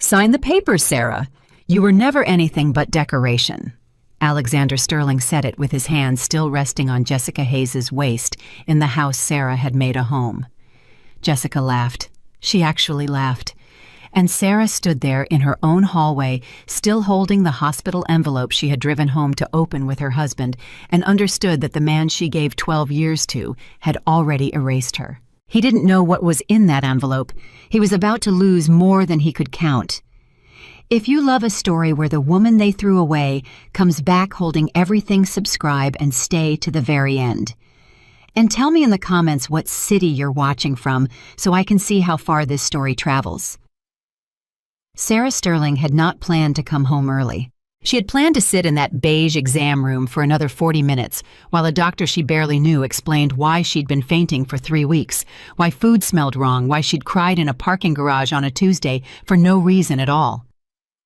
Sign the papers, Sarah. You were never anything but decoration. Alexander Sterling said it with his hand still resting on Jessica Hayes's waist in the house Sarah had made a home. Jessica laughed. She actually laughed. And Sarah stood there in her own hallway, still holding the hospital envelope she had driven home to open with her husband, and understood that the man she gave 12 years to had already erased her. He didn't know what was in that envelope. He was about to lose more than he could count. If you love a story where the woman they threw away comes back holding everything, subscribe and stay to the very end. And tell me in the comments what city you're watching from so I can see how far this story travels. Sarah Sterling had not planned to come home early. She had planned to sit in that beige exam room for another 40 minutes while a doctor she barely knew explained why she'd been fainting for 3 weeks, why food smelled wrong, why she'd cried in a parking garage on a Tuesday for no reason at all.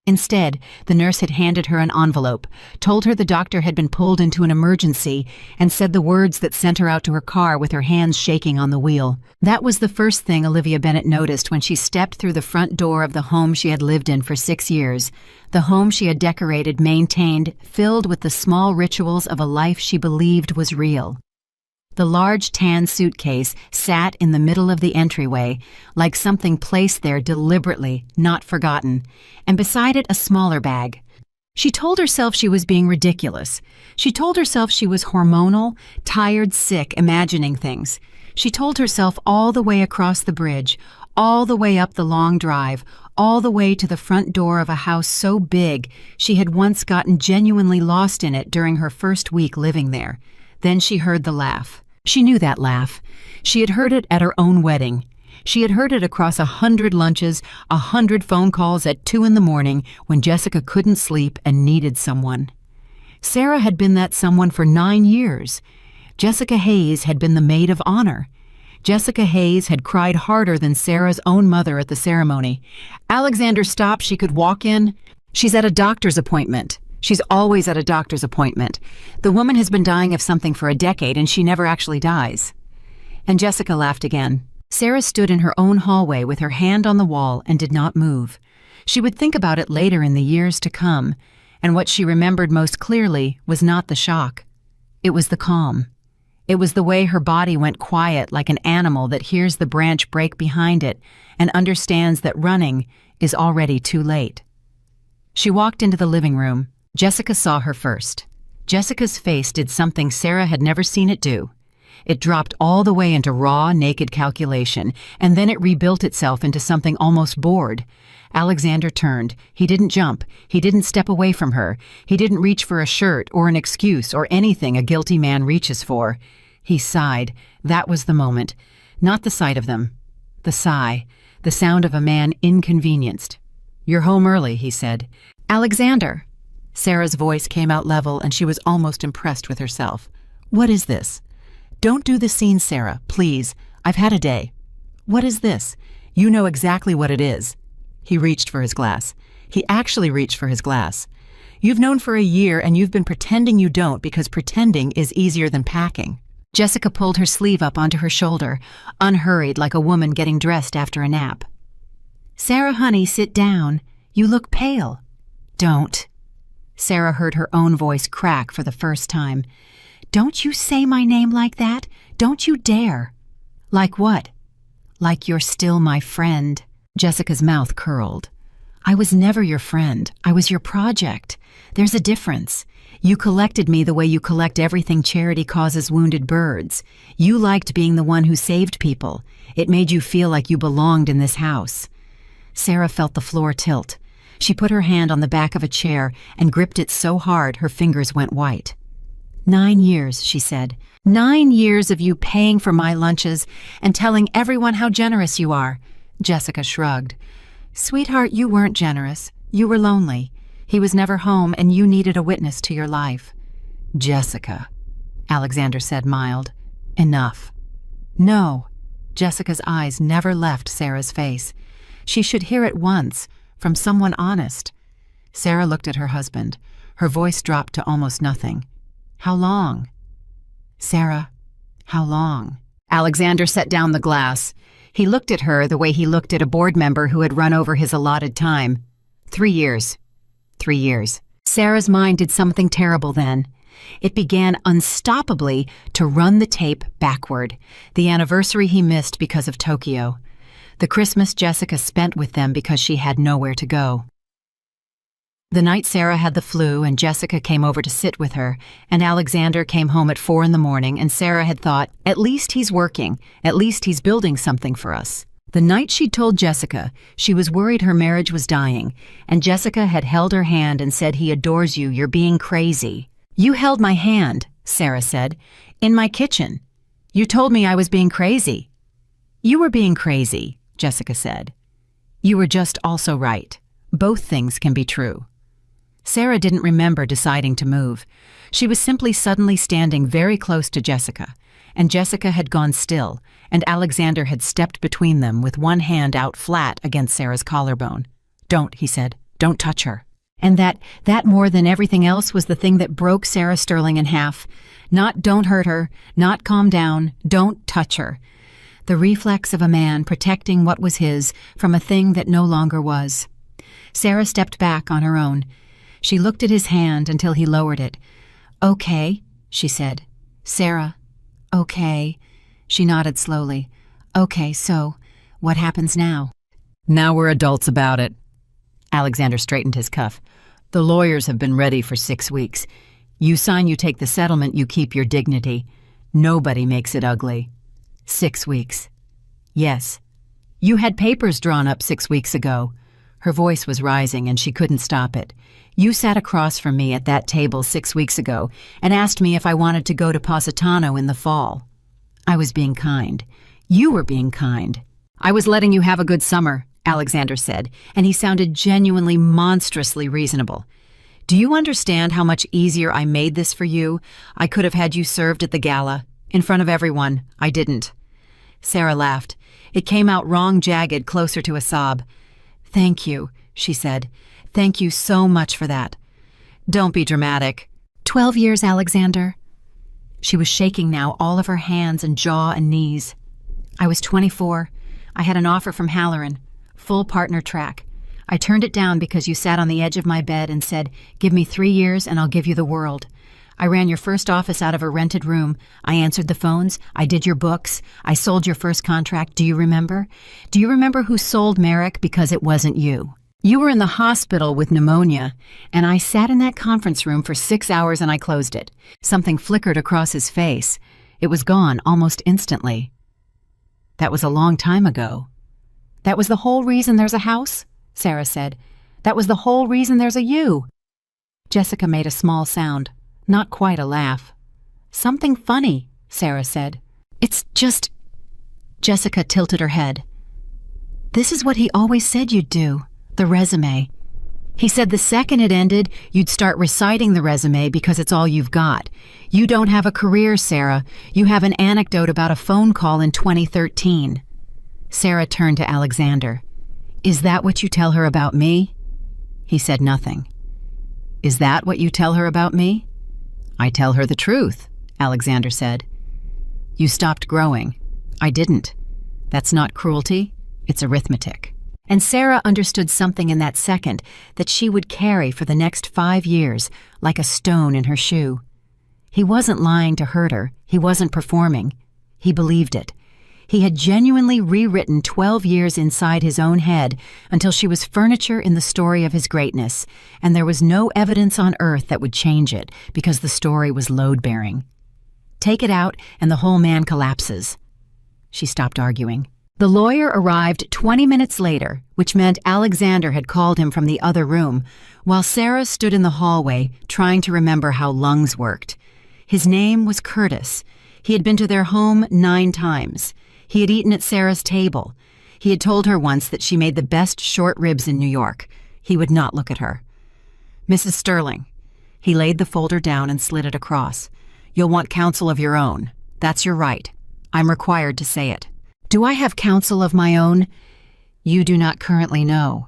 Instead, the nurse had handed her an envelope, told her the doctor had been pulled into an emergency, and said the words that sent her out to her car with her hands shaking on the wheel. That was the first thing Olivia Bennett noticed when she stepped through the front door of the home she had lived in for 6 years, the home she had decorated, maintained, filled with the small rituals of a life she believed was real. The large tan suitcase sat in the middle of the entryway, like something placed there deliberately, not forgotten, and beside it a smaller bag. She told herself she was being ridiculous. She told herself she was hormonal, tired, sick, imagining things. She told herself all the way across the bridge, all the way up the long drive, all the way to the front door of a house so big she had once gotten genuinely lost in it during her first week living there. Then she heard the laugh. She knew that laugh. She had heard it at her own wedding. She had heard it across 100 lunches, 100 phone calls at 2 a.m. when Jessica couldn't sleep and needed someone. Sarah had been that someone for 9 years. Jessica Hayes had been the maid of honor. Jessica Hayes had cried harder than Sarah's own mother at the ceremony. Alexander stopped. She could walk in. She's at a doctor's appointment. She's always at a doctor's appointment. The woman has been dying of something for a decade, and she never actually dies. And Jessica laughed again. Sarah stood in her own hallway with her hand on the wall and did not move. She would think about it later in the years to come, and what she remembered most clearly was not the shock. It was the calm. It was the way her body went quiet like an animal that hears the branch break behind it and understands that running is already too late. She walked into the living room. Jessica saw her first. Jessica's face did something Sarah had never seen it do. It dropped all the way into raw, naked calculation, and then it rebuilt itself into something almost bored. Alexander turned. He didn't jump. He didn't step away from her. He didn't reach for a shirt or an excuse or anything a guilty man reaches for. He sighed. That was the moment. Not the sight of them. The sigh. The sound of a man inconvenienced. "You're home early," he said. "Alexander." Sarah's voice came out level, and she was almost impressed with herself. "What is this?" "Don't do the scene, Sarah, please. I've had a day." "What is this?" "You know exactly what it is." He reached for his glass. He actually reached for his glass. "You've known for a year, and you've been pretending you don't because pretending is easier than packing." Jessica pulled her sleeve up onto her shoulder, unhurried like a woman getting dressed after a nap. "Sarah, honey, sit down. You look pale." "Don't." Sarah heard her own voice crack for the first time. "Don't you say my name like that. Don't you dare." "Like what?" "Like you're still my friend." Jessica's mouth curled. "I was never your friend. I was your project. There's a difference. You collected me the way you collect everything charity causes wounded birds. You liked being the one who saved people. It made you feel like you belonged in this house." Sarah felt the floor tilt. She put her hand on the back of a chair and gripped it so hard her fingers went white. 9 years, she said. 9 years of you paying for my lunches and telling everyone how generous you are. Jessica shrugged. "Sweetheart, you weren't generous. You were lonely. He was never home and you needed a witness to your life." "Jessica," Alexander said, mild. "Enough." "No." Jessica's eyes never left Sarah's face. She should hear it once, from someone honest. Sarah looked at her husband. Her voice dropped to almost nothing. "How long?" "Sarah, how long?" Alexander set down the glass. He looked at her the way he looked at a board member who had run over his allotted time. 3 years. 3 years. Sarah's mind did something terrible then. It began unstoppably to run the tape backward, the anniversary he missed because of Tokyo, the Christmas Jessica spent with them because she had nowhere to go. The night Sarah had the flu and Jessica came over to sit with her, and Alexander came home at 4 a.m, and Sarah had thought, at least he's working, at least he's building something for us. The night she'd told Jessica, she was worried her marriage was dying, and Jessica had held her hand and said, he adores you, you're being crazy. You held my hand, Sarah said, in my kitchen. You told me I was being crazy. You were being crazy, Jessica said. You were just also right. Both things can be true. Sarah didn't remember deciding to move. She was simply suddenly standing very close to Jessica, and Jessica had gone still, and Alexander had stepped between them with one hand out flat against Sarah's collarbone. Don't, he said, don't touch her. And that more than everything else was the thing that broke Sarah Sterling in half. Not don't hurt her, not calm down, don't touch her. The reflex of a man protecting what was his from a thing that no longer was. Sarah stepped back on her own. She looked at his hand until he lowered it. Okay, she said. Sarah, okay. She nodded slowly. Okay, so what happens now? Now we're adults about it. Alexander straightened his cuff. The lawyers have been ready for 6 weeks. You sign, you take the settlement, you keep your dignity. Nobody makes it ugly. 6 weeks. Yes. You had papers drawn up 6 weeks ago. Her voice was rising and she couldn't stop it. You sat across from me at that table 6 weeks ago and asked me if I wanted to go to Positano in the fall. I was being kind. You were being kind. I was letting you have a good summer, Alexander said, and he sounded genuinely monstrously reasonable. Do you understand how much easier I made this for you? I could have had you served at the gala, in front of everyone. I didn't. Sarah laughed. It came out wrong, jagged, closer to a sob. Thank you, she said. Thank you so much for that. Don't be dramatic. 12 years, Alexander. She was shaking now, all of her hands and jaw and knees. I was 24. I had an offer from Halloran, full partner track. I turned it down because you sat on the edge of my bed and said, give me 3 years and I'll give you the world. I ran your first office out of a rented room. I answered the phones. I did your books. I sold your first contract. Do you remember? Do you remember who sold Merrick? Because it wasn't you. You were in the hospital with pneumonia, and I sat in that conference room for 6 hours and I closed it. Something flickered across his face. It was gone almost instantly. That was a long time ago. That was the whole reason there's a house, Sarah said. That was the whole reason there's a you. Jessica made a small sound, not quite a laugh. Something funny, Sarah said. It's just... Jessica tilted her head. This is what he always said you'd do. The resume. He said the second it ended, you'd start reciting the resume because it's all you've got. You don't have a career, Sarah. You have an anecdote about a phone call in 2013. Sarah turned to Alexander. Is that what you tell her about me? He said nothing. Is that what you tell her about me? I tell her the truth, Alexander said. You stopped growing. I didn't. That's not cruelty. It's arithmetic. And Sarah understood something in that second that she would carry for the next 5 years, like a stone in her shoe. He wasn't lying to hurt her. He wasn't performing. He believed it. He had genuinely rewritten 12 years inside his own head until she was furniture in the story of his greatness, and there was no evidence on earth that would change it because the story was load-bearing. Take it out and the whole man collapses. She stopped arguing. The lawyer arrived 20 minutes later, which meant Alexander had called him from the other room, while Sarah stood in the hallway trying to remember how lungs worked. His name was Curtis. He had been to their home 9 times. He had eaten at Sarah's table. He had told her once that she made the best short ribs in New York. He would not look at her. Mrs. Sterling. He laid the folder down and slid it across. You'll want counsel of your own. That's your right. I'm required to say it. Do I have counsel of my own? You do not currently know.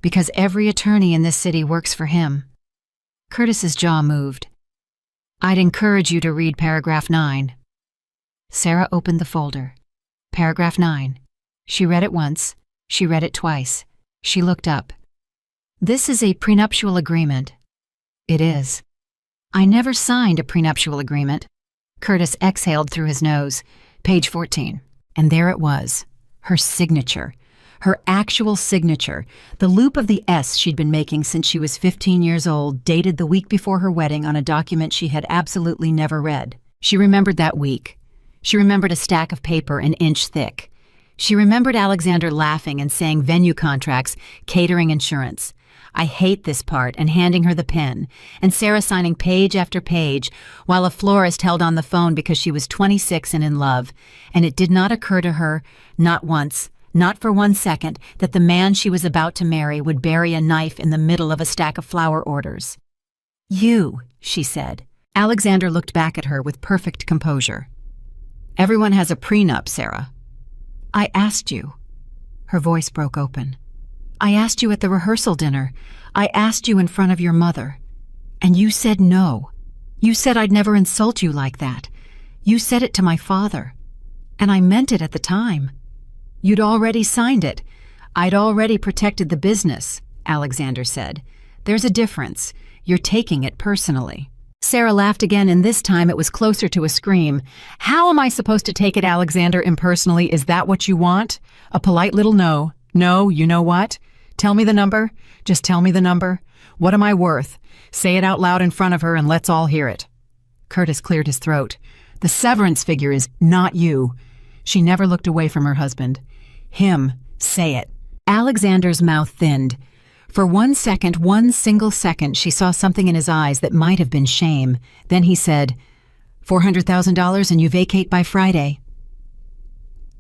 Because every attorney in this city works for him. Curtis's jaw moved. I'd encourage you to read paragraph 9. Sarah opened the folder. Paragraph 9. She read it once. She read it twice. She looked up. This is a prenuptial agreement. It is. I never signed a prenuptial agreement. Curtis exhaled through his nose. Page 14. And there it was. Her signature. Her actual signature. The loop of the S she'd been making since she was 15 years old, dated the week before her wedding on a document she had absolutely never read. She remembered that week. She remembered a stack of paper an inch thick. She remembered Alexander laughing and saying venue contracts, catering insurance. I hate this part, and handing her the pen, and Sarah signing page after page, while a florist held on the phone because she was 26 and in love, and it did not occur to her, not once, not for 1 second, that the man she was about to marry would bury a knife in the middle of a stack of flower orders. You, she said. Alexander looked back at her with perfect composure. Everyone has a prenup, Sarah. I asked you. Her voice broke open. I asked you at the rehearsal dinner. I asked you in front of your mother. And you said no. You said I'd never insult you like that. You said it to my father. And I meant it at the time. You'd already signed it. I'd already protected the business, Alexander said. There's a difference. You're taking it personally. Sarah laughed again, and this time it was closer to a scream. How am I supposed to take it, Alexander, impersonally? Is that what you want? A polite little no. No, you know what? Tell me the number. Just tell me the number. What am I worth? Say it out loud in front of her and let's all hear it. Curtis cleared his throat. The severance figure is not you. She never looked away from her husband. Him. Say it. Alexander's mouth thinned. For 1 second, one single second, she saw something in his eyes that might have been shame. Then he said, $400,000 and you vacate by Friday.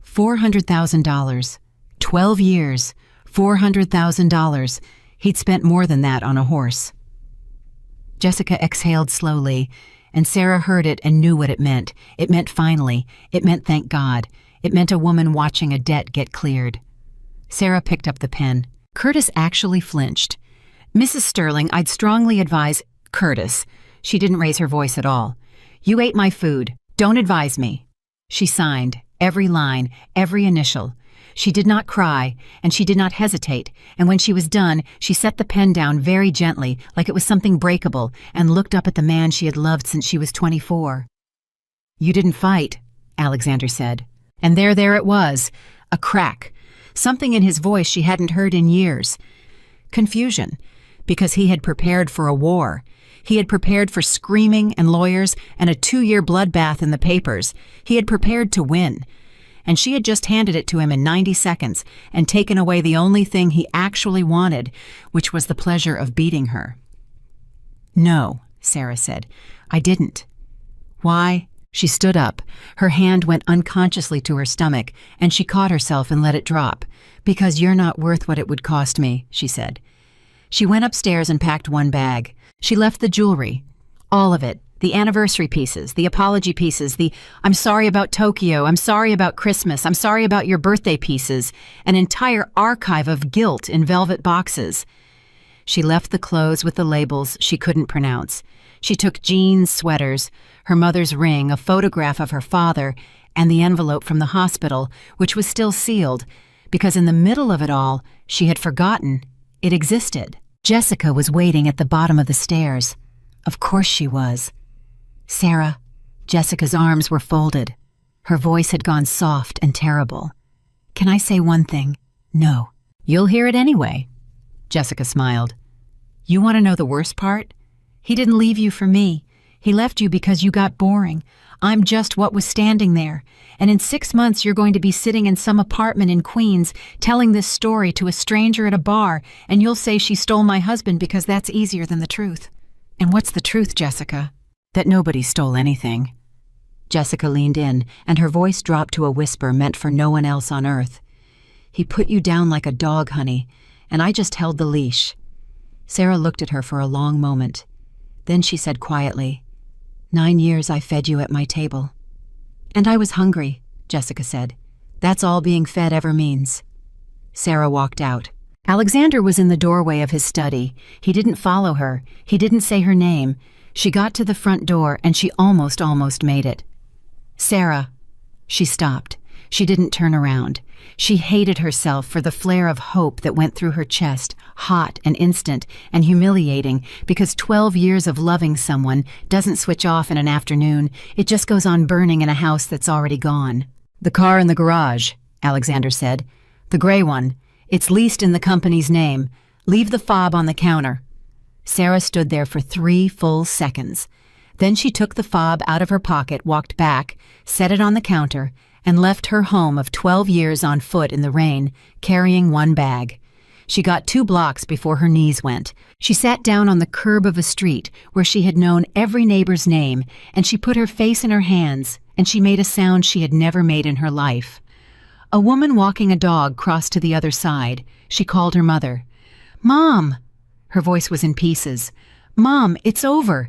$400,000. 12 years. $400,000. He'd spent more than that on a horse. Jessica exhaled slowly, and Sarah heard it and knew what it meant. It meant finally. It meant thank God. It meant a woman watching a debt get cleared. Sarah picked up the pen. Curtis actually flinched. Mrs. Sterling, I'd strongly advise Curtis. She didn't raise her voice at all. You ate my food. Don't advise me. She signed, every line, every initial. She did not cry, and she did not hesitate, and when she was done, she set the pen down very gently, like it was something breakable, and looked up at the man she had loved since she was 24. You didn't fight, Alexander said. And there it was, a crack, something in his voice she hadn't heard in years. Confusion, because he had prepared for a war. He had prepared for screaming and lawyers and a 2-year bloodbath in the papers. He had prepared to win. And she had just handed it to him in 90 seconds and taken away the only thing he actually wanted, which was the pleasure of beating her. No, Sarah said. I didn't. Why? She stood up. Her hand went unconsciously to her stomach, and she caught herself and let it drop. Because you're not worth what it would cost me, she said. She went upstairs and packed one bag. She left the jewelry. All of it. The anniversary pieces, the apology pieces, the I'm sorry about Tokyo, I'm sorry about Christmas, I'm sorry about your birthday pieces, an entire archive of guilt in velvet boxes. She left the clothes with the labels she couldn't pronounce. She took jeans, sweaters, her mother's ring, a photograph of her father, and the envelope from the hospital, which was still sealed, because in the middle of it all, she had forgotten it existed. Jessica was waiting at the bottom of the stairs. Of course she was. Sarah. Jessica's arms were folded. Her voice had gone soft and terrible. Can I say one thing? No. You'll hear it anyway. Jessica smiled. You want to know the worst part? He didn't leave you for me. He left you because you got boring. I'm just what was standing there. And in 6 months you're going to be sitting in some apartment in Queens telling this story to a stranger at a bar, and you'll say she stole my husband because that's easier than the truth. And what's the truth, Jessica? That nobody stole anything. Jessica leaned in, and her voice dropped to a whisper meant for no one else on earth. He put you down like a dog, honey, and I just held the leash. Sarah looked at her for a long moment. Then she said quietly, 9 years I fed you at my table. And I was hungry, Jessica said. That's all being fed ever means. Sarah walked out. Alexander was in the doorway of his study. He didn't follow her. He didn't say her name. She got to the front door, and she almost made it. Sarah. She stopped. She didn't turn around. She hated herself for the flare of hope that went through her chest, hot and instant and humiliating, because 12 years of loving someone doesn't switch off in an afternoon. It just goes on burning in a house that's already gone. "The car in the garage," Alexander said. "The gray one. It's leased in the company's name. Leave the fob on the counter." Sarah stood there for 3 full seconds. Then she took the fob out of her pocket, walked back, set it on the counter, and left her home of 12 years on foot in the rain, carrying one bag. She got 2 blocks before her knees went. She sat down on the curb of a street where she had known every neighbor's name, and she put her face in her hands, and she made a sound she had never made in her life. A woman walking a dog crossed to the other side. She called her mother. "Mom!" Her voice was in pieces. "Mom, it's over.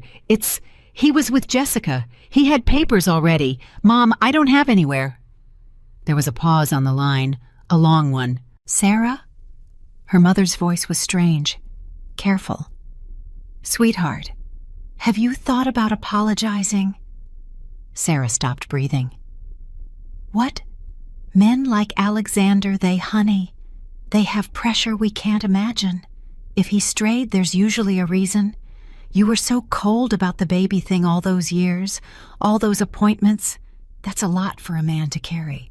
He was with Jessica. He had papers already. Mom, I don't have anywhere." There was a pause on the line, a long one. "Sarah?" Her mother's voice was strange, careful. "Sweetheart, have you thought about apologizing?" Sarah stopped breathing. "What? Men like Alexander, honey, they have pressure we can't imagine. If he strayed, there's usually a reason. You were so cold about the baby thing all those years, all those appointments. That's a lot for a man to carry."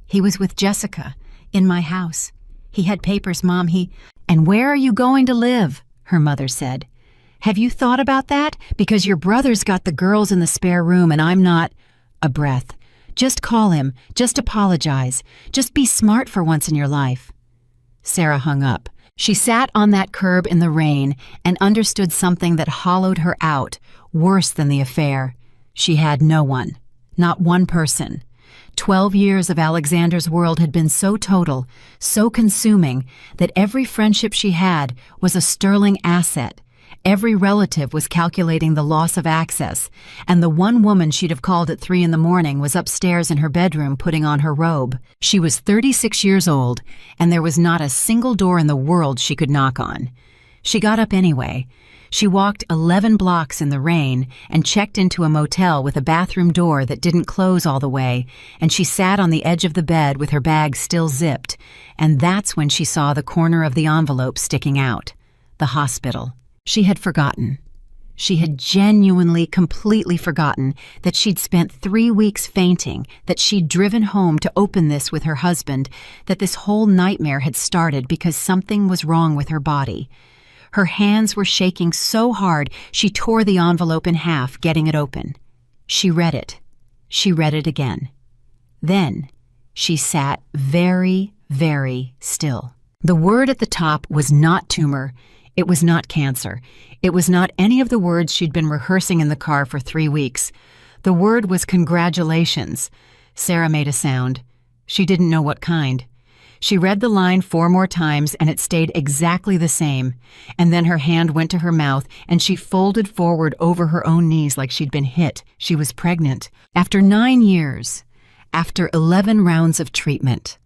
"He was with Jessica, in my house. He had papers, Mom, "And where are you going to live?" her mother said. "Have you thought about that? Because your brother's got the girls in the spare room and I'm not—" A breath. "Just call him. Just apologize. Just be smart for once in your life." Sarah hung up. She sat on that curb in the rain and understood something that hollowed her out, worse than the affair. She had no one. Not one person. 12 years of Alexander's world had been so total, so consuming, that every friendship she had was a sterling asset. Every relative was calculating the loss of access, and the one woman she'd have called at 3 a.m. was upstairs in her bedroom putting on her robe. She was 36 years old, and there was not a single door in the world she could knock on. She got up anyway. She walked 11 blocks in the rain and checked into a motel with a bathroom door that didn't close all the way, and she sat on the edge of the bed with her bag still zipped, and that's when she saw the corner of the envelope sticking out. The hospital. She had forgotten. She had genuinely, completely forgotten that she'd spent 3 weeks fainting, that she'd driven home to open this with her husband, that this whole nightmare had started because something was wrong with her body. Her hands were shaking so hard she tore the envelope in half, getting it open. She read it. She read it again. Then she sat very, very still. The word at the top was not tumor. It was not cancer. It was not any of the words she'd been rehearsing in the car for 3 weeks. The word was congratulations. Sarah made a sound. She didn't know what kind. She read the line 4 more times and it stayed exactly the same. And then her hand went to her mouth and she folded forward over her own knees like she'd been hit. She was pregnant. After 9 years, after 11 rounds of treatment,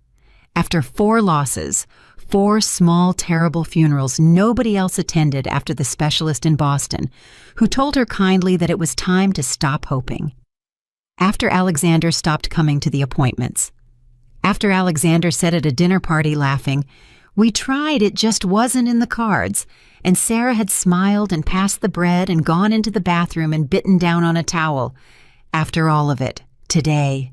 after 4 losses, 4 small, terrible funerals nobody else attended after the specialist in Boston, who told her kindly that it was time to stop hoping. After Alexander stopped coming to the appointments. After Alexander said at a dinner party, laughing, "We tried, it just wasn't in the cards," and Sarah had smiled and passed the bread and gone into the bathroom and bitten down on a towel. After all of it, today.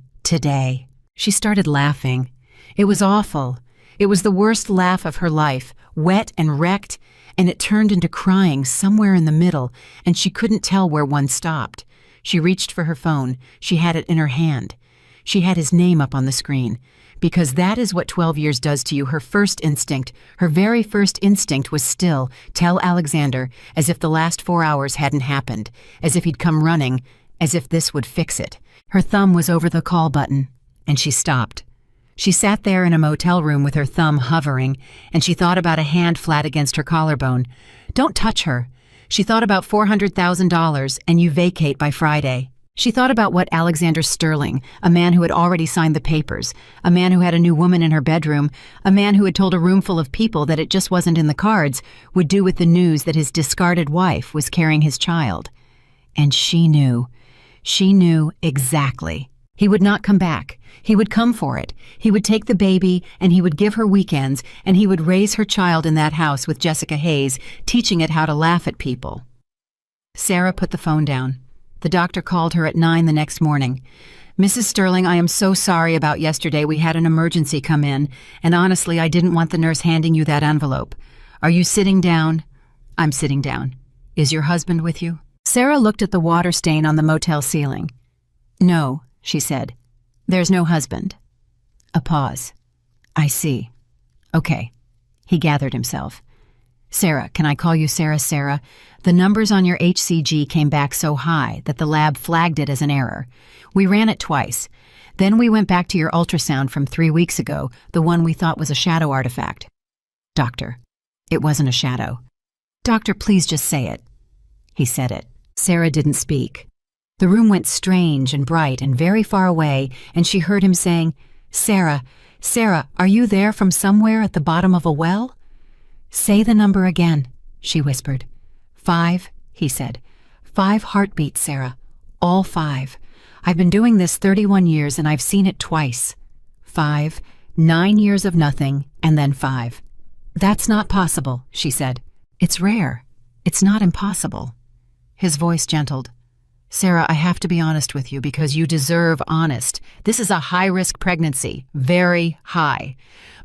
She started laughing. It was awful. It was the worst laugh of her life, wet and wrecked, and it turned into crying somewhere in the middle, and she couldn't tell where one stopped. She reached for her phone. She had it in her hand. She had his name up on the screen. Because that is what 12 years does to you. Her first instinct, her very first instinct was still, tell Alexander, as if the last 4 hours hadn't happened, as if he'd come running, as if this would fix it. Her thumb was over the call button, and she stopped. She sat there in a motel room with her thumb hovering, and she thought about a hand flat against her collarbone. Don't touch her. She thought about $400,000, and you vacate by Friday. She thought about what Alexander Sterling, a man who had already signed the papers, a man who had a new woman in her bedroom, a man who had told a room full of people that it just wasn't in the cards, would do with the news that his discarded wife was carrying his child. And she knew exactly. He would not come back. He would come for it. He would take the baby, and he would give her weekends, and he would raise her child in that house with Jessica Hayes, teaching it how to laugh at people. Sarah put the phone down. The doctor called her at 9 the next morning. "Mrs. Sterling, I am so sorry about yesterday. We had an emergency come in, and honestly, I didn't want the nurse handing you that envelope. Are you sitting down?" "I'm sitting down. Is your husband with you?" Sarah looked at the water stain on the motel ceiling. "No," she said. "There's no husband." A pause. "I see. Okay." He gathered himself. "Sarah, can I call you Sarah? Sarah, the numbers on your HCG came back so high that the lab flagged it as an error. We ran it twice. Then we went back to your ultrasound from 3 weeks ago, the one we thought was a shadow artifact." "Doctor, it wasn't a shadow." "Doctor, please just say it." He said it. Sarah didn't speak. The room went strange and bright and very far away, and she heard him saying, "Sarah, Sarah, are you there from somewhere at the bottom of a well?" "Say the number again," she whispered. 5, he said. 5 heartbeats, Sarah. All 5. I've been doing this 31 years and I've seen it twice. 5, 9 years of nothing, and then 5. "That's not possible," she said. "It's rare. It's not impossible." His voice gentled. "Sarah, I have to be honest with you because you deserve honest. This is a high-risk pregnancy, very high.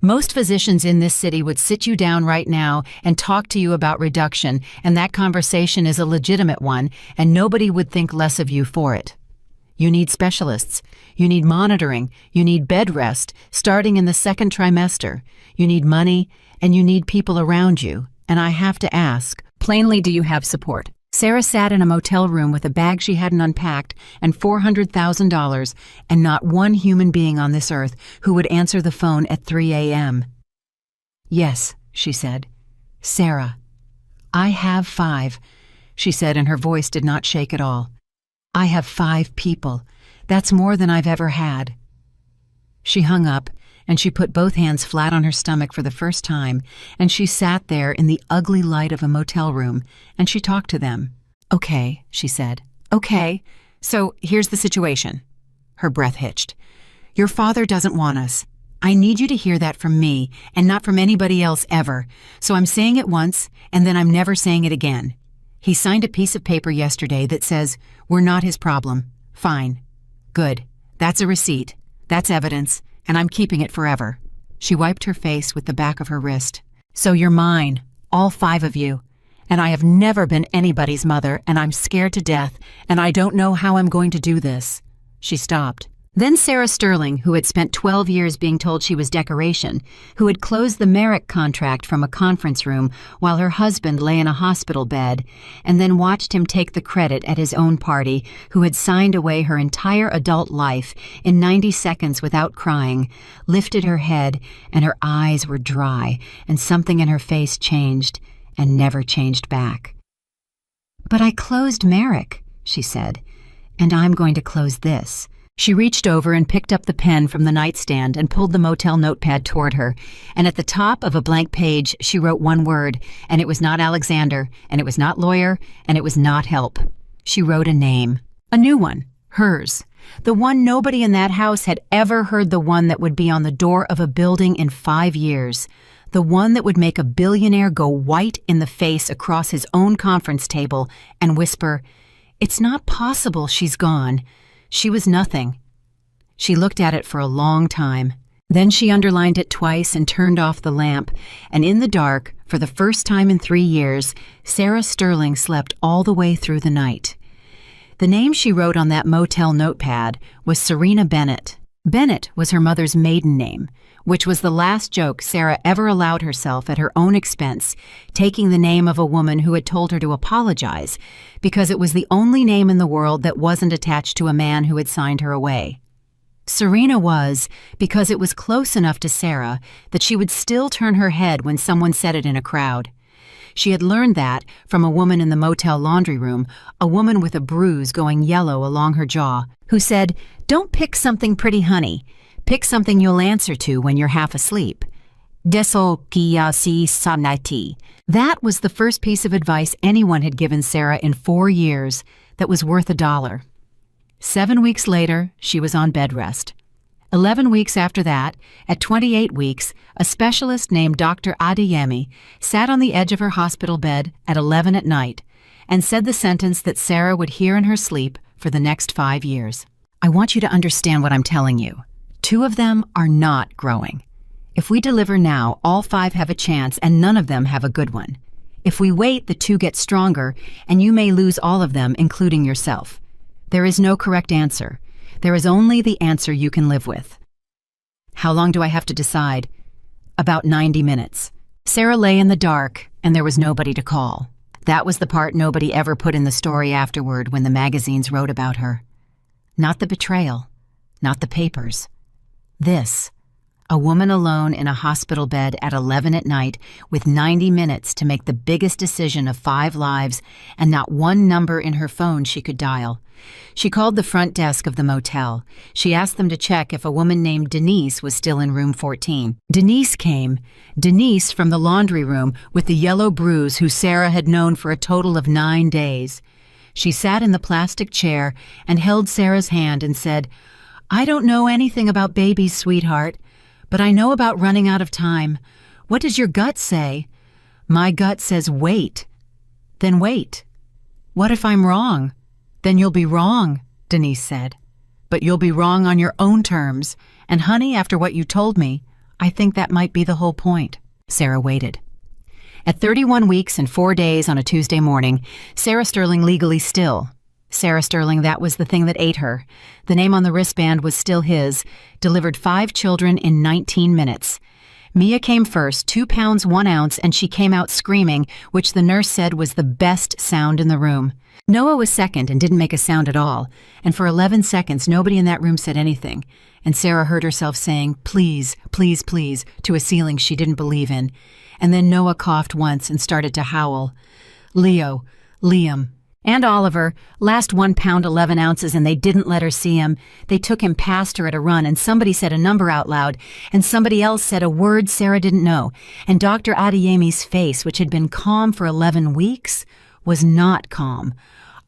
Most physicians in this city would sit you down right now and talk to you about reduction, and that conversation is a legitimate one, and nobody would think less of you for it. You need specialists. You need monitoring. You need bed rest, starting in the 2nd trimester. You need money, and you need people around you. And I have to ask, plainly, do you have support?" Sarah sat in a motel room with a bag she hadn't unpacked and $400,000, and not one human being on this earth who would answer the phone at 3 a.m. "Yes," she said. "Sarah, I have 5, she said, and her voice did not shake at all. "I have 5 people. That's more than I've ever had." She hung up, and she put both hands flat on her stomach for the first time, and she sat there in the ugly light of a motel room, and she talked to them. "Okay," she said. "Okay, so here's the situation." Her breath hitched. "Your father doesn't want us. I need you to hear that from me, and not from anybody else ever. So I'm saying it once, and then I'm never saying it again. He signed a piece of paper yesterday that says, 'We're not his problem.' Fine. Good. That's a receipt. That's evidence. And I'm keeping it forever." She wiped her face with the back of her wrist. "So you're mine, all 5 of you. And I have never been anybody's mother, and I'm scared to death, and I don't know how I'm going to do this." She stopped. Then Sarah Sterling, who had spent 12 years being told she was decoration, who had closed the Merrick contract from a conference room while her husband lay in a hospital bed, and then watched him take the credit at his own party, who had signed away her entire adult life in 90 seconds without crying, lifted her head, and her eyes were dry, and something in her face changed, and never changed back. "But I closed Merrick," she said, "and I'm going to close this." She reached over and picked up the pen from the nightstand and pulled the motel notepad toward her, and at the top of a blank page she wrote one word, and it was not Alexander, and it was not lawyer, and it was not help. She wrote a name. A new one. Hers. The one nobody in that house had ever heard, the one that would be on the door of a building in 5 years. The one that would make a billionaire go white in the face across his own conference table and whisper, "It's not possible she's gone. She was nothing." She looked at it for a long time. Then she underlined it twice and turned off the lamp, and in the dark, for the first time in 3 years, Sarah Sterling slept all the way through the night. The name she wrote on that motel notepad was Serena Bennett. Bennett was her mother's maiden name, which was the last joke Sarah ever allowed herself at her own expense, taking the name of a woman who had told her to apologize, because it was the only name in the world that wasn't attached to a man who had signed her away. Serena was, because it was close enough to Sarah that she would still turn her head when someone said it in a crowd. She had learned that from a woman in the motel laundry room, a woman with a bruise going yellow along her jaw, who said, "Don't pick something pretty, honey. Pick something you'll answer to when you're half asleep." Deso kiyasi sanati. That was the first piece of advice anyone had given Sarah in 4 years that was worth $1. 7 weeks later, she was on bed rest. 11 weeks after that, at 28 weeks, a specialist named Dr. Adeyemi sat on the edge of her hospital bed at 11 at night and said the sentence that Sarah would hear in her sleep for the next 5 years. I want you to understand what I'm telling you. 2 of them are not growing. If we deliver now, all 5 have a chance and none of them have a good one. If we wait, the 2 get stronger and you may lose all of them, including yourself. There is no correct answer. There is only the answer you can live with. How long do I have to decide? About 90 minutes. Sarah lay in the dark, and there was nobody to call. That was the part nobody ever put in the story afterward when the magazines wrote about her. Not the betrayal, not the papers. This, a woman alone in a hospital bed at 11 at night with 90 minutes to make the biggest decision of 5 lives and not one number in her phone she could dial. She called the front desk of the motel. She asked them to check if a woman named Denise was still in room 14. Denise came. Denise from the laundry room with the yellow bruise who Sarah had known for a total of 9 days. She sat in the plastic chair and held Sarah's hand and said, "I don't know anything about babies, sweetheart, but I know about running out of time. What does your gut say?" "My gut says wait." "Then wait." "What if I'm wrong?" "Then you'll be wrong," Denise said. "But you'll be wrong on your own terms. And honey, after what you told me, I think that might be the whole point." Sarah waited. At 31 weeks and 4 days on a Tuesday morning, Sarah Sterling legally still. Sarah Sterling, that was the thing that ate her. The name on the wristband was still his, delivered 5 children in 19 minutes. Mia came first, 2 pounds 1 ounce, and she came out screaming, which the nurse said was the best sound in the room. Noah was second and didn't make a sound at all, and for 11 seconds nobody in that room said anything, and Sarah heard herself saying, "Please, please, please," to a ceiling she didn't believe in, and then Noah coughed once and started to howl. Leo, Liam, and Oliver, last 1 pound 11 ounces, and they didn't let her see him. They took him past her at a run, and somebody said a number out loud, and somebody else said a word Sarah didn't know, and Dr. Adeyemi's face, which had been calm for 11 weeks, was not calm.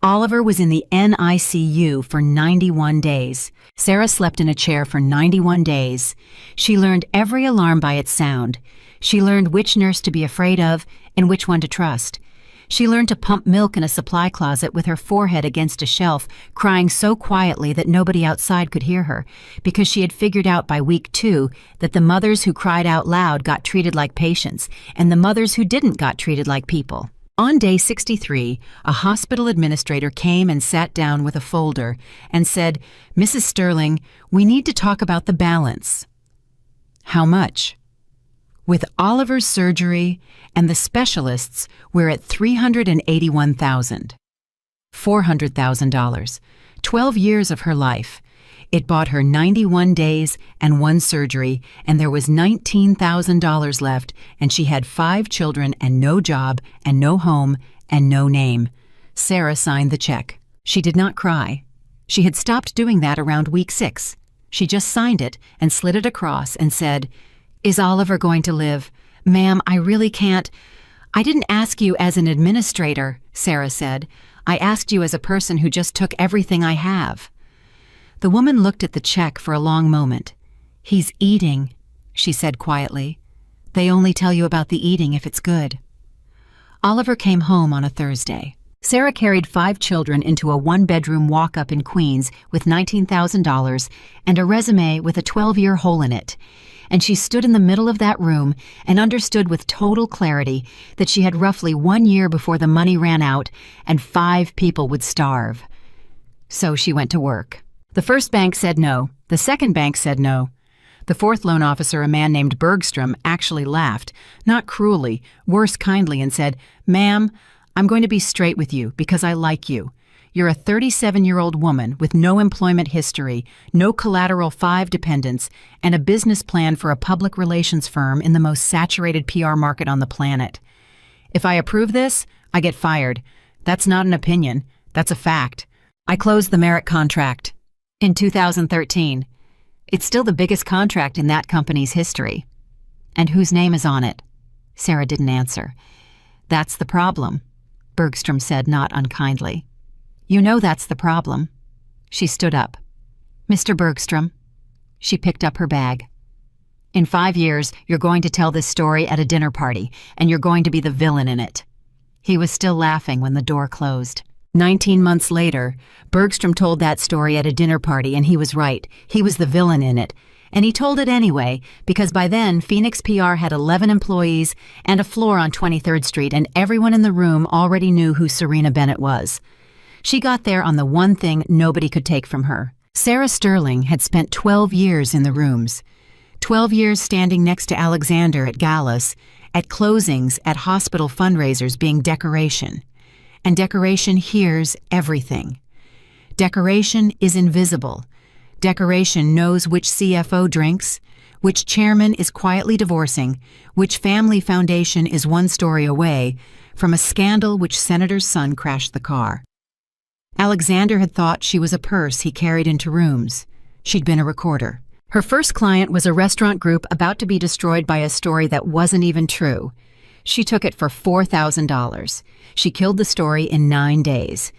Oliver was in the NICU for 91 days. Sarah slept in a chair for 91 days. She learned every alarm by its sound. She learned which nurse to be afraid of and which one to trust. She learned to pump milk in a supply closet with her forehead against a shelf, crying so quietly that nobody outside could hear her, because she had figured out by week 2 that the mothers who cried out loud got treated like patients, and the mothers who didn't got treated like people. On day 63, a hospital administrator came and sat down with a folder and said, "Mrs. Sterling, we need to talk about the balance." "How much?" "With Oliver's surgery and the specialists, we're at $381,000. $400,000. 12 years of her life. It bought her 91 days and 1 surgery, and there was $19,000 left, and she had 5 children and no job and no home and no name. Sarah signed the check. She did not cry. She had stopped doing that around week 6. She just signed it and slid it across and said, "Is Oliver going to live? Ma'am, I really can't." "I didn't ask you as an administrator," Sarah said. "I asked you as a person who just took everything I have." The woman looked at the check for a long moment. "He's eating," she said quietly. "They only tell you about the eating if it's good." Oliver came home on a Thursday. Sarah carried 5 children into a 1-bedroom walk-up in Queens with $19,000 and a resume with a 12-year hole in it. And she stood in the middle of that room and understood with total clarity that she had roughly 1 year before the money ran out and 5 people would starve. So she went to work. The first bank said no. The second bank said no. The fourth loan officer, a man named Bergstrom, actually laughed, not cruelly, worse kindly, and said, "Ma'am, I'm going to be straight with you because I like you. You're a 37-year-old woman with no employment history, no collateral 5 dependents, and a business plan for a public relations firm in the most saturated PR market on the planet. If I approve this, I get fired. That's not an opinion. That's a fact." I closed the merit contract in 2013. It's still the biggest contract in that company's history. "And whose name is on it?" Sarah didn't answer. "That's the problem," Bergstrom said, not unkindly. "You know that's the problem. She stood up. "Mr. Bergstrom." She picked up her bag. "In 5 years, you're going to tell this story at a dinner party, and you're going to be the villain in it." He was still laughing when the door closed. 19 months later, Bergstrom told that story at a dinner party, and he was right. He was the villain in it. And he told it anyway, because by then, Phoenix PR had 11 employees and a floor on 23rd Street, and everyone in the room already knew who Serena Bennett was. She got there on the one thing nobody could take from her. Sarah Sterling had spent 12 years in the rooms. 12 years standing next to Alexander at galas, at closings, at hospital fundraisers being decoration. And decoration hears everything. Decoration is invisible. Decoration knows which CFO drinks, which chairman is quietly divorcing, which family foundation is one story away from a scandal which senator's son crashed the car. Alexander had thought she was a purse he carried into rooms. She'd been a recorder. Her first client was a restaurant group about to be destroyed by a story that wasn't even true. She took it for $4,000. She killed the story in 9 days.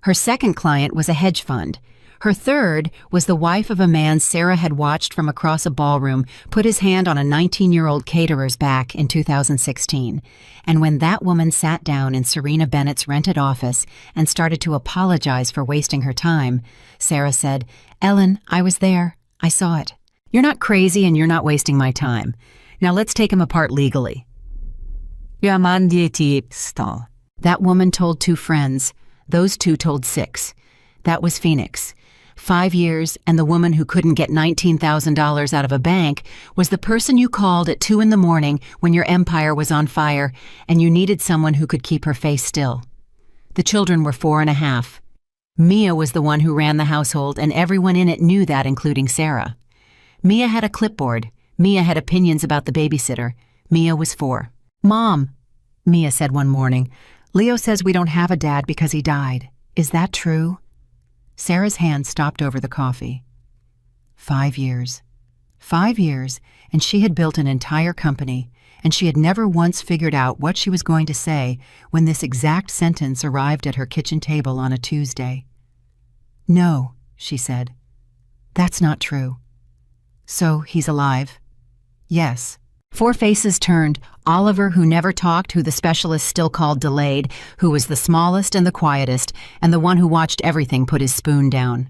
Her second client was a hedge fund. Her third was the wife of a man Sarah had watched from across a ballroom put his hand on a 19-year-old caterer's back in 2016. And when that woman sat down in Serena Bennett's rented office and started to apologize for wasting her time, Sarah said, "Ellen, I was there. I saw it. You're not crazy and you're not wasting my time. Now let's take him apart legally." That woman told 2 friends. Those 2 told 6. That was Phoenix. 5 years, and the woman who couldn't get $19,000 out of a bank was the person you called at 2 in the morning when your empire was on fire and you needed someone who could keep her face still. The children were 4 and a half. Mia was the one who ran the household, and everyone in it knew that, including Sarah. Mia had a clipboard. Mia had opinions about the babysitter. Mia was 4. "Mom," Mia said one morning, "Leo says we don't have a dad because he died. Is that true?" Sarah's hand stopped over the coffee. 5 years. 5 years, and she had built an entire company, and she had never once figured out what she was going to say when this exact sentence arrived at her kitchen table on a Tuesday. "No," she said. "That's not true." "So he's alive?" "Yes." 4 faces turned. Oliver, who never talked, who the specialist still called delayed, who was the smallest and the quietest, and the one who watched everything put his spoon down.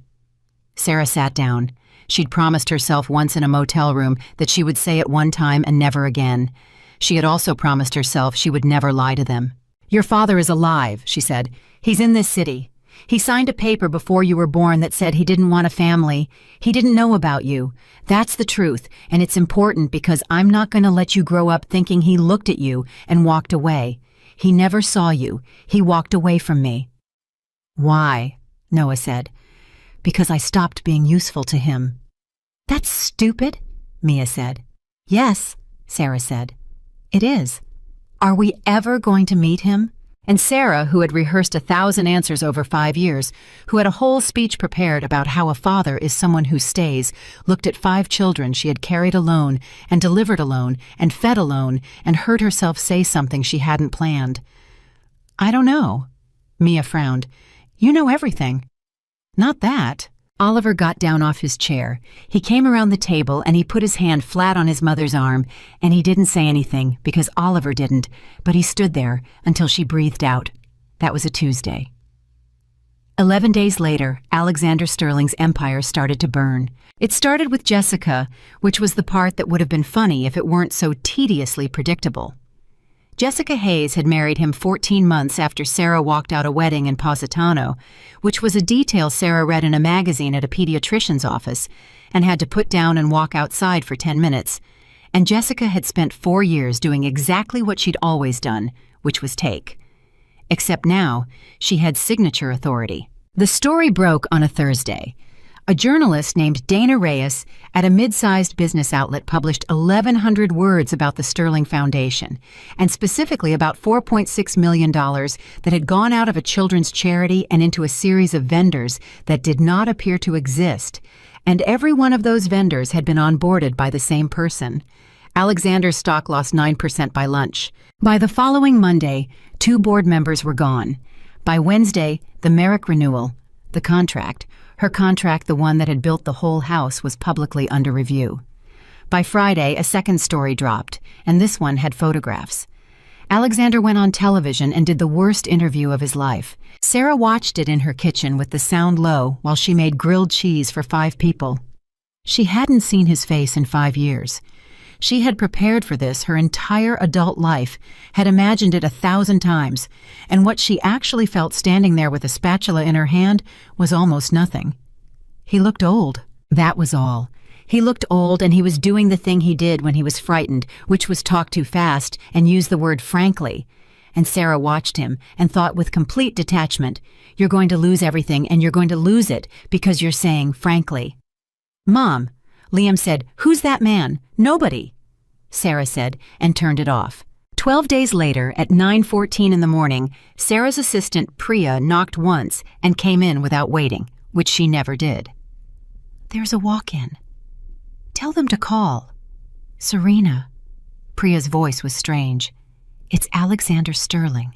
Sarah sat down. She'd promised herself once in a motel room that she would say it one time and never again. She had also promised herself she would never lie to them. "Your father is alive," she said. "He's in this city. He signed a paper before you were born that said he didn't want a family. He didn't know about you. That's the truth, and it's important because I'm not going to let you grow up thinking he looked at you and walked away. He never saw you. He walked away from me." "Why?" Noah said. "Because I stopped being useful to him." "That's stupid," Mia said. "Yes," Sarah said. "It is. Are we ever going to meet him?" And Sarah, who had rehearsed 1,000 answers over 5 years, who had a whole speech prepared about how a father is someone who stays, looked at 5 children she had carried alone and delivered alone and fed alone and heard herself say something she hadn't planned. "I don't know." Mia frowned. "You know everything." "Not that." Oliver got down off his chair. He came around the table and he put his hand flat on his mother's arm, and he didn't say anything because Oliver didn't, but he stood there until she breathed out. That was a Tuesday. 11 days later, Alexander Sterling's empire started to burn. It started with Jessica, which was the part that would have been funny if it weren't so tediously predictable. Jessica Hayes had married him 14 months after Sarah walked out a wedding in Positano, which was a detail Sarah read in a magazine at a pediatrician's office and had to put down and walk outside for 10 minutes. And Jessica had spent 4 years doing exactly what she'd always done, which was take. Except now, she had signature authority. The story broke on a Thursday. A journalist named Dana Reyes at a mid-sized business outlet published 1,100 words about the Sterling Foundation, and specifically about $4.6 million that had gone out of a children's charity and into a series of vendors that did not appear to exist, and every one of those vendors had been onboarded by the same person. Alexander's stock lost 9% by lunch. By the following Monday, 2 board members were gone. By Wednesday, the Merrick renewal, the contract, Her contract, the one that had built the whole house, was publicly under review. By Friday, a second story dropped, and this one had photographs. Alexander went on television and did the worst interview of his life. Sarah watched it in her kitchen with the sound low while she made grilled cheese for 5 people. She hadn't seen his face in 5 years. She had prepared for this her entire adult life, had imagined it 1,000 times, and what she actually felt standing there with a spatula in her hand was almost nothing. He looked old, that was all. He looked old, and he was doing the thing he did when he was frightened, which was talk too fast and use the word frankly. And Sarah watched him and thought with complete detachment, "You're going to lose everything, and you're going to lose it because you're saying frankly." "Mom," Liam said, "who's that man?" "Nobody," Sarah said, and turned it off. 12 days later, at 9:14 in the morning, Sarah's assistant, Priya, knocked once and came in without waiting, which she never did. "There's a walk-in. Tell them to call." "Serena." Priya's voice was strange. "It's Alexander Sterling."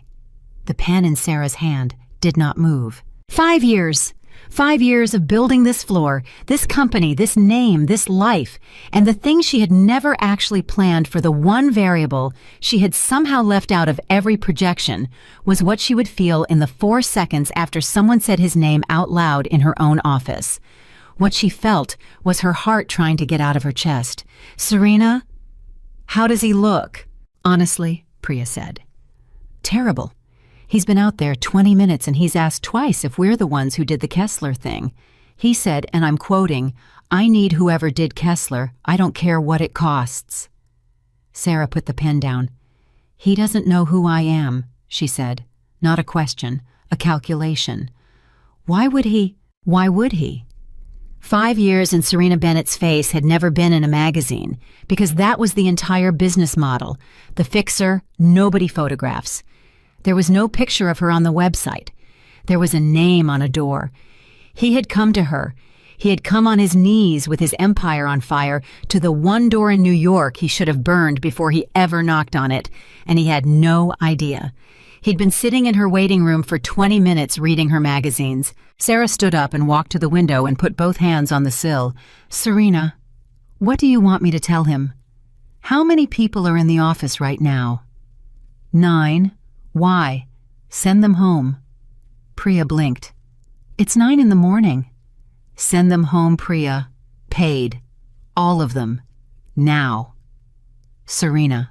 The pen in Sarah's hand did not move. 5 years. 5 years of building this floor, this company, this name, this life, and the thing she had never actually planned for, the one variable she had somehow left out of every projection, was what she would feel in the 4 seconds after someone said his name out loud in her own office. What she felt was her heart trying to get out of her chest. "Serena? How does he look?" "Honestly," Priya said. "Terrible. He's been out there 20 minutes and he's asked twice if we're the ones who did the Kessler thing. He said, and I'm quoting, 'I need whoever did Kessler. I don't care what it costs.'" Sarah put the pen down. "He doesn't know who I am," she said. Not a question, a calculation. Why would he? 5 years in Serena Bennett's face had never been in a magazine, because that was the entire business model. The fixer, nobody photographs. There was no picture of her on the website. There was a name on a door. He had come to her. He had come on his knees with his empire on fire to the one door in New York he should have burned before he ever knocked on it, and he had no idea. He'd been sitting in her waiting room for 20 minutes reading her magazines. Sarah stood up and walked to the window and put both hands on the sill. "Serena, what do you want me to tell him? How many people are in the office right now?" 9. "Why? Send them home." Priya blinked. "It's 9 in the morning." "Send them home, Priya. Paid. All of them. Now." "Serena,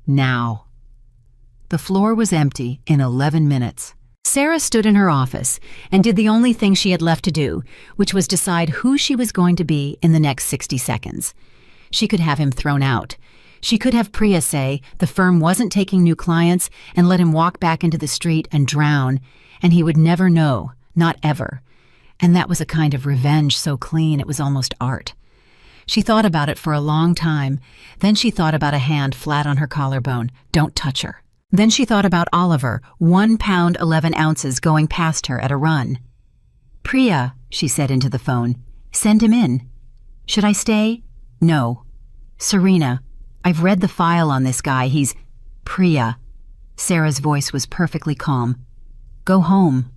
now." The floor was empty in 11 minutes. Sarah stood in her office and did the only thing she had left to do, which was decide who she was going to be in the next 60 seconds. She could have him thrown out. She could have Priya say the firm wasn't taking new clients and let him walk back into the street and drown, and he would never know, not ever. And that was a kind of revenge so clean it was almost art. She thought about it for a long time. Then she thought about a hand flat on her collarbone. Don't touch her. Then she thought about Oliver, 1 pound 11 ounces, going past her at a run. "Priya," she said into the phone, "send him in." "Should I stay?" "No." "Serena, I've read the file on this guy. He's—" "Priya." Sarah's voice was perfectly calm. "Go home."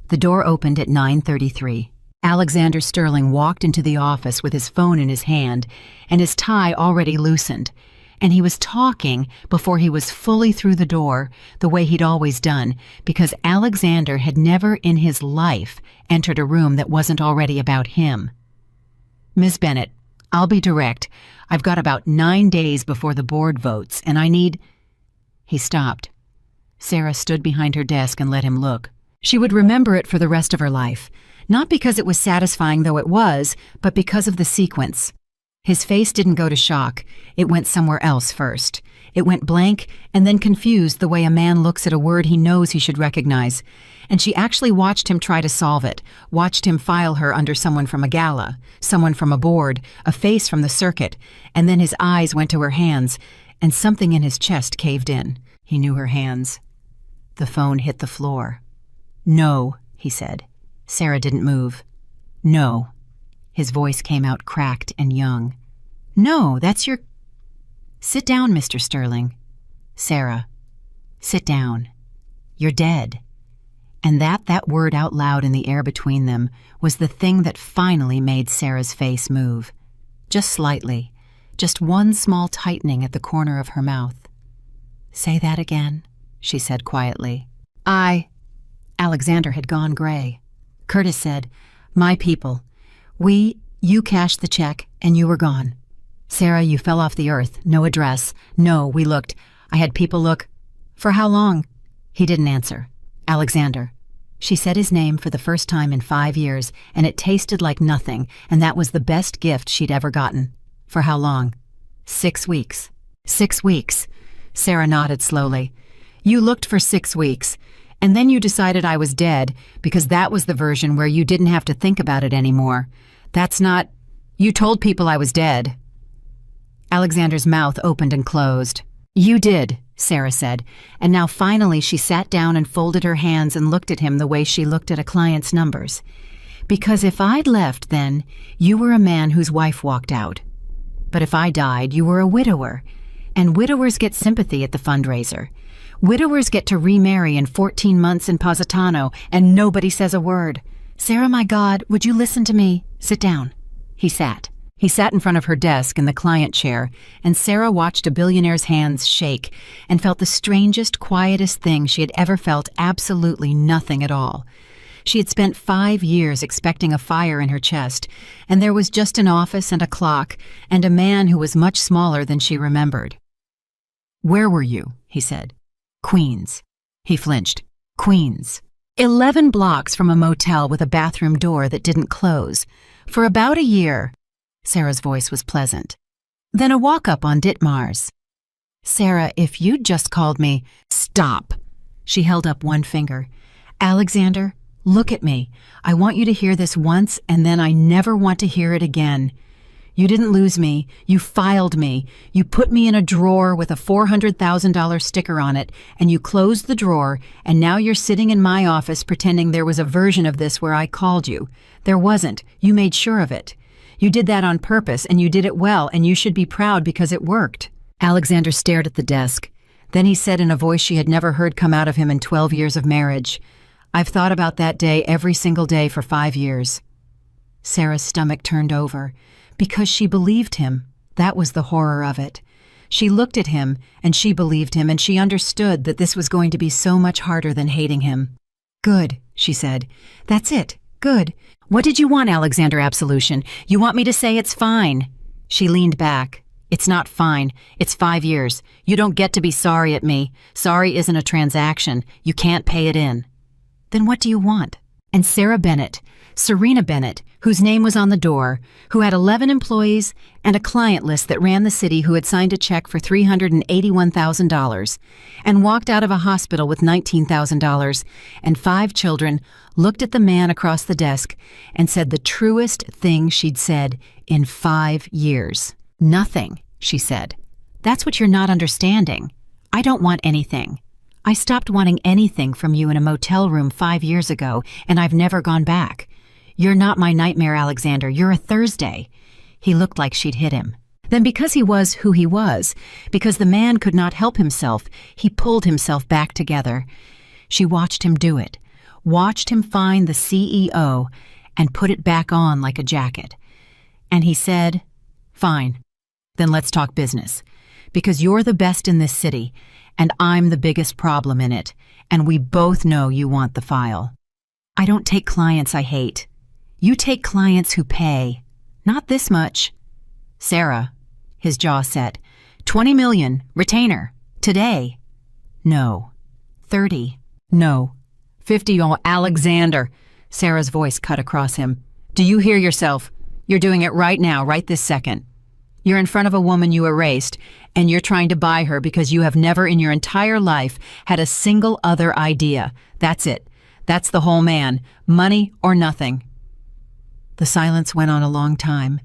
The door opened at 9:33. Alexander Sterling walked into the office with his phone in his hand and his tie already loosened. And he was talking before he was fully through the door, the way he'd always done, because Alexander had never in his life entered a room that wasn't already about him. "Miss Bennett, I'll be direct. I've got about 9 days before the board votes, and I need—" He stopped. Sarah stood behind her desk and let him look. She would remember it for the rest of her life, not because it was satisfying though it was, but because of the sequence. His face didn't go to shock. It went somewhere else first. It went blank and then confused the way a man looks at a word he knows he should recognize. And she actually watched him try to solve it, watched him file her under someone from a gala, someone from a board, a face from the circuit, and then his eyes went to her hands, and something in his chest caved in. He knew her hands. The phone hit the floor. "No," he said. Sarah didn't move. "No." His voice came out cracked and young. "No, that's your—" "Sit down, Mr. Sterling." "Sarah, sit down. You're dead." And that word out loud in the air between them was the thing that finally made Sarah's face move. Just slightly, just one small tightening at the corner of her mouth. "Say that again," she said quietly. Alexander had gone gray. Curtis said, "My people. You cashed the check and you were gone. Sarah, you fell off the earth. No address. No, we looked. I had people look. For how long?" He didn't answer. "Alexander." She said his name for the first time in 5 years, and it tasted like nothing, and that was the best gift she'd ever gotten. "For how long?" 6 weeks. 6 weeks. Sarah nodded slowly. "You looked for 6 weeks, and then you decided I was dead because that was the version where you didn't have to think about it anymore. That's not... You told people I was dead." Alexander's mouth opened and closed. "You did," Sarah said, and now finally she sat down and folded her hands and looked at him the way she looked at a client's numbers. "Because if I'd left then, you were a man whose wife walked out. But if I died, you were a widower, and widowers get sympathy at the fundraiser. Widowers get to remarry in 14 months in Positano, and nobody says a word. Sarah, my God, would you listen to me? Sit down." He sat. He sat in front of her desk in the client chair, and Sarah watched a billionaire's hands shake and felt the strangest, quietest thing she had ever felt, absolutely nothing at all. She had spent 5 years expecting a fire in her chest, and there was just an office and a clock and a man who was much smaller than she remembered. "Where were you?" he said. "Queens." He flinched. "Queens. 11 blocks from a motel with a bathroom door that didn't close. For about a year." Sarah's voice was pleasant. "Then a walk-up on Ditmars." "Sarah, if you'd just called me—" "Stop!" She held up one finger. "Alexander, look at me. I want you to hear this once, and then I never want to hear it again. You didn't lose me. You filed me. You put me in a drawer with a $400,000 sticker on it, and you closed the drawer, and now you're sitting in my office pretending there was a version of this where I called you. There wasn't. You made sure of it. You did that on purpose, and you did it well, and you should be proud because it worked." Alexander stared at the desk. Then he said in a voice she had never heard come out of him in 12 years of marriage, "I've thought about that day every single day for 5 years." Sarah's stomach turned over. Because she believed him. That was the horror of it. She looked at him, and she believed him, and she understood that this was going to be so much harder than hating him. "Good," she said. "That's it. Good. What did you want, Alexander Absolution? You want me to say it's fine?" She leaned back. "It's not fine. It's 5 years. You don't get to be sorry at me. Sorry isn't a transaction. You can't pay it in." "Then what do you want?" And Sarah Bennett, Serena Bennett, whose name was on the door, who had 11 employees and a client list that ran the city, who had signed a check for $381,000 and walked out of a hospital with $19,000 and 5 children, looked at the man across the desk and said the truest thing she'd said in 5 years. "Nothing," she said. "That's what you're not understanding. I don't want anything. I stopped wanting anything from you in a motel room 5 years ago, and I've never gone back. You're not my nightmare, Alexander. You're a Thursday." He looked like she'd hit him. Then because he was who he was, because the man could not help himself, he pulled himself back together. She watched him do it, watched him find the CEO and put it back on like a jacket. And he said, "Fine, then let's talk business. Because you're the best in this city, and I'm the biggest problem in it, and we both know you want the file. I don't take clients I hate. You take clients who pay. Not this much." "Sarah," his jaw set, "20 million, retainer, today." "No." 30. "No." 50. "Oh, Alexander." Sarah's voice cut across him. "Do you hear yourself? You're doing it right now, right this second. You're in front of a woman you erased, and you're trying to buy her because you have never in your entire life had a single other idea. That's it. That's the whole man. Money or nothing." The silence went on a long time.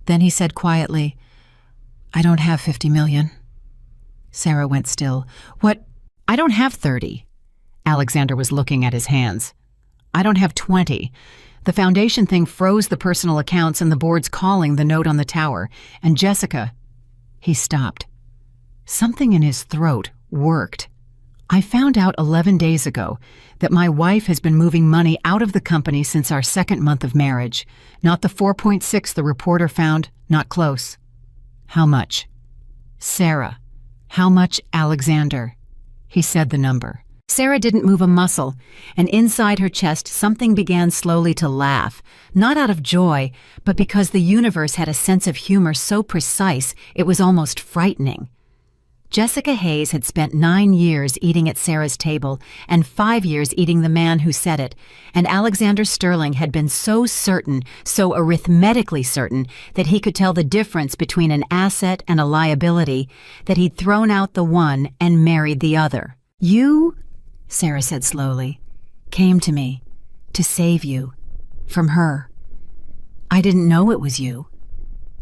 Then he said quietly, "I don't have 50 million. Sarah went still. "What? I don't have 30. Alexander was looking at his hands. "I don't have 20. The foundation thing froze the personal accounts and the board's calling the note on the tower. And Jessica..." He stopped. Something in his throat worked. I found out 11 days ago that my wife has been moving money out of the company since our second month of marriage. Not the 4.6 the reporter found, not close. How much? Sarah. How much, Alexander? He said the number. Sarah didn't move a muscle, and inside her chest something began slowly to laugh, not out of joy, but because the universe had a sense of humor so precise it was almost frightening. Jessica Hayes had spent 9 years eating at Sarah's table and 5 years eating the man who said it, and Alexander Sterling had been so certain, so arithmetically certain, that he could tell the difference between an asset and a liability, that he'd thrown out the one and married the other. "You," Sarah said slowly, "came to me to save you from her. I didn't know it was you.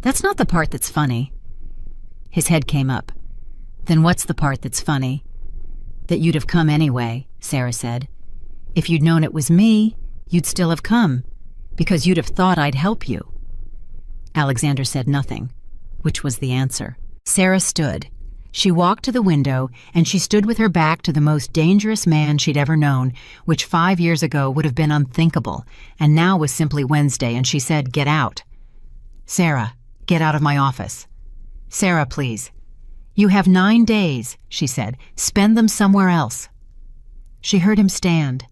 That's not the part that's funny." His head came up. "Then what's the part that's funny?" "That you'd have come anyway," Sarah said. "If you'd known it was me, you'd still have come, because you'd have thought I'd help you." Alexander said nothing, which was the answer. Sarah stood. She walked to the window, and she stood with her back to the most dangerous man she'd ever known, which 5 years ago would have been unthinkable, and now was simply Wednesday, and she said, "Get out." "Sarah, get out of my office." "Sarah, please." "You have 9 days," she said. "Spend them somewhere else." She heard him stand.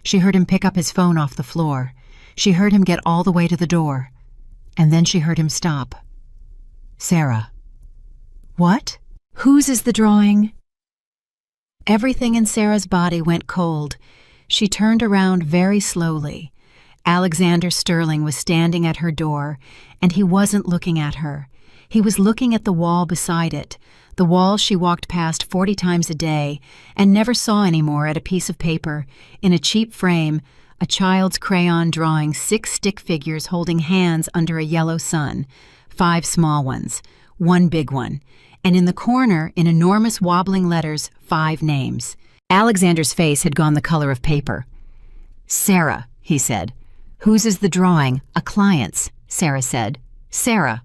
She heard him pick up his phone off the floor. She heard him get all the way to the door. And then she heard him stop. "Sarah." "What? Whose is the drawing?" Everything in Sarah's body went cold. She turned around very slowly. Alexander Sterling was standing at her door, and he wasn't looking at her. He was looking at the wall beside it, the wall she walked past 40 times a day and never saw anymore, at a piece of paper, in a cheap frame, a child's crayon drawing 6 stick figures holding hands under a yellow sun, 5 small ones, 1 big one, and in the corner, in enormous wobbling letters, 5 names. Alexander's face had gone the color of paper. "Sarah," he said. "Whose is the drawing?" "A client's," Sarah said. "Sarah.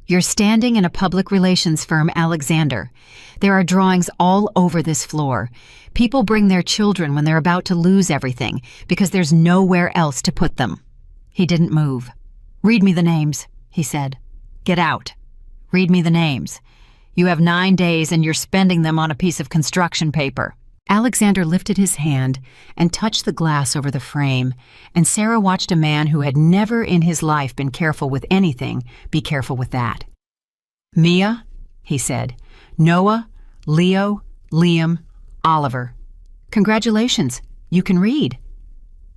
You're standing in a public relations firm, Alexander. There are drawings all over this floor. People bring their children when they're about to lose everything because there's nowhere else to put them." He didn't move. "Read me the names," he said. "Get out. Read me the names. You have 9 days and you're spending them on a piece of construction paper." Alexander lifted his hand and touched the glass over the frame, and Sarah watched a man who had never in his life been careful with anything be careful with that. "Mia," he said. "Noah, Leo, Liam, Oliver. Congratulations, you can read."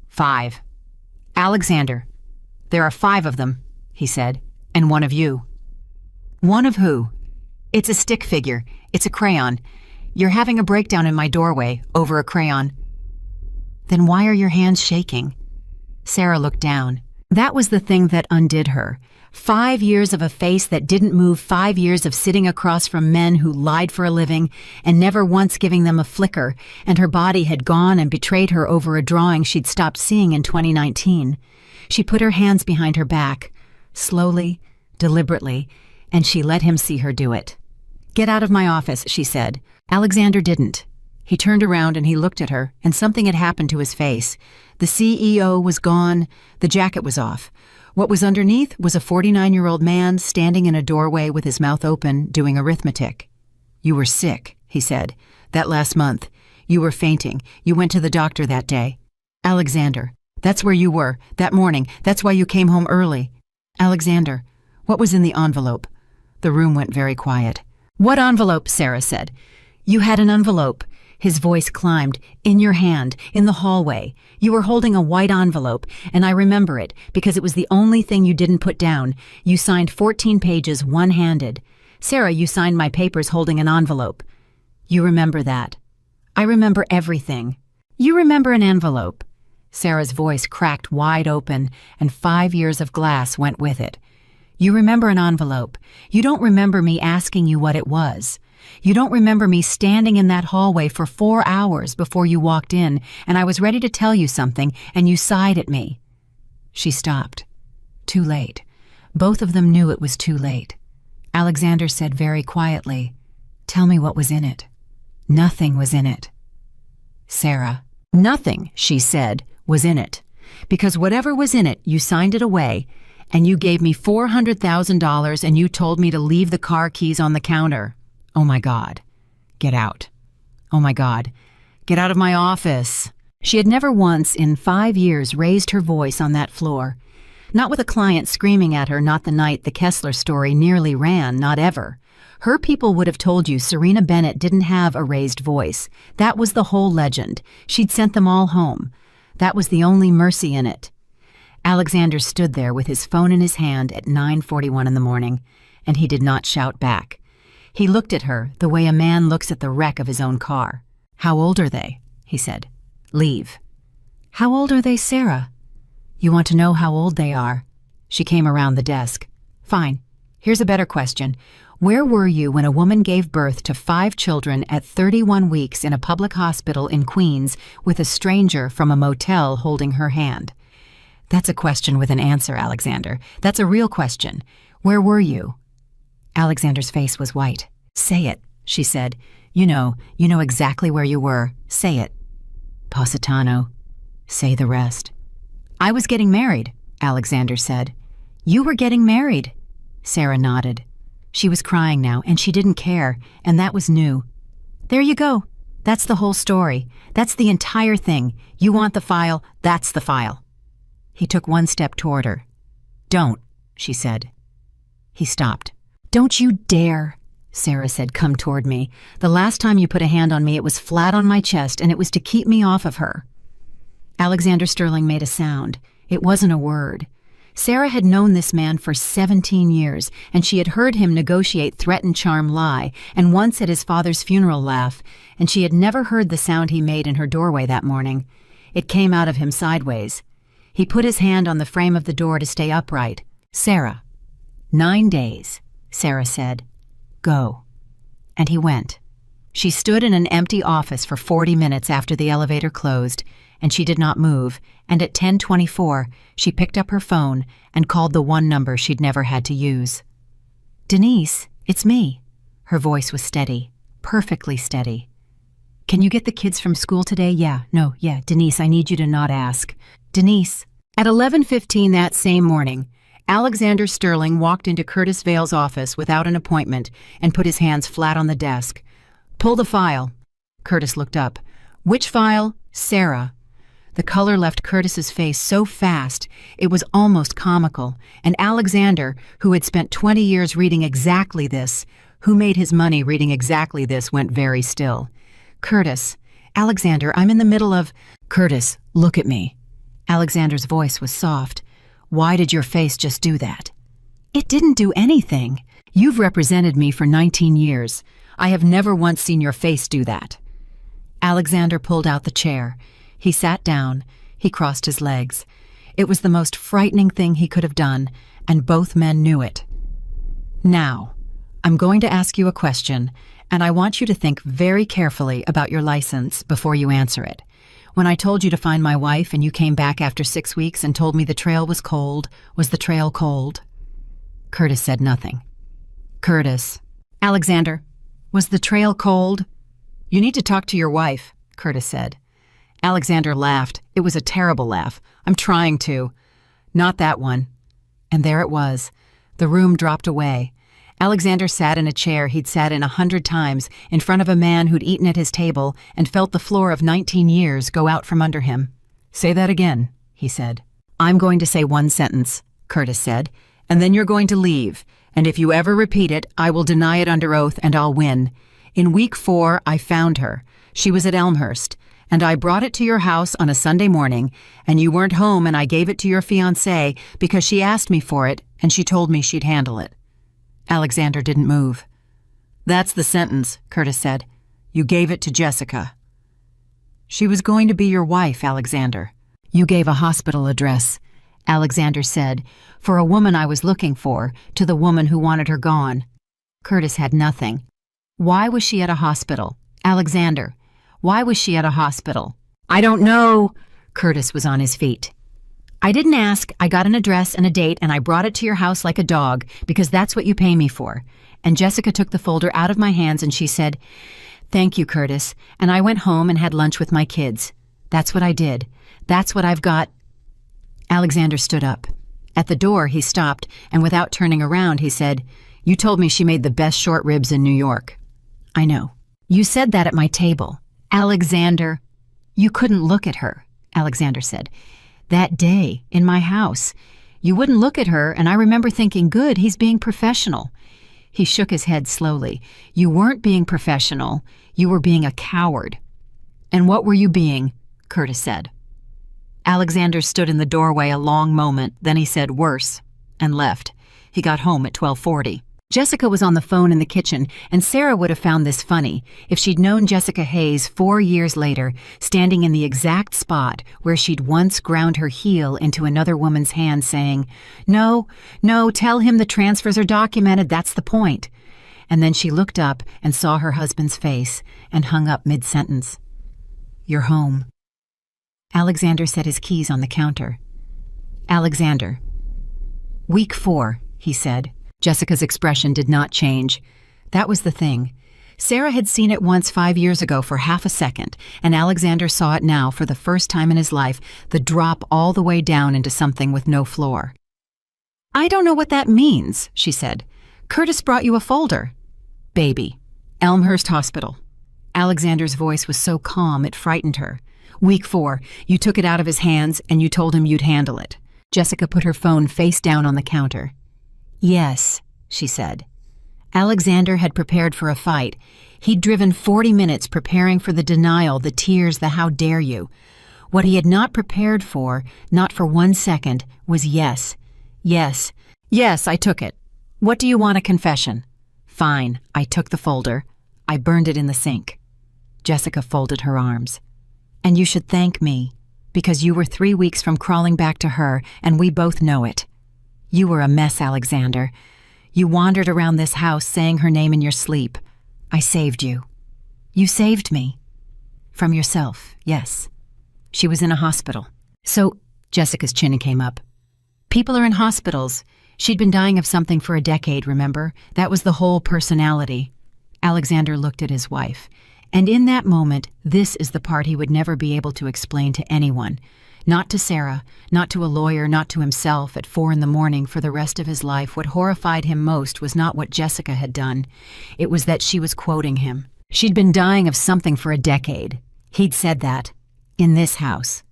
5. "Alexander, there are 5 of them," he said, "and 1 of you." "One of who?" "It's a stick figure. It's a crayon. You're having a breakdown in my doorway over a crayon." "Then why are your hands shaking?" Sarah looked down. That was the thing that undid her. 5 years of a face that didn't move, 5 years of sitting across from men who lied for a living and never once giving them a flicker, and her body had gone and betrayed her over a drawing she'd stopped seeing in 2019. She put her hands behind her back, slowly, deliberately, and she let him see her do it. "Get out of my office," she said. Alexander didn't. He turned around and he looked at her, and something had happened to his face. The CEO was gone, the jacket was off. What was underneath was a 49-year-old man standing in a doorway with his mouth open, doing arithmetic. "You were sick," he said, "that last month. You were fainting. You went to the doctor that day." "Alexander, that's where you were, that morning. That's why you came home early." "Alexander, what was in the envelope?" The room went very quiet. "What envelope?" Sarah said. "You had an envelope." His voice climbed. "In your hand, in the hallway. You were holding a white envelope, and I remember it because it was the only thing you didn't put down. You signed 14 pages one-handed. Sarah, you signed my papers holding an envelope. You remember that." "I remember everything." "You remember an envelope." Sarah's voice cracked wide open, and 5 years of glass went with it. "You remember an envelope. You don't remember me asking you what it was. You don't remember me standing in that hallway for 4 hours before you walked in, and I was ready to tell you something, and you sighed at me." She stopped. Too late. Both of them knew it was too late. Alexander said very quietly, "Tell me what was in it." "Nothing was in it." Sarah. Nothing, she said, was in it. Because whatever was in it, you signed it away, and you gave me $400,000 and you told me to leave the car keys on the counter. Oh my God. Get out. Oh my God. Get out of my office. She had never once in 5 years raised her voice on that floor. Not with a client screaming at her, not the night the Kessler story nearly ran, not ever. Her people would have told you Serena Bennett didn't have a raised voice. That was the whole legend. She'd sent them all home. That was the only mercy in it. Alexander stood there with his phone in his hand at 9:41 in the morning, and he did not shout back. He looked at her the way a man looks at the wreck of his own car. How old are they? He said. Leave. How old are they, Sarah? You want to know how old they are? She came around the desk. Fine. Here's a better question. Where were you when a woman gave birth to 5 children at 31 weeks in a public hospital in Queens with a stranger from a motel holding her hand? That's a question with an answer, Alexander. That's a real question. Where were you? Alexander's face was white. Say it, she said. You know exactly where you were. Say it. Positano. Say the rest. I was getting married, Alexander said. You were getting married. Sarah nodded. She was crying now, and she didn't care, and that was new. There you go. That's the whole story. That's the entire thing. You want the file, that's the file. He took one step toward her. Don't, she said. He stopped. Don't you dare, Sarah said, come toward me. The last time you put a hand on me, it was flat on my chest, and it was to keep me off of her. Alexander Sterling made a sound. It wasn't a word. Sarah had known this man for 17 years, and she had heard him negotiate threaten, charm, lie, and once at his father's funeral laugh, and she had never heard the sound he made in her doorway that morning. It came out of him sideways. He put his hand on the frame of the door to stay upright. Sarah. 9 days, Sarah said. Go. And he went. She stood in an empty office for 40 minutes after the elevator closed, and she did not move, and at 10:24, she picked up her phone and called the one number she'd never had to use. Denise, it's me. Her voice was steady, perfectly steady. Can you get the kids from school today? Yeah, Denise, I need you to not ask. Denise. At 11:15 that same morning, Alexander Sterling walked into Curtis Vale's office without an appointment and put his hands flat on the desk. Pull the file. Curtis looked up. Which file? Sarah. The color left Curtis's face so fast, it was almost comical, and Alexander, who had spent 20 years reading exactly this, who made his money reading exactly this, went very still. Curtis. Alexander, I'm in the middle of... Curtis, look at me. Alexander's voice was soft. Why did your face just do that? It didn't do anything. You've represented me for 19 years. I have never once seen your face do that. Alexander pulled out the chair. He sat down. He crossed his legs. It was the most frightening thing he could have done, and both men knew it. Now, I'm going to ask you a question, and I want you to think very carefully about your license before you answer it. When I told you to find my wife and you came back after 6 weeks and told me the trail was cold, was the trail cold? Curtis said nothing. Curtis. Alexander, was the trail cold? You need to talk to your wife, Curtis said. Alexander laughed. It was a terrible laugh. I'm trying to. Not that one. And there it was. The room dropped away. Alexander sat in a chair he'd sat in 100 times in front of a man who'd eaten at his table and felt the floor of 19 years go out from under him. Say that again, he said. I'm going to say one sentence, Curtis said, and then you're going to leave, and if you ever repeat it, I will deny it under oath and I'll win. In week 4, I found her. She was at Elmhurst, and I brought it to your house on a Sunday morning, and you weren't home and I gave it to your fiancée because she asked me for it and she told me she'd handle it. Alexander didn't move. That's the sentence, Curtis said. You gave it to Jessica. She was going to be your wife, Alexander. You gave a hospital address, Alexander said, for a woman I was looking for, to the woman who wanted her gone. Curtis had nothing. Why was she at a hospital? Alexander, why was she at a hospital? I don't know. Curtis was on his feet. I didn't ask. I got an address and a date, and I brought it to your house like a dog, because that's what you pay me for. And Jessica took the folder out of my hands, and she said, Thank you, Curtis. And I went home and had lunch with my kids. That's what I did. That's what I've got. Alexander stood up. At the door, he stopped, and without turning around, he said, "You told me she made the best short ribs in New York." "I know. You said that at my table." "Alexander." "You couldn't look at her," Alexander said. "That day, in my house. You wouldn't look at her, and I remember thinking, good, he's being professional." He shook his head slowly. "You weren't being professional. You were being a coward." "And what were you being?" Curtis said. Alexander stood in the doorway a long moment, then he said, "Worse," and left. He got home at 12:40. Jessica was on the phone in the kitchen, and Sarah would have found this funny if she'd known Jessica Hayes 4 years later, standing in the exact spot where she'd once ground her heel into another woman's hand, saying, No, tell him the transfers are documented, that's the point." And then she looked up and saw her husband's face and hung up mid-sentence. "You're home." Alexander set his keys on the counter. "Alexander." "Week 4, he said. Jessica's expression did not change. That was the thing. Sarah had seen it once 5 years ago for half a second, and Alexander saw it now for the first time in his life, the drop all the way down into something with no floor. "I don't know what that means," she said. "Curtis brought you a folder." "Baby. Elmhurst Hospital." Alexander's voice was so calm it frightened her. "Week 4, you took it out of his hands and you told him you'd handle it." Jessica put her phone face down on the counter. "Yes," she said. Alexander had prepared for a fight. He'd driven 40 minutes preparing for the denial, the tears, the how dare you. What he had not prepared for, not for 1 second, was yes. Yes. "Yes, I took it. What do you want, a confession?" "Fine, I took the folder. I burned it in the sink." Jessica folded her arms. "And you should thank me, because you were 3 weeks from crawling back to her, and we both know it. You were a mess, Alexander. You wandered around this house saying her name in your sleep. I saved you. You saved me. From yourself, yes. She was in a hospital." "So," Jessica's chin came up. "People are in hospitals. She'd been dying of something for a decade, remember? That was the whole personality." Alexander looked at his wife. And in that moment, this is the part he would never be able to explain to anyone. Not to Sarah, not to a lawyer, not to himself at 4 a.m. for the rest of his life. What horrified him most was not what Jessica had done. It was that she was quoting him. She'd been dying of something for a decade. He'd said that. In this house.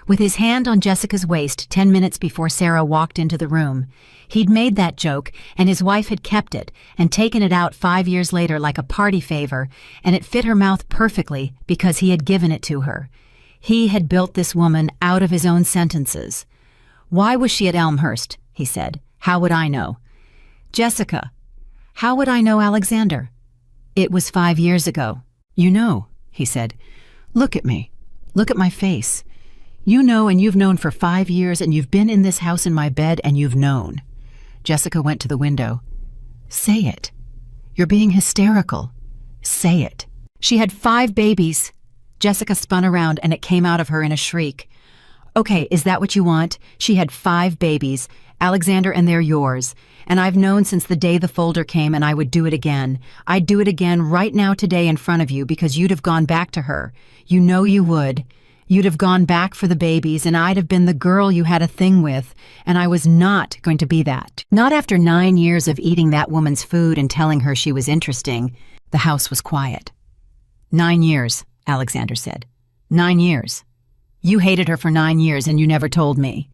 With his hand on Jessica's waist 10 minutes before Sarah walked into the room. He'd made that joke, and his wife had kept it and taken it out 5 years later like a party favor, and it fit her mouth perfectly because he had given it to her. He had built this woman out of his own sentences. "Why was she at Elmhurst?" he said. "How would I know?" "Jessica, how would I know Alexander?" "It was 5 years ago." "You know," he said. "Look at me. Look at my face. You know, and you've known for 5 years, and you've been in this house in my bed, and you've known." Jessica went to the window. "Say it. You're being hysterical. Say it." "She had 5 babies." Jessica spun around and it came out of her in a shriek. "Okay, is that what you want? She had 5 babies, Alexander, and they're yours. And I've known since the day the folder came, and I would do it again. I'd do it again right now today in front of you because you'd have gone back to her. You know you would. You'd have gone back for the babies, and I'd have been the girl you had a thing with, and I was not going to be that. Not after 9 years of eating that woman's food and telling her she was interesting." The house was quiet. 9 years. Alexander said. 9 years. You hated her for 9 years and you never told me.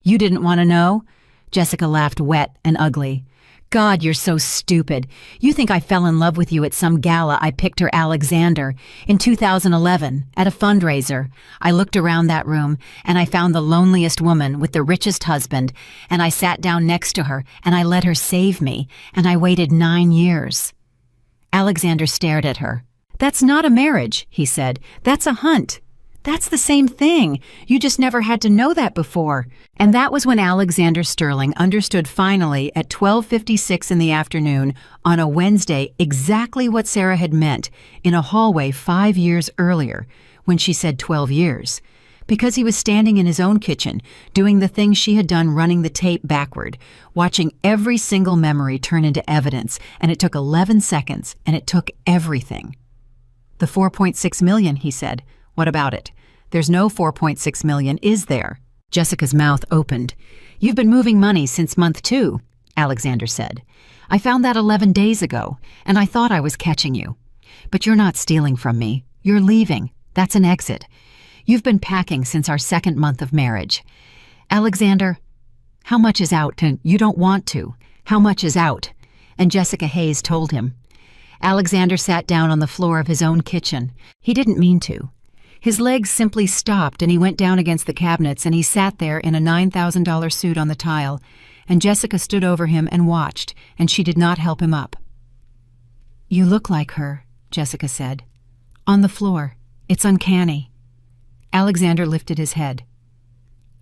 You didn't want to know? Jessica laughed wet and ugly. God, you're so stupid. You think I fell in love with you at some gala I picked her Alexander in 2011 at a fundraiser. I looked around that room and I found the loneliest woman with the richest husband, and I sat down next to her and I let her save me, and I waited 9 years. Alexander stared at her. That's not a marriage, he said. That's a hunt. That's the same thing. You just never had to know that before. And that was when Alexander Sterling understood finally at 12:56 in the afternoon on a Wednesday exactly what Sarah had meant in a hallway 5 years earlier when she said 12 years. Because he was standing in his own kitchen, doing the things she had done running the tape backward, watching every single memory turn into evidence, and it took 11 seconds, and it took everything. The 4.6 million, he said. What about it? There's no 4.6 million, is there? Jessica's mouth opened. You've been moving money since month 2, Alexander said. I found that 11 days ago, and I thought I was catching you. But you're not stealing from me. You're leaving. That's an exit. You've been packing since our 2nd month of marriage. Alexander, how much is out? And you don't want to. How much is out? And Jessica Hayes told him. Alexander sat down on the floor of his own kitchen. He didn't mean to. His legs simply stopped and he went down against the cabinets and he sat there in a $9,000 suit on the tile, and Jessica stood over him and watched, and she did not help him up. You look like her, Jessica said. On the floor. It's uncanny. Alexander lifted his head.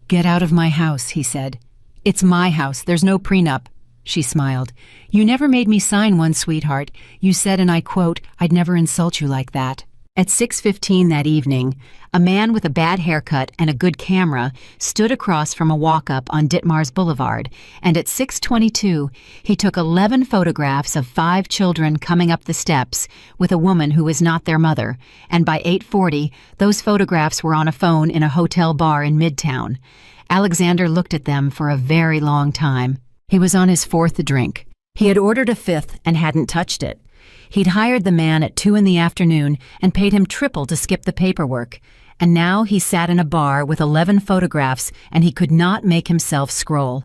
Get out of my house, he said. It's my house. There's no prenup. She smiled. You never made me sign one, sweetheart. You said, and I quote, I'd never insult you like that. At 6:15 that evening, a man with a bad haircut and a good camera stood across from a walk-up on Ditmars Boulevard, and at 6:22, he took 11 photographs of 5 children coming up the steps with a woman who was not their mother, and by 8:40, those photographs were on a phone in a hotel bar in Midtown. Alexander looked at them for a very long time. He was on his 4th drink. He had ordered a 5th and hadn't touched it. He'd hired the man at 2 in the afternoon and paid him triple to skip the paperwork, and now he sat in a bar with 11 photographs and he could not make himself scroll.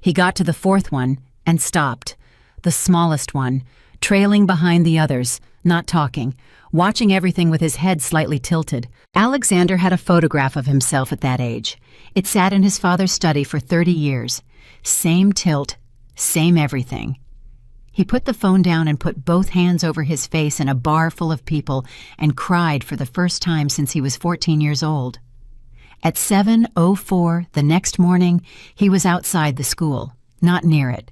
He got to the 4th one and stopped, the smallest one, trailing behind the others, not talking, watching everything with his head slightly tilted. Alexander had a photograph of himself at that age. It sat in his father's study for 30 years. Same tilt, same everything. He put the phone down and put both hands over his face in a bar full of people and cried for the first time since he was 14 years old. At 7:04 the next morning, he was outside the school, not near it.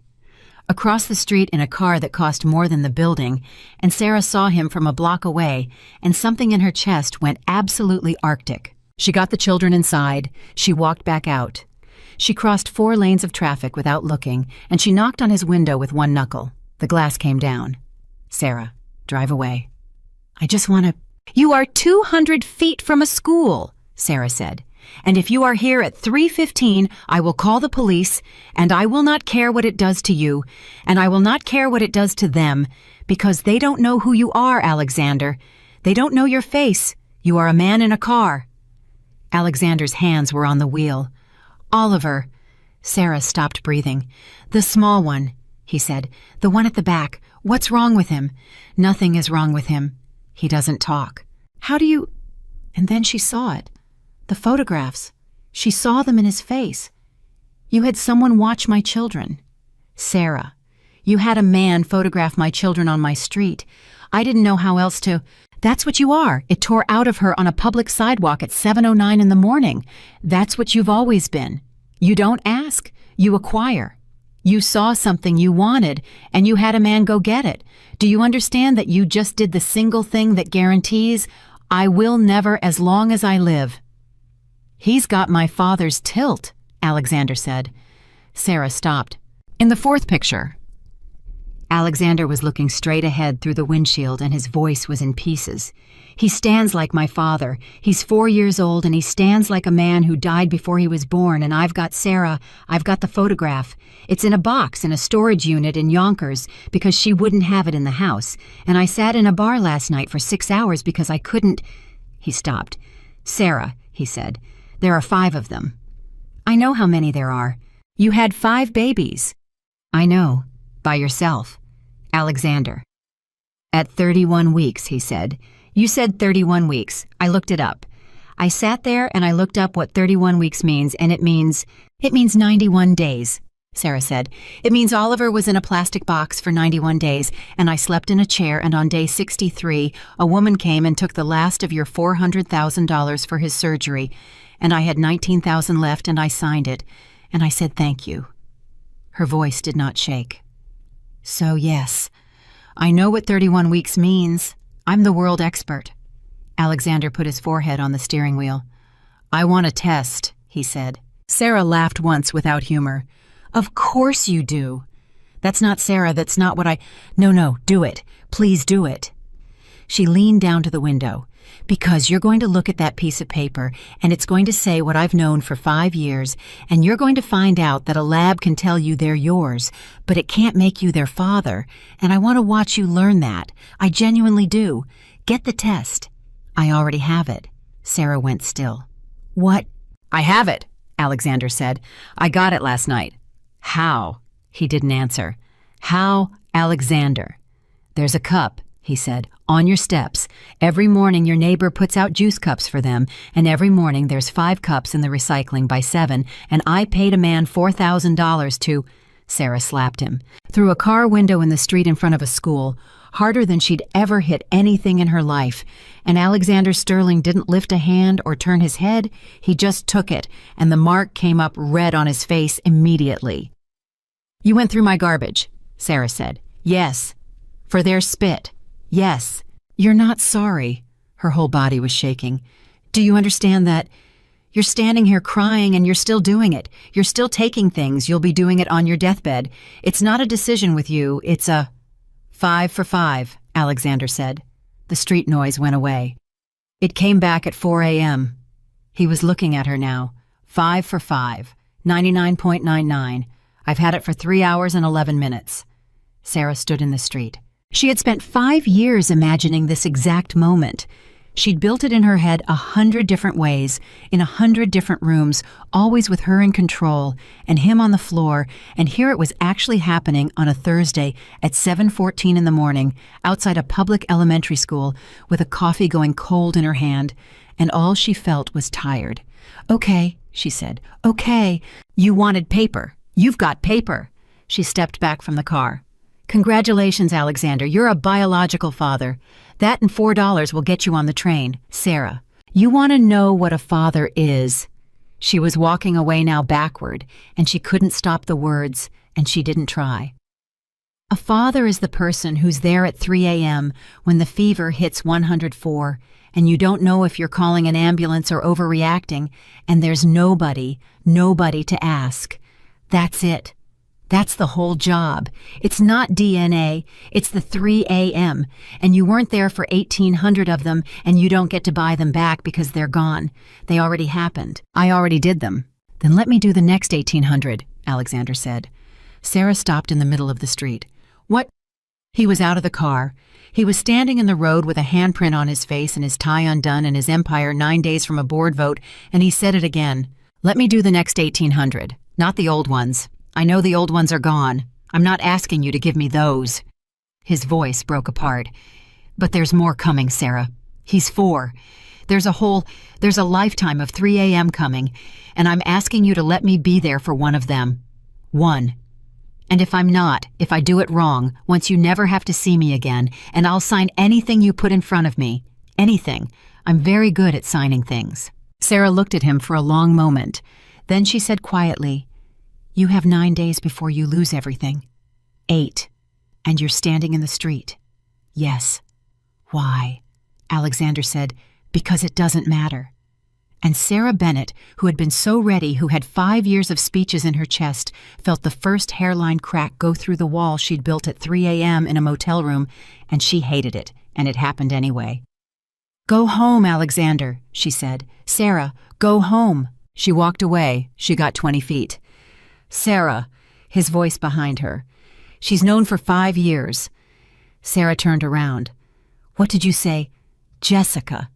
Across the street in a car that cost more than the building, and Sarah saw him from a block away, and something in her chest went absolutely arctic. She got the children inside. She walked back out. She crossed 4 lanes of traffic without looking, and she knocked on his window with one knuckle. The glass came down. Sarah, drive away. I just want to... You are 200 feet from a school, Sarah said. And if you are here at 3:15, I will call the police, and I will not care what it does to you, and I will not care what it does to them, because they don't know who you are, Alexander. They don't know your face. You are a man in a car. Alexander's hands were on the wheel. Oliver. Sarah stopped breathing. The small one, he said. The one at the back. What's wrong with him? Nothing is wrong with him. He doesn't talk. How do you... And then she saw it. The photographs. She saw them in his face. You had someone watch my children. Sarah, you had a man photograph my children on my street. I didn't know how else to... That's what you are. It tore out of her on a public sidewalk at 7:09 in the morning. That's what you've always been. You don't ask. You acquire. You saw something you wanted, and you had a man go get it. Do you understand that you just did the single thing that guarantees, I will never as long as I live? He's got my father's tilt, Alexander said. Sarah stopped. In the 4th picture. Alexander was looking straight ahead through the windshield, and his voice was in pieces. He stands like my father. He's 4 years old, and he stands like a man who died before he was born, and I've got Sarah. I've got the photograph. It's in a box in a storage unit in Yonkers because she wouldn't have it in the house, and I sat in a bar last night for 6 hours because I couldn't... He stopped. Sarah, he said, there are 5 of them. I know how many there are. You had 5 babies. I know. By yourself. Alexander. At 31 weeks, he said. You said 31 weeks. I looked it up. I sat there and I looked up what 31 weeks means, and it means 91 days, Sarah said. It means Oliver was in a plastic box for 91 days, and I slept in a chair, and on day 63, a woman came and took the last of your $400,000 for his surgery, and I had $19,000 left, and I signed it, and I said thank you. Her voice did not shake. So yes, I know what 31 weeks means. I'm the world expert. Alexander put his forehead on the steering wheel. I want a test, he said. Sarah laughed once without humor. Of course you do. That's not Sarah, that's not what I... No, do it. Please do it. She leaned down to the window. Because you're going to look at that piece of paper, and it's going to say what I've known for 5 years, and you're going to find out that a lab can tell you they're yours, but it can't make you their father, and I want to watch you learn that. I genuinely do. Get the test. I already have it. Sarah went still. What? I have it, Alexander said. I got it last night. How? He didn't answer. How, Alexander? There's a cup, he said, on your steps. Every morning your neighbor puts out juice cups for them, and every morning there's 5 cups in the recycling by 7, and I paid a man $4,000 to— Sarah slapped him. Through a car window in the street in front of a school, harder than she'd ever hit anything in her life, and Alexander Sterling didn't lift a hand or turn his head. He just took it, and the mark came up red on his face immediately. You went through my garbage, Sarah said. Yes. For their spit. Yes. You're not sorry. Her whole body was shaking. Do you understand that? You're standing here crying and you're still doing it. You're still taking things. You'll be doing it on your deathbed. It's not a decision with you. It's a— 5 for 5, Alexander said. The street noise went away. It came back at 4 a.m. He was looking at her now. 5 for 5. 99.99. I've had it for 3 hours and 11 minutes. Sarah stood in the street. She had spent 5 years imagining this exact moment. She'd built it in her head 100 different ways, in 100 different rooms, always with her in control, and him on the floor, and here it was actually happening on a Thursday at 7:14 in the morning, outside a public elementary school, with a coffee going cold in her hand, and all she felt was tired. Okay, she said. Okay, you wanted paper. You've got paper. She stepped back from the car. Congratulations, Alexander. You're a biological father. That and $4 will get you on the train. Sarah, you want to know what a father is? She was walking away now backward, and she couldn't stop the words, and she didn't try. A father is the person who's there at 3 a.m. when the fever hits 104, and you don't know if you're calling an ambulance or overreacting, and there's nobody to ask. That's it. That's the whole job. It's not DNA, it's the 3 a.m., and you weren't there for 1,800 of them, and you don't get to buy them back because they're gone. They already happened. I already did them. Then let me do the next 1,800, Alexander said. Sarah stopped in the middle of the street. What? He was out of the car. He was standing in the road with a handprint on his face and his tie undone and his empire 9 days from a board vote, and he said it again. Let me do the next 1,800, not the old ones. I know the old ones are gone. I'm not asking you to give me those. His voice broke apart. But there's more coming, Sarah. He's 4. There's a lifetime of 3 a.m. coming, and I'm asking you to let me be there for one of them. 1. And if I do it wrong, once you never have to see me again, and I'll sign anything you put in front of me. Anything. I'm very good at signing things. Sarah looked at him for a long moment. Then she said quietly, You have 9 days before you lose everything. 8. And you're standing in the street. Yes. Why? Alexander said, Because it doesn't matter. And Sarah Bennett, who had been so ready, who had 5 years of speeches in her chest, felt the first hairline crack go through the wall she'd built at 3 a.m. in a motel room, and she hated it, and it happened anyway. Go home, Alexander, she said. Sarah, go home. She walked away. She got 20 feet. Sarah, his voice behind her. She's known for 5 years. Sarah turned around. What did you say? Jessica.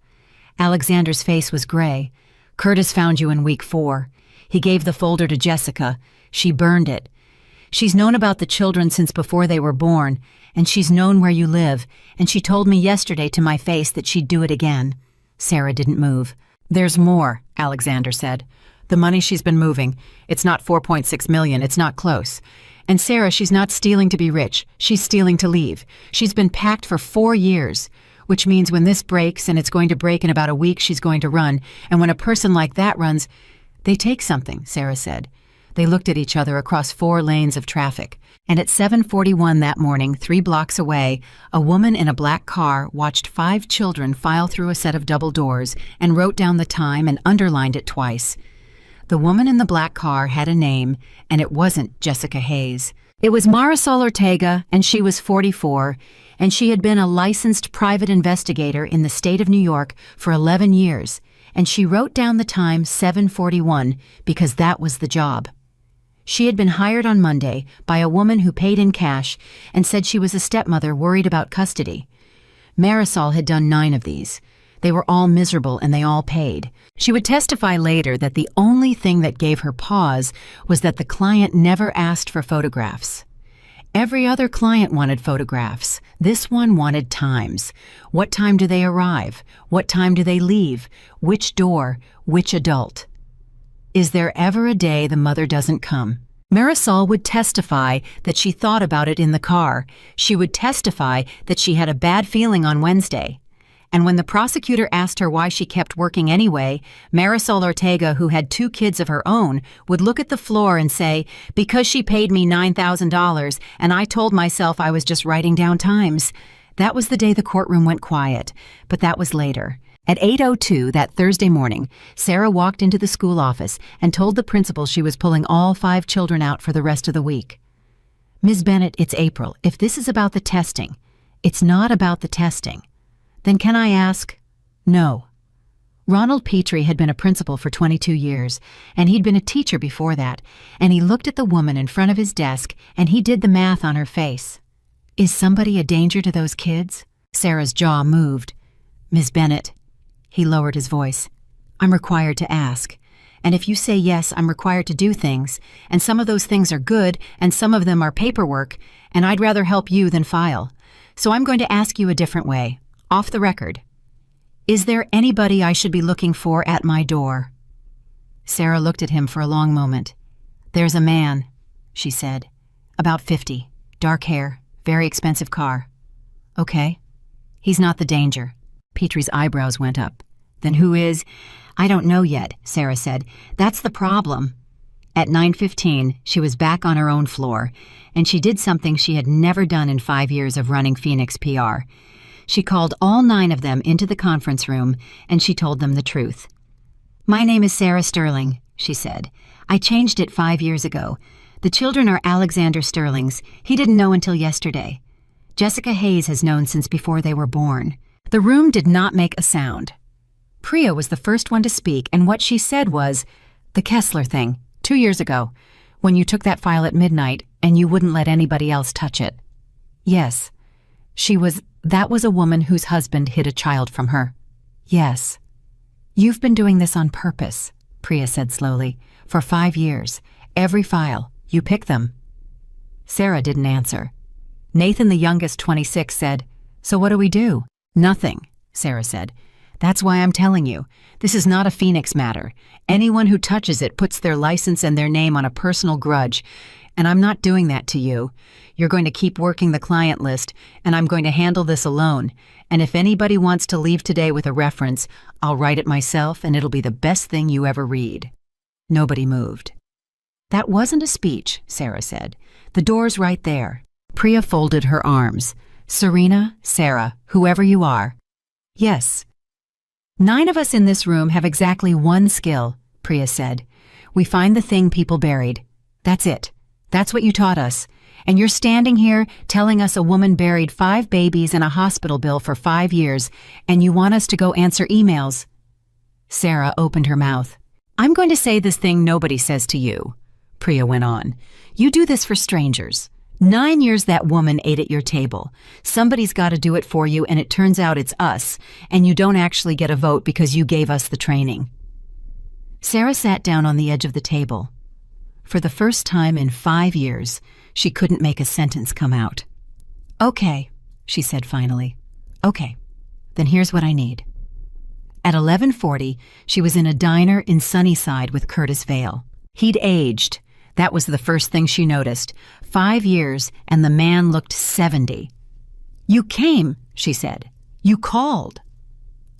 Alexander's face was gray. Curtis found you in week 4. He gave the folder to Jessica. She burned it. She's known about the children since before they were born, and she's known where you live, and she told me yesterday to my face that she'd do it again. Sarah didn't move. There's more, Alexander said. The money she's been moving. It's not $4.6 million. It's not close. And Sarah, she's not stealing to be rich. She's stealing to leave. She's been packed for 4 years, which means when this breaks, and it's going to break in about a week, she's going to run. And when a person like that runs, they take something, Sarah said. They looked at each other across 4 lanes of traffic. And at 7:41 that morning, 3 blocks away, a woman in a black car watched 5 children file through a set of double doors and wrote down the time and underlined it twice. The woman in the black car had a name, and it wasn't Jessica Hayes. It was Marisol Ortega, and she was 44, and she had been a licensed private investigator in the state of New York for 11 years, and she wrote down the time 7:41 because that was the job. She had been hired on Monday by a woman who paid in cash and said she was a stepmother worried about custody. Marisol had done 9 of these. They were all miserable and they all paid. She would testify later that the only thing that gave her pause was that the client never asked for photographs. Every other client wanted photographs. This one wanted times. What time do they arrive? What time do they leave? Which door? Which adult? Is there ever a day the mother doesn't come? Marisol would testify that she thought about it in the car. She would testify that she had a bad feeling on Wednesday. And when the prosecutor asked her why she kept working anyway, Marisol Ortega, who had 2 kids of her own, would look at the floor and say, "Because she paid me $9,000, and I told myself I was just writing down times." That was the day the courtroom went quiet, but that was later. At 8:02 that Thursday morning, Sarah walked into the school office and told the principal she was pulling all 5 children out for the rest of the week. "Ms. Bennett, it's April. If this is about the testing, it's not about the testing. Then can I ask?" No. Ronald Petrie had been a principal for 22 years, and he'd been a teacher before that, and he looked at the woman in front of his desk, and he did the math on her face. "Is somebody a danger to those kids?" Sarah's jaw moved. "Ms. Bennett," he lowered his voice, "I'm required to ask. And if you say yes, I'm required to do things, and some of those things are good, and some of them are paperwork, and I'd rather help you than file. So I'm going to ask you a different way. Off the record. Is there anybody I should be looking for at my door?" Sarah looked at him for a long moment. "There's a man," she said. "About 50. Dark hair. Very expensive car." "Okay. He's not the danger." Petrie's eyebrows went up. "Then who is?" "I don't know yet," Sarah said. "That's the problem." At 9:15, she was back on her own floor, and she did something she had never done in 5 years of running Phoenix PR. She called all 9 of them into the conference room, and she told them the truth. "My name is Sarah Sterling," she said. "I changed it 5 years ago. The children are Alexander Sterling's. He didn't know until yesterday. Jessica Hayes has known since before they were born." The room did not make a sound. Priya was the first one to speak, and what she said was, "The Kessler thing, 2 years ago, when you took that file at midnight and you wouldn't let anybody else touch it." "Yes. That was a woman whose husband hid a child from her." "Yes." "You've been doing this on purpose," Priya said slowly, "for 5 years. Every file. You pick them." Sarah didn't answer. Nathan, the youngest, 26, said, "So what do we do?" "Nothing," Sarah said. "That's why I'm telling you. This is not a Phoenix matter. Anyone who touches it puts their license and their name on a personal grudge. And I'm not doing that to you. You're going to keep working the client list, and I'm going to handle this alone. And if anybody wants to leave today with a reference, I'll write it myself, and it'll be the best thing you ever read." Nobody moved. "That wasn't a speech," Sarah said. "The door's right there." Priya folded her arms. "Serena, Sarah, whoever you are." "Yes." 9 of us in this room have exactly one skill," Priya said. "We find the thing people buried. That's it. That's what you taught us. And you're standing here telling us a woman buried 5 babies and a hospital bill for 5 years, and you want us to go answer emails." Sarah opened her mouth. "I'm going to say this thing nobody says to you," Priya went on. "You do this for strangers. 9 years that woman ate at your table. Somebody's got to do it for you, and it turns out it's us, and you don't actually get a vote because you gave us the training." Sarah sat down on the edge of the table. For the first time in 5 years, she couldn't make a sentence come out. "Okay," she said finally. "Okay, then here's what I need." At 11:40, she was in a diner in Sunnyside with Curtis Vale. He'd aged. That was the first thing she noticed. 5 years, and the man looked 70. "You came," she said. "You called."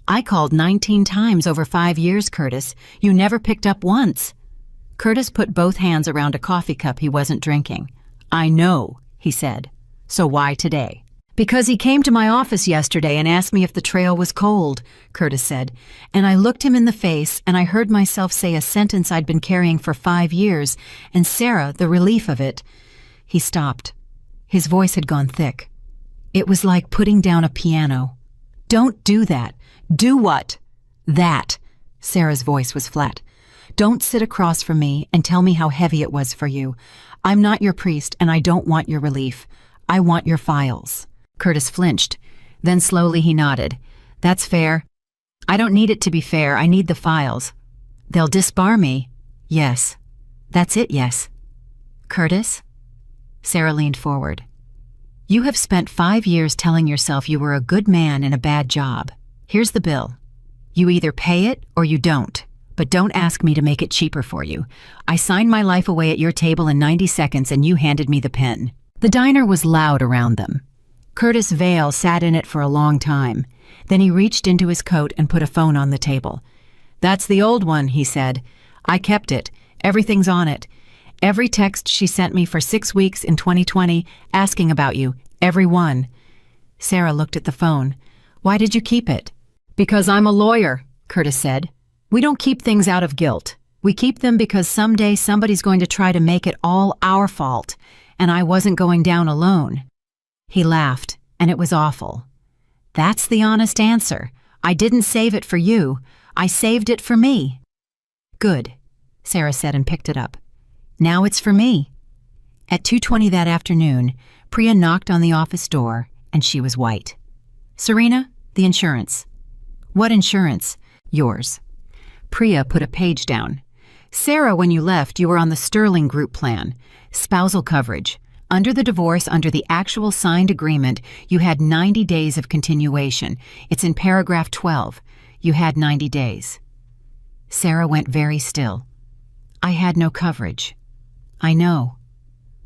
"I called 19 times over 5 years, Curtis. You never picked up once." Curtis put both hands around a coffee cup he wasn't drinking. "I know," he said. "So why today?" "Because he came to my office yesterday and asked me if the trail was cold," Curtis said. "And I looked him in the face, and I heard myself say a sentence I'd been carrying for 5 years, and Sarah, the relief of it." He stopped. His voice had gone thick. It was like putting down a piano. Don't do that. Do what? That. Sarah's voice was flat. Don't sit across from me and tell me how heavy it was for you. I'm not your priest and I don't want your relief. I want your files. Curtis flinched. Then slowly he nodded. That's fair. I don't need it to be fair. I need the files. They'll disbar me. Yes. That's it, yes. Curtis? Sarah leaned forward. You have spent 5 years telling yourself you were a good man in a bad job. Here's the bill. You either pay it or you don't. But don't ask me to make it cheaper for you. I signed my life away at your table in 90 seconds and you handed me the pen. The diner was loud around them. Curtis Vale sat in it for a long time. Then he reached into his coat and put a phone on the table. That's the old one, he said. I kept it. Everything's on it. Every text she sent me for 6 weeks in 2020 asking about you. Every one. Sarah looked at the phone. Why did you keep it? Because I'm a lawyer, Curtis said. We don't keep things out of guilt. We keep them because someday somebody's going to try to make it all our fault, and I wasn't going down alone. He laughed, and it was awful. That's the honest answer. I didn't save it for you. I saved it for me. Good, Sarah said and picked it up. Now it's for me. At 2:20 that afternoon, Priya knocked on the office door, and she was white. Serena, the insurance. What insurance? Yours. Priya put a page down. Sarah, when you left, you were on the Sterling Group plan. Spousal coverage. Under the divorce, under the actual signed agreement, you had 90 days of continuation. It's in paragraph 12. You had 90 days. Sarah went very still. I had no coverage. I know.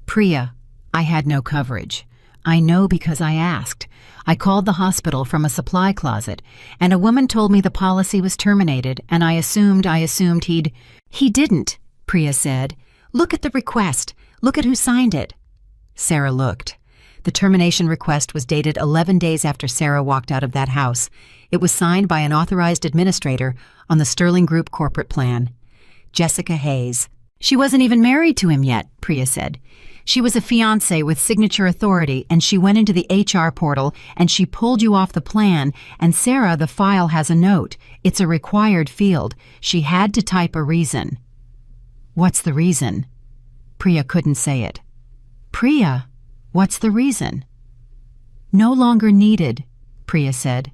Priya, I had no coverage. I know because I asked. I called the hospital from a supply closet, and a woman told me the policy was terminated, and I assumed he'd... He didn't, Priya said. Look at the request. Look at who signed it. Sarah looked. The termination request was dated 11 days after Sarah walked out of that house. It was signed by an authorized administrator on the Sterling Group corporate plan. Jessica Hayes. She wasn't even married to him yet, Priya said. She was a fiancée with signature authority, and she went into the HR portal, and she pulled you off the plan, and Sarah, the file has a note. It's a required field. She had to type a reason. What's the reason? Priya couldn't say it. Priya, what's the reason? No longer needed, Priya said.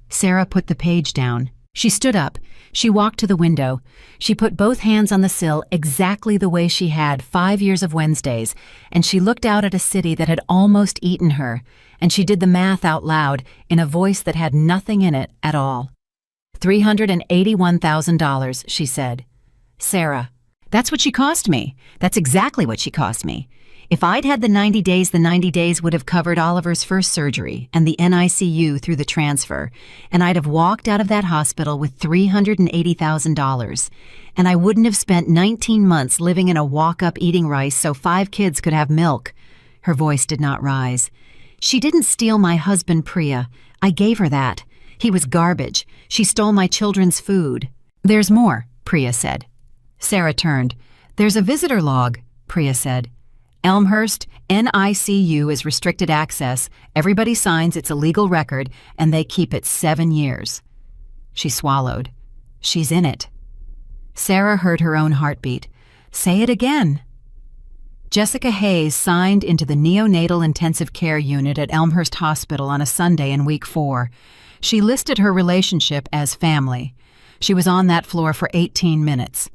Sarah put the page down. She stood up. She walked to the window. She put both hands on the sill exactly the way she had 5 years of Wednesdays, and she looked out at a city that had almost eaten her, and she did the math out loud in a voice that had nothing in it at all. $381,000, she said. Sarah, that's what she cost me. That's exactly what she cost me. If I'd had the 90 days would have covered Oliver's first surgery and the NICU through the transfer, and I'd have walked out of that hospital with $380,000, and I wouldn't have spent 19 months living in a walk-up eating rice so 5 kids could have milk. Her voice did not rise. She didn't steal my husband, Priya. I gave her that. He was garbage. She stole my children's food. There's more, Priya said. Sarah turned. There's a visitor log, Priya said. Elmhurst, NICU is restricted access. Everybody signs it's a legal record, and they keep it 7 years. She swallowed. She's in it. Sarah heard her own heartbeat. Say it again. Jessica Hayes signed into the neonatal intensive care unit at Elmhurst Hospital on a Sunday in week 4. She listed her relationship as family. She was on that floor for 18 minutes.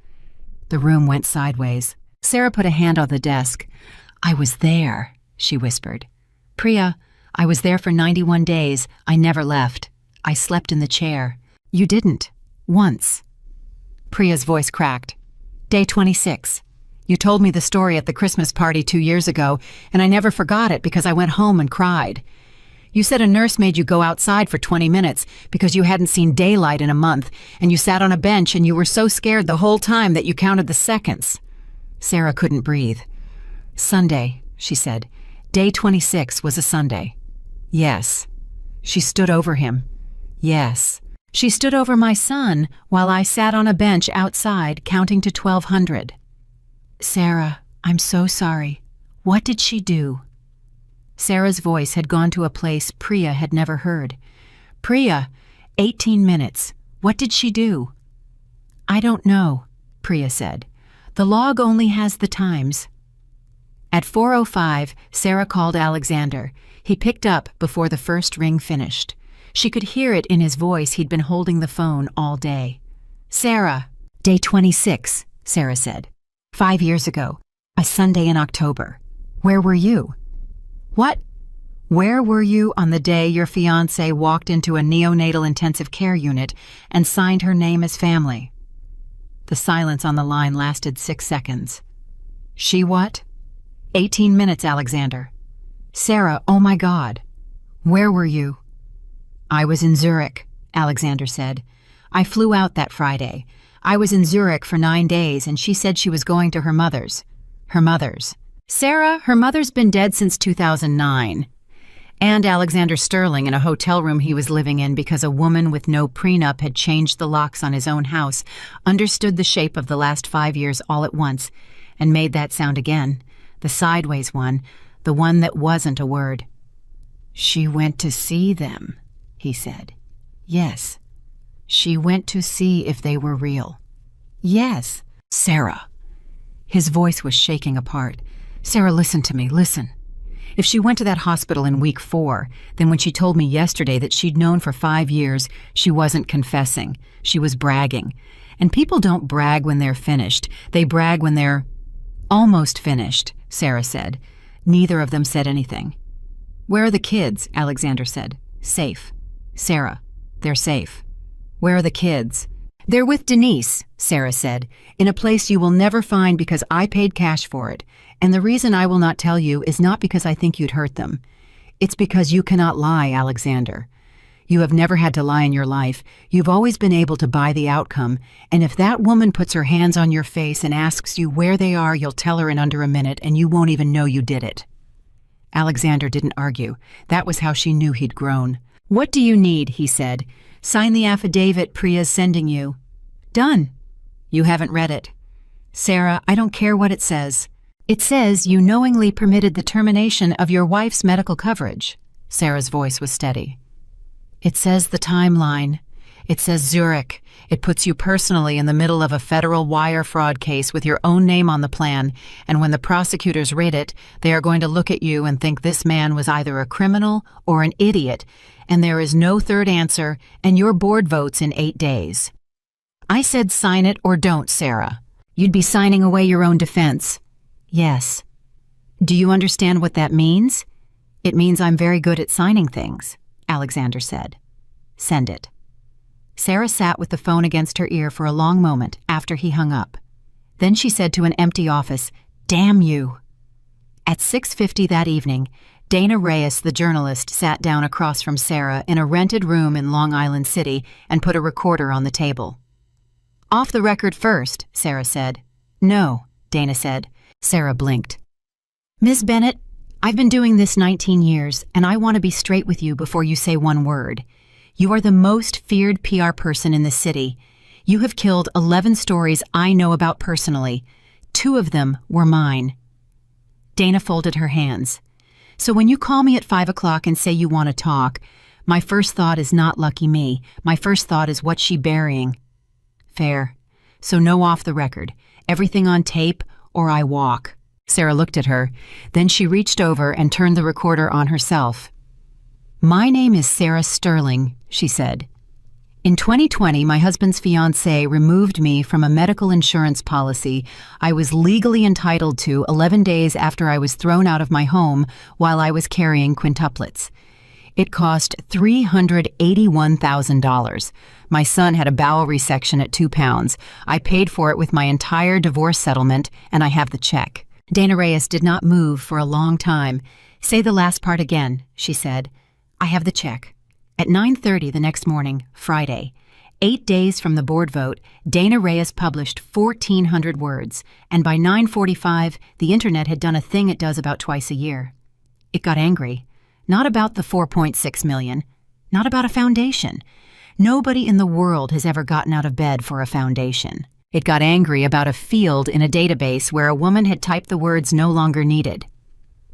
The room went sideways. Sarah put a hand on the desk. I was there, she whispered. Priya, I was there for 91 days. I never left. I slept in the chair. You didn't. Once. Priya's voice cracked. Day 26. You told me the story at the Christmas party 2 years ago, and I never forgot it because I went home and cried. You said a nurse made you go outside for 20 minutes because you hadn't seen daylight in a month, and you sat on a bench and you were so scared the whole time that you counted the seconds. Sarah couldn't breathe. Sunday, she said. Day 26 was a Sunday. Yes. She stood over him. Yes. She stood over my son while I sat on a bench outside counting to 1,200. Sarah, I'm so sorry. What did she do? Sarah's voice had gone to a place Priya had never heard. Priya, 18 minutes. What did she do? I don't know, Priya said. The log only has the times. At 4:05, Sarah called Alexander. He picked up before the first ring finished. She could hear it in his voice. He'd been holding the phone all day. Sarah. Day 26, Sarah said. 5 years ago, a Sunday in October. Where were you? What? Where were you on the day your fiancé walked into a neonatal intensive care unit and signed her name as family? The silence on the line lasted 6 seconds. She what? 18 minutes, Alexander. Sarah, oh my God. Where were you? I was in Zurich, Alexander said. I flew out that Friday. I was in Zurich for 9 days, and she said she was going to her mother's. Her mother's. Sarah, her mother's been dead since 2009. And Alexander Sterling in a hotel room he was living in because a woman with no prenup had changed the locks on his own house, understood the shape of the last 5 years all at once, and made that sound again, the sideways one, the one that wasn't a word. She went to see them, he said. Yes. She went to see if they were real. Yes. Sarah. His voice was shaking apart. Sarah, listen to me, listen. If she went to that hospital in week 4, then when she told me yesterday that she'd known for 5 years, she wasn't confessing. She was bragging. And people don't brag when they're finished. They brag when they're almost finished, Sarah said. Neither of them said anything. Where are the kids? Alexander said. Safe. Sarah, they're safe. Where are the kids? They're with Denise, Sarah said, in a place you will never find because I paid cash for it. And the reason I will not tell you is not because I think you'd hurt them. It's because you cannot lie, Alexander. You have never had to lie in your life. You've always been able to buy the outcome. And if that woman puts her hands on your face and asks you where they are, you'll tell her in under a minute and you won't even know you did it. Alexander didn't argue. That was how she knew he'd grown. What do you need? He said. Sign the affidavit Priya's sending you. Done. You haven't read it. Sarah, I don't care what it says. It says you knowingly permitted the termination of your wife's medical coverage. Sarah's voice was steady. It says the timeline. It says Zurich. It puts you personally in the middle of a federal wire fraud case with your own name on the plan, and when the prosecutors read it, they are going to look at you and think this man was either a criminal or an idiot, and there is no third answer, and your board votes in 8 days. I said sign it or don't, Sarah. You'd be signing away your own defense. Yes. Do you understand what that means? It means I'm very good at signing things, Alexander said. Send it. Sarah sat with the phone against her ear for a long moment after he hung up. Then she said to an empty office, "Damn you." At 6:50 that evening, Dana Reyes, the journalist, sat down across from Sarah in a rented room in Long Island City and put a recorder on the table. Off the record first, Sarah said. No, Dana said. Sarah blinked. Ms. Bennett, I've been doing this 19 years, and I want to be straight with you before you say one word. You are the most feared PR person in the city. You have killed 11 stories I know about personally. 2 of them were mine. Dana folded her hands. So when you call me at 5 o'clock and say you want to talk, my first thought is not lucky me. My first thought is what's she burying? Fair. So no off the record. Everything on tape, or I walk. Sarah looked at her. Then she reached over and turned the recorder on herself. My name is Sarah Sterling, she said. In 2020, my husband's fiancé removed me from a medical insurance policy I was legally entitled to 11 days after I was thrown out of my home while I was carrying quintuplets. It cost $381,000. My son had a bowel resection at 2 pounds. I paid for it with my entire divorce settlement, and I have the check. Dana Reyes did not move for a long time. Say the last part again, she said. I have the check. At 9:30 the next morning, Friday, 8 days from the board vote, Dana Reyes published 1,400 words, and by 9:45, the internet had done a thing it does about twice a year. It got angry. Not about the 4.6 million. Not about a foundation. Nobody in the world has ever gotten out of bed for a foundation. It got angry about a field in a database where a woman had typed the words no longer needed.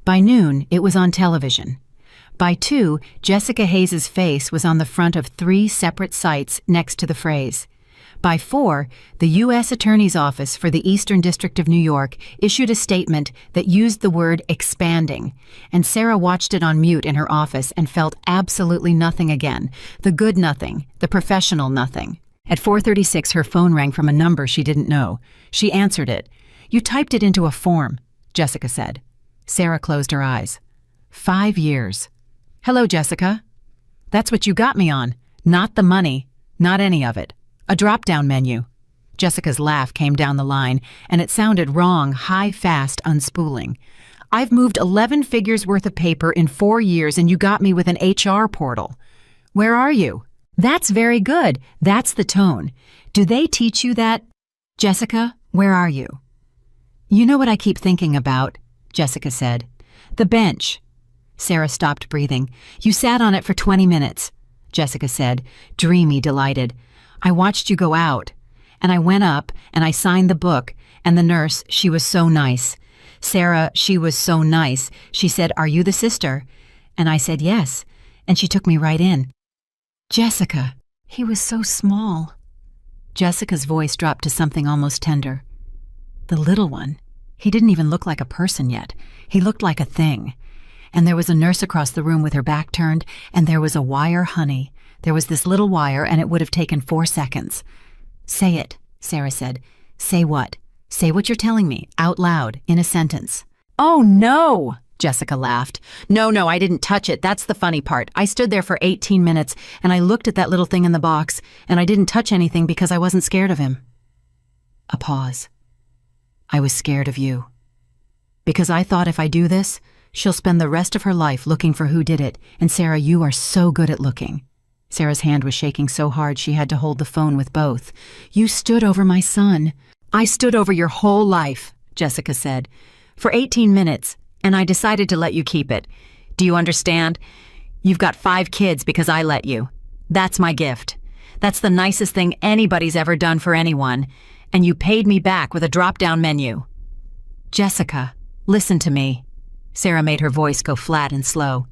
By noon, it was on television. By 2, Jessica Hayes's face was on the front of 3 separate sites next to the phrase. By 4, the U.S. Attorney's Office for the Eastern District of New York issued a statement that used the word expanding, and Sarah watched it on mute in her office and felt absolutely nothing again, the good nothing, the professional nothing. At 4:36, her phone rang from a number she didn't know. She answered it. "You typed it into a form," Jessica said. Sarah closed her eyes. 5 years. "Hello, Jessica." "That's what you got me on. Not the money. Not any of it. A drop-down menu." Jessica's laugh came down the line, and it sounded wrong, high, fast, unspooling. "I've moved 11 figures worth of paper in 4 years, and you got me with an HR portal. Where are you?" "That's very good. That's the tone. Do they teach you that?" "Jessica, where are you?" "You know what I keep thinking about," Jessica said. "The bench." Sarah stopped breathing. "You sat on it for 20 minutes, Jessica said, dreamy, delighted. "I watched you go out, and I went up, and I signed the book, and the nurse, she was so nice. Sarah, she was so nice. She said, 'Are you the sister?' And I said, 'Yes,' and she took me right in." "Jessica, he was so small." Jessica's voice dropped to something almost tender. "The little one. He didn't even look like a person yet. He looked like a thing. And there was a nurse across the room with her back turned, and there was a wire, honey. There was this little wire, and it would have taken 4 seconds. "Say it," Sarah said. "Say what? Say what you're telling me, out loud, in a sentence." "Oh, no!" Jessica laughed. No, I didn't touch it. That's the funny part. I stood there for 18 minutes, and I looked at that little thing in the box, and I didn't touch anything because I wasn't scared of him." A pause. "I was scared of you. Because I thought if I do this, she'll spend the rest of her life looking for who did it, and Sarah, you are so good at looking." Sarah's hand was shaking so hard she had to hold the phone with both. "You stood over my son." "I stood over your whole life," Jessica said, "for 18 minutes, and I decided to let you keep it. Do you understand? You've got 5 kids because I let you. That's my gift. That's the nicest thing anybody's ever done for anyone, and you paid me back with a drop-down menu." "Jessica, listen to me." Sarah made her voice go flat and slow.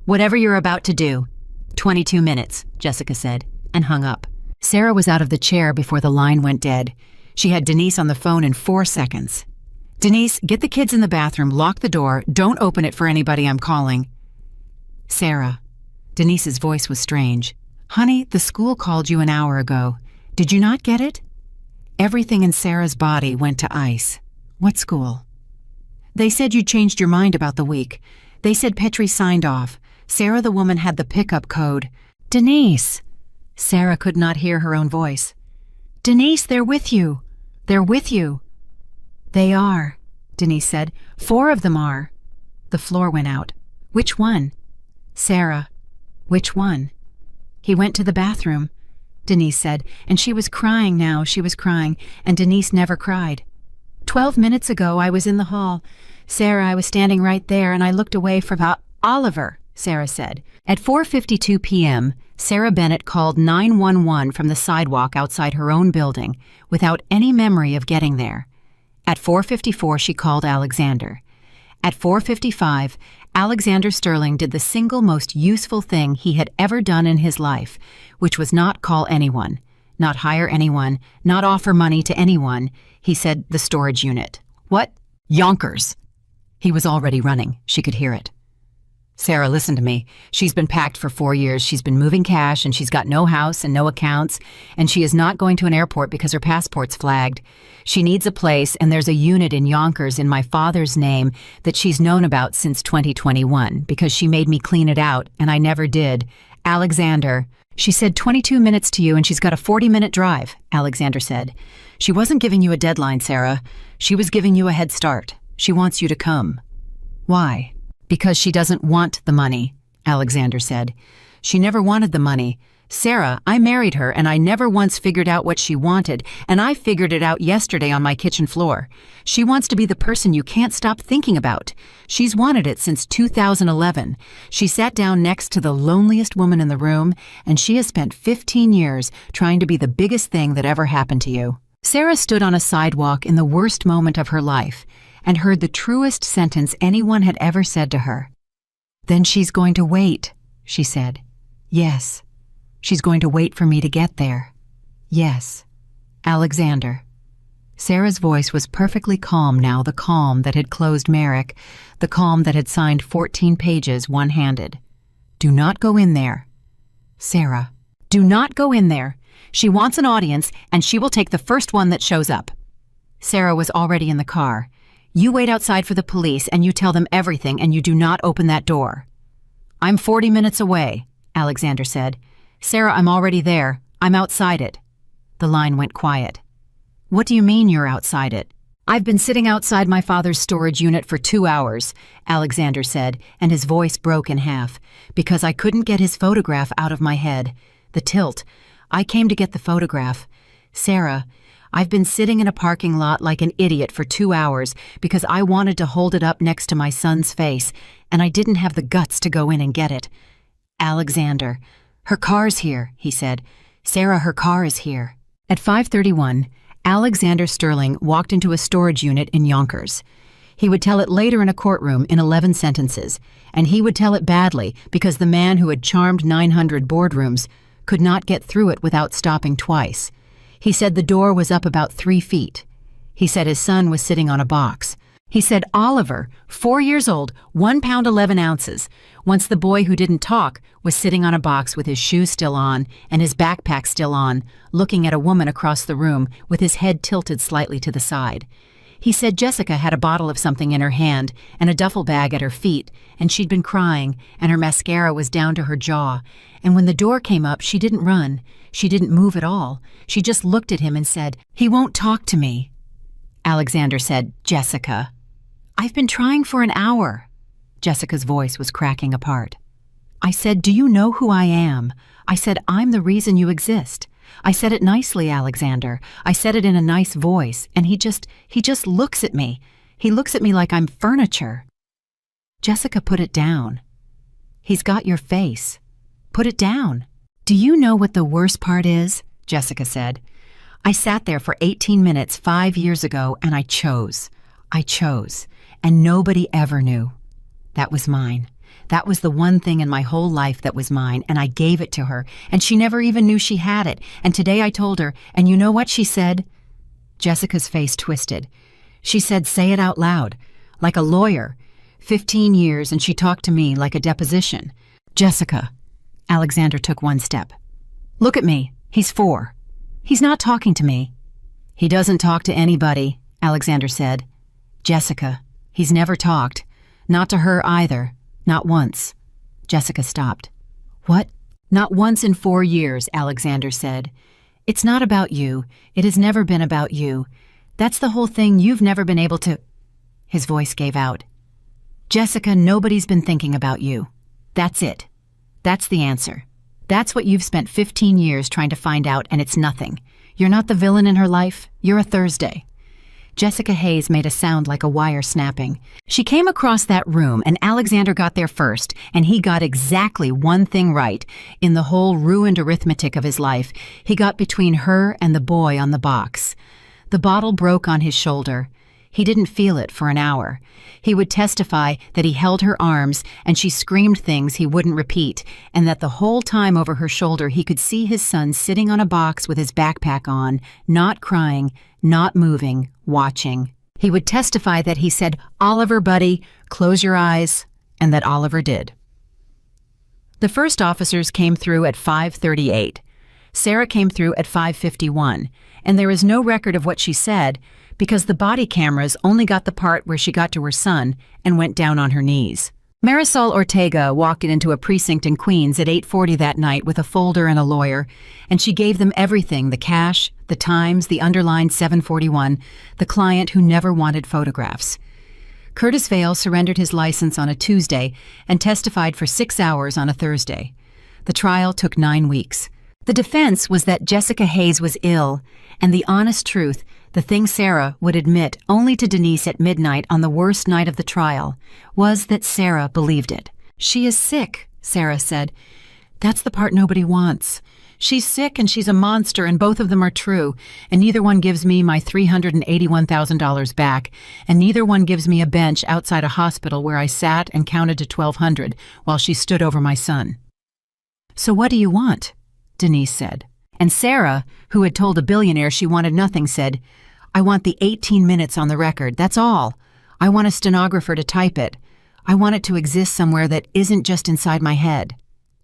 "Whatever you're about to do, 22 minutes, Jessica said, and hung up. Sarah was out of the chair before the line went dead. She had Denise on the phone in 4 seconds. "Denise, get the kids in the bathroom, lock the door, don't open it for anybody I'm calling." "Sarah." Denise's voice was strange. "Honey, the school called you an hour ago. Did you not get it?" Everything in Sarah's body went to ice. "What school?" "They said you changed your mind about the week. They said Petrie signed off. Sarah the woman had the pickup code." "Denise!" Sarah could not hear her own voice. "Denise, they're with you. They're with you." "They are," Denise said. 4 of them are." The floor went out. "Which one?" "Sarah." "Which one?" "He went to the bathroom," Denise said, and she was crying now, she was crying, and Denise never cried. 12 minutes ago, I was in the hall. Sarah, I was standing right there, and I looked away from Oliver, Sarah said. At 4:52 p.m., Sarah Bennett called 911 from the sidewalk outside her own building without any memory of getting there. At 4:54, she called Alexander. At 4:55, Alexander Sterling did the single most useful thing he had ever done in his life, which was not call anyone, not hire anyone, not offer money to anyone. He said the storage unit. "What? Yonkers." He was already running. She could hear it. "Sarah, listen to me. She's been packed for 4 years. She's been moving cash, and she's got no house and no accounts, and she is not going to an airport because her passport's flagged. She needs a place, and there's a unit in Yonkers in my father's name that she's known about since 2021 because she made me clean it out, and I never did. Alexander." "She said 22 minutes to you, and she's got a 40-minute drive," Alexander said. "She wasn't giving you a deadline, Sarah. She was giving you a head start. She wants you to come." "Why?" "Because she doesn't want the money," Alexander said. "She never wanted the money. Sarah, I married her, and I never once figured out what she wanted, and I figured it out yesterday on my kitchen floor. She wants to be the person you can't stop thinking about. She's wanted it since 2011. She sat down next to the loneliest woman in the room, and she has spent 15 years trying to be the biggest thing that ever happened to you." Sarah stood on a sidewalk in the worst moment of her life, and heard the truest sentence anyone had ever said to her. "Then she's going to wait," she said. "Yes. She's going to wait for me to get there. Yes. Alexander." Sarah's voice was perfectly calm now, the calm that had closed Merrick, the calm that had signed 14 pages one-handed. "Do not go in there. Sarah, do not go in there. She wants an audience, and she will take the first one that shows up." Sarah was already in the car. "You wait outside for the police, and you tell them everything, and you do not open that door." "I'm 40 minutes away," Alexander said. "Sarah, I'm already there. I'm outside it." The line went quiet. "What do you mean you're outside it?" "I've been sitting outside my father's storage unit for 2 hours," Alexander said, and his voice broke in half, "because I couldn't get his photograph out of my head. The tilt. I came to get the photograph. Sarah, I've been sitting in a parking lot like an idiot for 2 hours because I wanted to hold it up next to my son's face, and I didn't have the guts to go in and get it." "Alexander, her car's here," he said. "Sarah, her car is here." At 5:31, Alexander Sterling walked into a storage unit in Yonkers. He would tell it later in a courtroom in 11 sentences, and he would tell it badly because the man who had charmed 900 boardrooms could not get through it without stopping twice. He said the door was up about 3 feet. He said his son was sitting on a box. He said Oliver, 4 years old, 1 pound 11 ounces, once the boy who didn't talk, was sitting on a box with his shoes still on and his backpack still on, looking at a woman across the room with his head tilted slightly to the side. He said Jessica had a bottle of something in her hand and a duffel bag at her feet, and she'd been crying, and her mascara was down to her jaw, and when the door came up, she didn't run. She didn't move at all. She just looked at him and said, "He won't talk to me." Alexander said, "Jessica." "I've been trying for an hour." Jessica's voice was cracking apart. "I said, do you know who I am? I said, I'm the reason you exist. I said it nicely, Alexander. I said it in a nice voice, and he just looks at me. He looks at me like I'm furniture." Jessica put it down. "He's got your face. Put it down." "Do you know what the worst part is?" Jessica said. "I sat there for 18 minutes 5 years ago, and I chose. And nobody ever knew. That was mine. That was the one thing in my whole life that was mine, and I gave it to her, and she never even knew she had it. And today I told her, and you know what she said?" Jessica's face twisted. She said, "Say it out loud, like a lawyer. 15 years, and she talked to me like a deposition." "Jessica." Alexander took 1 step. "Look at me. He's 4. He's not talking to me." "He doesn't talk to anybody," Alexander said. "Jessica, he's never talked. Not to her either. Not once." Jessica stopped. "What?" "Not once in 4 years," Alexander said. "It's not about you. It has never been about you. That's the whole thing. You've never been able to—" His voice gave out. "Jessica, nobody's been thinking about you. That's it. That's the answer. That's what you've spent 15 years trying to find out, and it's nothing. You're not the villain in her life. You're a Thursday." Jessica Hayes made a sound like a wire snapping. She came across that room, and Alexander got there first, and he got exactly one thing right in the whole ruined arithmetic of his life. He got between her and the boy on the box. The bottle broke on his shoulder. He didn't feel it for an hour. He would testify that he held her arms and she screamed things he wouldn't repeat, and that the whole time over her shoulder he could see his son sitting on a box with his backpack on, not crying, not moving, watching. He would testify that he said, "Oliver, buddy, close your eyes," and that Oliver did. The first officers came through at 5:38. Sarah came through at 5:51, and there is no record of what she said because the body cameras only got the part where she got to her son and went down on her knees. Marisol Ortega walked into a precinct in Queens at 8:40 that night with a folder and a lawyer, and she gave them everything: the cash, the times, the underlined 741, the client who never wanted photographs. Curtis Vale surrendered his license on a Tuesday and testified for 6 hours on a Thursday. The trial took 9 weeks. The defense was that Jessica Hayes was ill, and the honest truth, the thing Sarah would admit only to Denise at midnight on the worst night of the trial, was that Sarah believed it. "She is sick," Sarah said. "That's the part nobody wants. She's sick and she's a monster, and both of them are true, and neither one gives me my $381,000 back, and neither one gives me a bench outside a hospital where I sat and counted to 1,200 while she stood over my son. So what do you want? Denise said. And Sarah, who had told a billionaire she wanted nothing, said, I want the 18 minutes on the record, that's all. I want a stenographer to type it. I want it to exist somewhere that isn't just inside my head.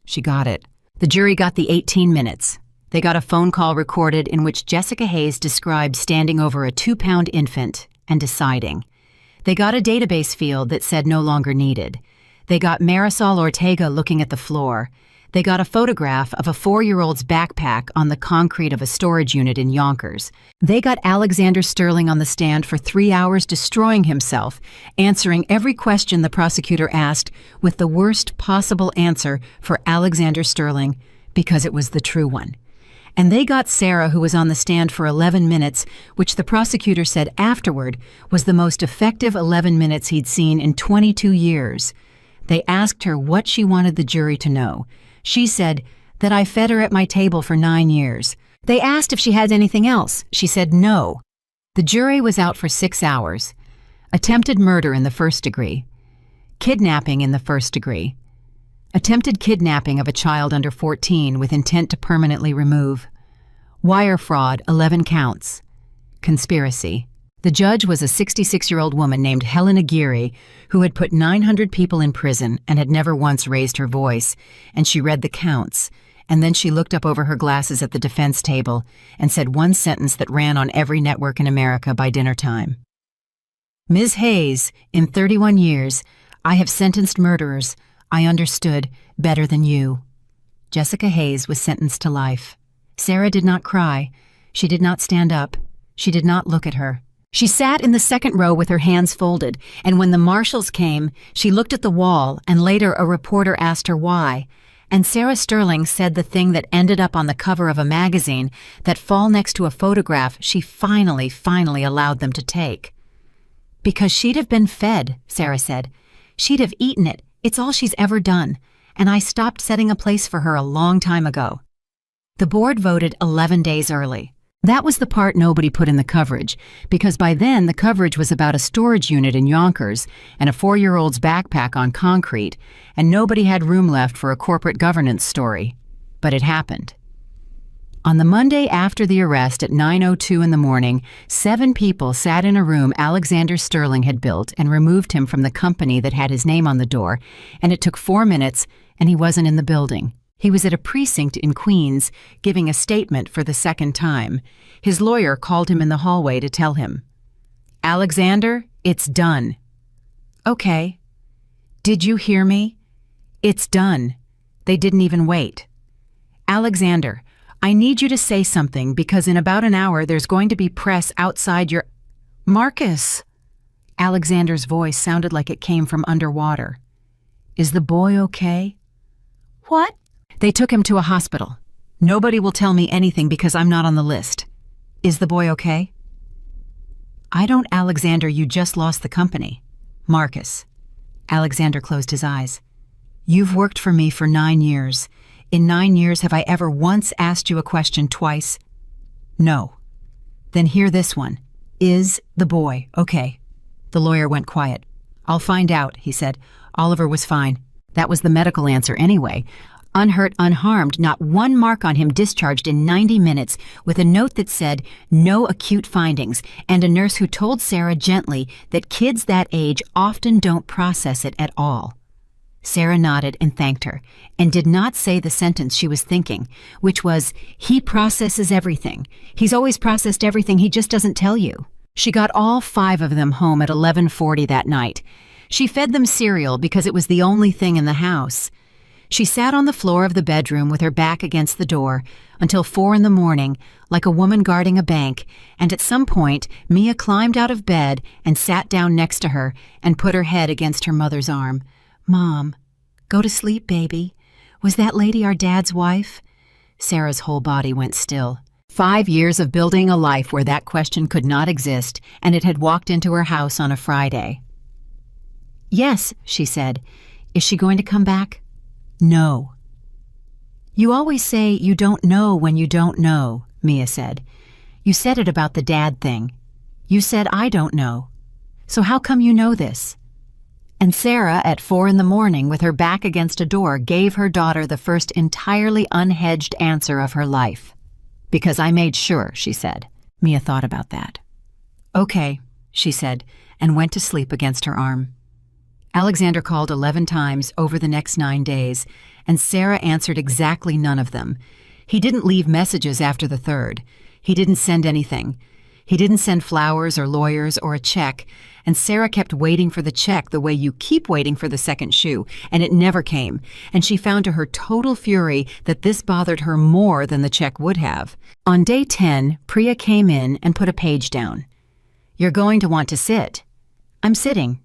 She got it. The jury got the 18 minutes. They got a phone call recorded in which Jessica Hayes described standing over a 2-pound infant and deciding. They got a database field that said no longer needed. They got Marisol Ortega looking at the floor. They got a photograph of a 4-year-old's backpack on the concrete of a storage unit in Yonkers. They got Alexander Sterling on the stand for 3 hours destroying himself, answering every question the prosecutor asked with the worst possible answer for Alexander Sterling because it was the true one. And they got Sarah, who was on the stand for 11 minutes, which the prosecutor said afterward was the most effective 11 minutes he'd seen in 22 years. They asked her what she wanted the jury to know. She said that I fed her at my table for 9 years. They asked if she had anything else. She said no. The jury was out for 6 hours. Attempted murder in the first degree. Kidnapping in the first degree. Attempted kidnapping of a child under 14 with intent to permanently remove. Wire fraud, 11 counts. Conspiracy. The judge was a 66-year-old woman named Helen Aguirre who had put 900 people in prison and had never once raised her voice, and she read the counts, and then she looked up over her glasses at the defense table and said one sentence that ran on every network in America by dinner time. Ms. Hayes, in 31 years, I have sentenced murderers. I understood better than you. Jessica Hayes was sentenced to life. Sarah did not cry. She did not stand up. She did not look at her. She sat in the second row with her hands folded, and when the marshals came, she looked at the wall, and later a reporter asked her why. And Sarah Sterling said the thing that ended up on the cover of a magazine that fall next to a photograph she finally allowed them to take. Because she'd have been fed, Sarah said. She'd have eaten it. It's all she's ever done. And I stopped setting a place for her a long time ago. The board voted 11 days early. That was the part nobody put in the coverage, because by then the coverage was about a storage unit in Yonkers and a 4-year-old's backpack on concrete, and nobody had room left for a corporate governance story. But it happened. On the Monday after the arrest at 9:02 in the morning, 7 people sat in a room Alexander Sterling had built and removed him from the company that had his name on the door, and it took 4 minutes, and he wasn't in the building. He was at a precinct in Queens, giving a statement for the second time. His lawyer called him in the hallway to tell him, Alexander, it's done. Okay. Did you hear me? It's done. They didn't even wait. Alexander, I need you to say something because in about an hour there's going to be press outside your... Marcus! Alexander's voice sounded like it came from underwater. Is the boy okay? What? They took him to a hospital. Nobody will tell me anything because I'm not on the list. Is the boy okay? I don't, Alexander, you just lost the company. Marcus. Alexander closed his eyes. You've worked for me for 9 years. In 9 years, have I ever once asked you a question twice? No. Then hear this one. Is the boy okay? The lawyer went quiet. I'll find out, he said. Oliver was fine. That was the medical answer anyway. Unhurt, unharmed, not one mark on him discharged in 90 minutes, with a note that said, no acute findings, and a nurse who told Sarah gently that kids that age often don't process it at all. Sarah nodded and thanked her, and did not say the sentence she was thinking, which was, he processes everything. He's always processed everything, he just doesn't tell you. She got all 5 of them home at 11:40 that night. She fed them cereal because it was the only thing in the house. She sat on the floor of the bedroom with her back against the door until 4 in the morning, like a woman guarding a bank, and at some point, Mia climbed out of bed and sat down next to her and put her head against her mother's arm. Mom, go to sleep, baby. Was that lady our dad's wife? Sarah's whole body went still. 5 years of building a life where that question could not exist, and it had walked into her house on a Friday. Yes, she said. Is she going to come back? No. You always say you don't know when you don't know, Mia said. You said it about the dad thing. You said I don't know. So how come you know this? And Sarah, at 4 a.m, with her back against a door, gave her daughter the first entirely unhedged answer of her life. Because I made sure, she said. Mia thought about that. Okay, she said, and went to sleep against her arm. Alexander called 11 times over the next 9 days, and Sarah answered exactly none of them. He didn't leave messages after the third. He didn't send anything. He didn't send flowers or lawyers or a check, and Sarah kept waiting for the check the way you keep waiting for the second shoe, and it never came, and she found to her total fury that this bothered her more than the check would have. On day 10, Priya came in and put a page down. You're going to want to sit. I'm sitting.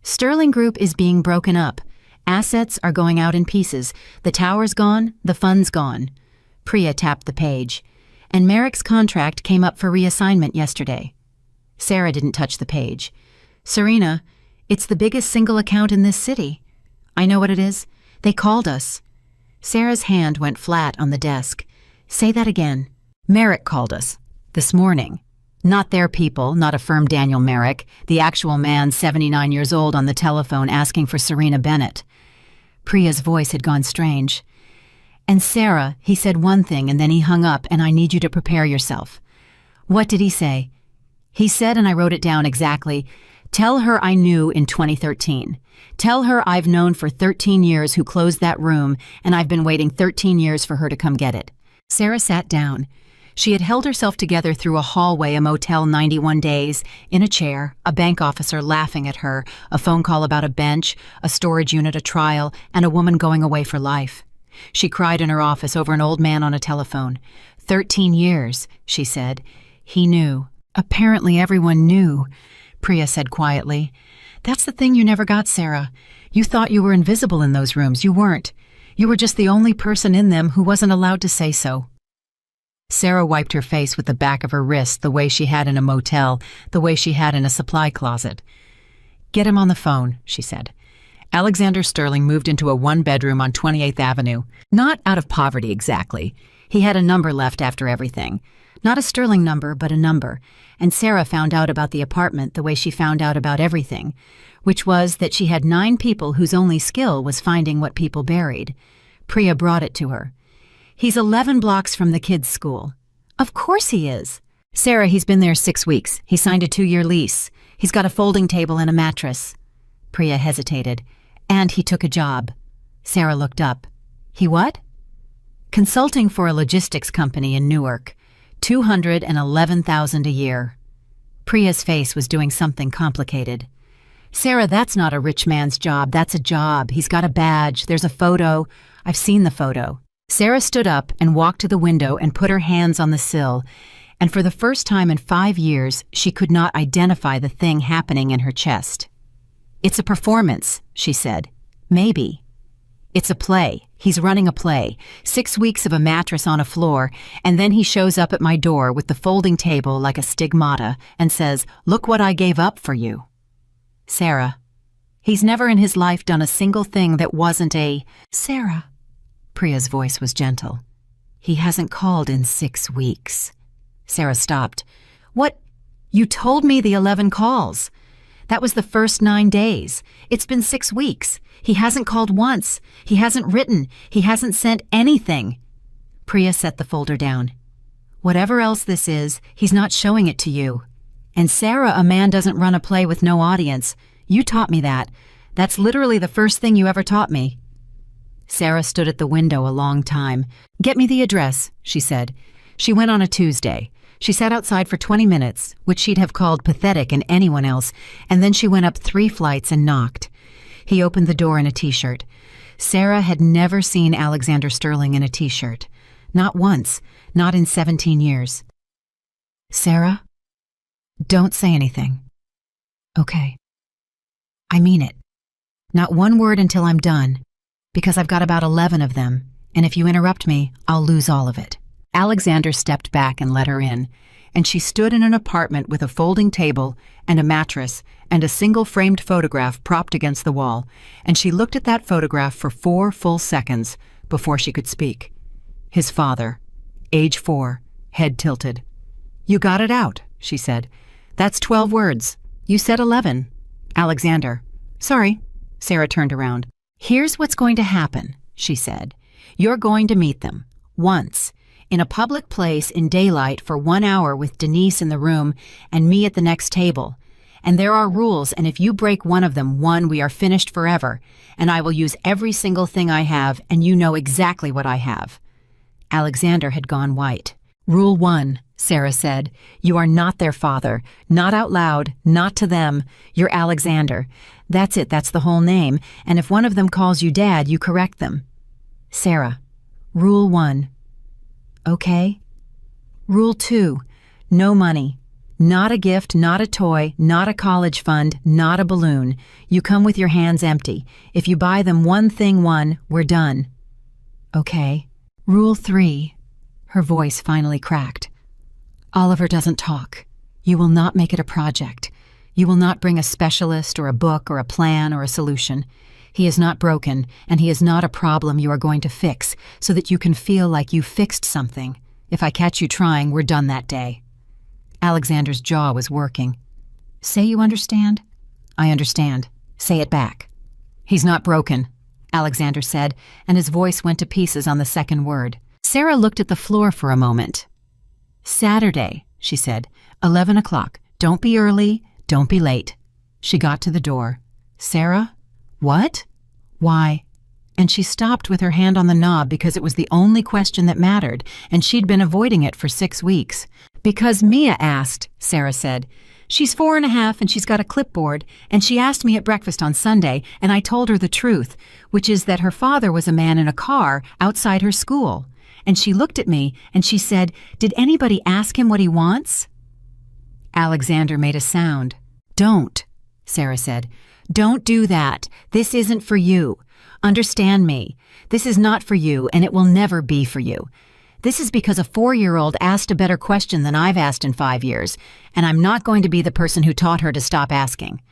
Sterling Group is being broken up. Assets are going out in pieces. The tower's gone, the fund's gone. Priya tapped the page. And Merrick's contract came up for reassignment yesterday. Sarah didn't touch the page. Serena, it's the biggest single account in this city. I know what it is. They called us. Sarah's hand went flat on the desk. Say that again. Merrick called us. This morning. Not their people, not a firm Daniel Merrick, the actual man 79 years old on the telephone asking for Serena Bennett. Priya's voice had gone strange. And Sarah, he said one thing and then he hung up, and I need you to prepare yourself. What did he say? He said, and I wrote it down exactly, tell her I knew in 2013. Tell her I've known for 13 years who closed that room, and I've been waiting 13 years for her to come get it. Sarah sat down. She had held herself together through a hallway, a motel 91 days, in a chair, a bank officer laughing at her, a phone call about a bench, a storage unit, a trial, and a woman going away for life. She cried in her office over an old man on a telephone. 13 years, she said. He knew. Apparently everyone knew, Priya said quietly. That's the thing you never got, Sarah. You thought you were invisible in those rooms. You weren't. You were just the only person in them who wasn't allowed to say so. Sarah wiped her face with the back of her wrist the way she had in a motel, the way she had in a supply closet. Get him on the phone, she said. Alexander Sterling moved into a one-bedroom on 28th Avenue. Not out of poverty exactly. He had a number left after everything. Not a Sterling number, but a number. And Sarah found out about the apartment the way she found out about everything, which was that she had 9 people whose only skill was finding what people buried. Priya brought it to her. He's 11 blocks from the kids' school. Of course he is. Sarah, he's been there 6 weeks. He signed a 2-year lease. He's got a folding table and a mattress. Priya hesitated. And he took a job. Sarah looked up. He what? Consulting for a logistics company in Newark. $211,000 a year. Priya's face was doing something complicated. Sarah, that's not a rich man's job. That's a job. He's got a badge. There's a photo. I've seen the photo. Sarah stood up and walked to the window and put her hands on the sill, and for the first time in 5 years, she could not identify the thing happening in her chest. It's a performance, she said. Maybe. It's a play. He's running a play. 6 weeks of a mattress on a floor, and then he shows up at my door with the folding table like a stigmata and says, "Look what I gave up for you." Sarah. He's never in his life done a single thing that wasn't a... Sarah. Priya's voice was gentle. He hasn't called in 6 weeks. Sarah stopped. What? You told me the 11 calls. That was the first 9 days. It's been 6 weeks. He hasn't called once. He hasn't written. He hasn't sent anything. Priya set the folder down. Whatever else this is, he's not showing it to you. And Sarah, a man doesn't run a play with no audience. You taught me that. That's literally the first thing you ever taught me. Sarah stood at the window a long time. Get me the address, she said. She went on a Tuesday. She sat outside for 20 minutes, which she'd have called pathetic in anyone else, and then she went up 3 flights and knocked. He opened the door in a T-shirt. Sarah had never seen Alexander Sterling in a T-shirt. Not once, not in 17 years. Sarah, don't say anything. Okay. I mean it. Not one word until I'm done. Because I've got about 11 of them, and if you interrupt me, I'll lose all of it. Alexander stepped back and let her in, and she stood in an apartment with a folding table and a mattress and a single framed photograph propped against the wall, and she looked at that photograph for 4 full seconds before she could speak. His father. Age 4. Head tilted. You got it out, she said. That's 12 words. You said 11. Alexander. Sorry. Sarah turned around. Here's what's going to happen, she said. You're going to meet them. Once. In a public place in daylight for 1 hour with Denise in the room and me at the next table. And there are rules, and if you break one of them, we are finished forever, and I will use every single thing I have, and you know exactly what I have. Alexander had gone white. Rule 1, Sarah said. You are not their father. Not out loud, not to them. You're Alexander. That's it, that's the whole name, and if one of them calls you Dad, you correct them. Sarah. Rule 1. Okay. Rule 2. No money. Not a gift, not a toy, not a college fund, not a balloon. You come with your hands empty. If you buy them one thing, we're done. Okay. Rule 3. Her voice finally cracked. Oliver doesn't talk. You will not make it a project. You will not bring a specialist or a book or a plan or a solution. He is not broken, and he is not a problem you are going to fix so that you can feel like you fixed something. If I catch you trying, we're done that day. Alexander's jaw was working. Say you understand? I understand. Say it back. He's not broken, Alexander said, and his voice went to pieces on the second word. Sarah looked at the floor for a moment. Saturday, she said, 11 o'clock. Don't be early, don't be late. She got to the door. Sarah? What? Why? And she stopped with her hand on the knob because it was the only question that mattered, and she'd been avoiding it for 6 weeks. Because Mia asked, Sarah said. She's 4.5 and she's got a clipboard, and she asked me at breakfast on Sunday, and I told her the truth, which is that her father was a man in a car outside her school. And she looked at me and she said, Did anybody ask him what he wants? Alexander made a sound. Don't, Sarah said. Don't do that. This isn't for you. Understand me. This is not for you, and it will never be for you. This is because a 4-year-old asked a better question than I've asked in 5 years, and I'm not going to be the person who taught her to stop asking.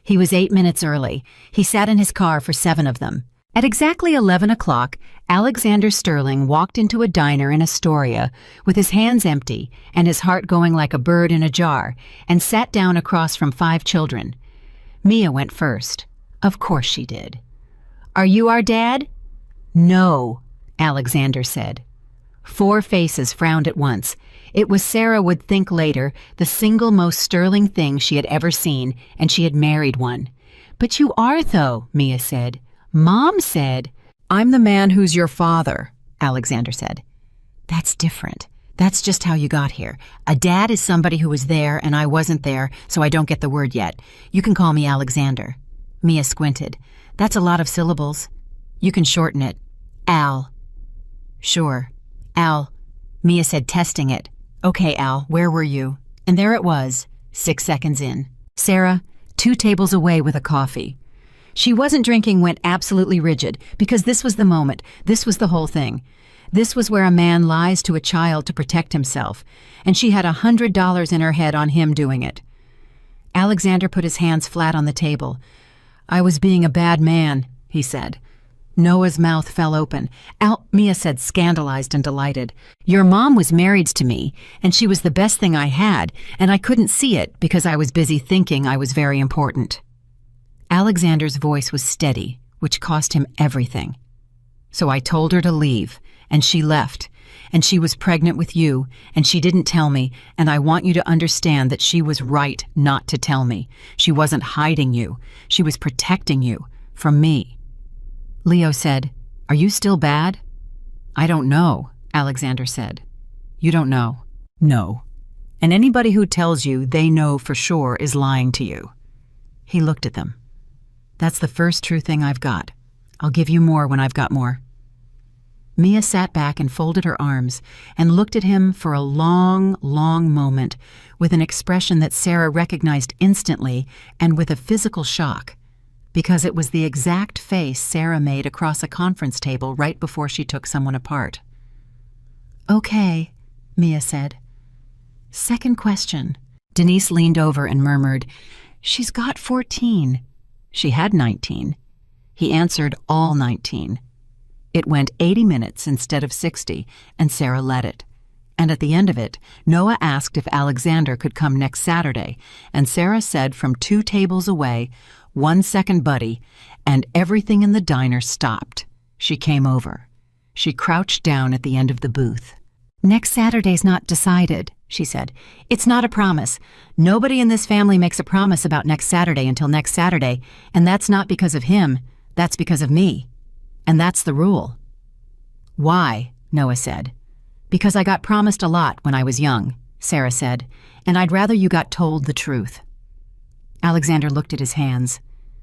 He was 8 minutes early. He sat in his car for 7 of them. At exactly 11 o'clock, Alexander Sterling walked into a diner in Astoria with his hands empty and his heart going like a bird in a jar, and sat down across from 5 children. Mia went first. Of course she did. Are you our dad? No, Alexander said. 4 faces frowned at once. It was, Sarah would think later, the single most sterling thing she had ever seen, and she had married one. But you are, though, Mia said. Mom said, I'm the man who's your father, Alexander said. That's different. That's just how you got here. A dad is somebody who was there and I wasn't there, so I don't get the word yet. You can call me Alexander. Mia squinted. That's a lot of syllables. You can shorten it. Al. Sure. Al. Mia said, testing it. Okay, Al, where were you? And there it was, 6 seconds in. Sarah, 2 tables away with a coffee. She wasn't drinking, went absolutely rigid, because this was the moment, this was the whole thing. This was where a man lies to a child to protect himself, and she had $100 in her head on him doing it. Alexander put his hands flat on the table. I was being a bad man, he said. Noah's mouth fell open. Mia said, scandalized and delighted. Your mom was married to me, and she was the best thing I had, and I couldn't see it because I was busy thinking I was very important. Alexander's voice was steady, which cost him everything. So I told her to leave, and she left, and she was pregnant with you, and she didn't tell me, and I want you to understand that she was right not to tell me. She wasn't hiding you. She was protecting you from me. Leo said, Are you still bad? I don't know, Alexander said. You don't know? No. And anybody who tells you they know for sure is lying to you. He looked at them. That's the first true thing I've got. I'll give you more when I've got more. Mia sat back and folded her arms and looked at him for a long, long moment with an expression that Sarah recognized instantly and with a physical shock, because it was the exact face Sarah made across a conference table right before she took someone apart. Okay, Mia said. Second question. Denise leaned over and murmured, She's got 14. She had 19. He answered all 19. It went 80 minutes instead of 60, and Sarah let it. And at the end of it, Noah asked if Alexander could come next Saturday, and Sarah said from 2 tables away, "1 second, buddy," and everything in the diner stopped. She came over. She crouched down at the end of the booth. "Next Saturday's not decided," she said. "It's not a promise. Nobody in this family makes a promise about next Saturday until next Saturday, and that's not because of him, that's because of me. And that's the rule." "Why?" Noah said. "Because I got promised a lot when I was young," Sarah said, "and I'd rather you got told the truth." Alexander looked at his hands.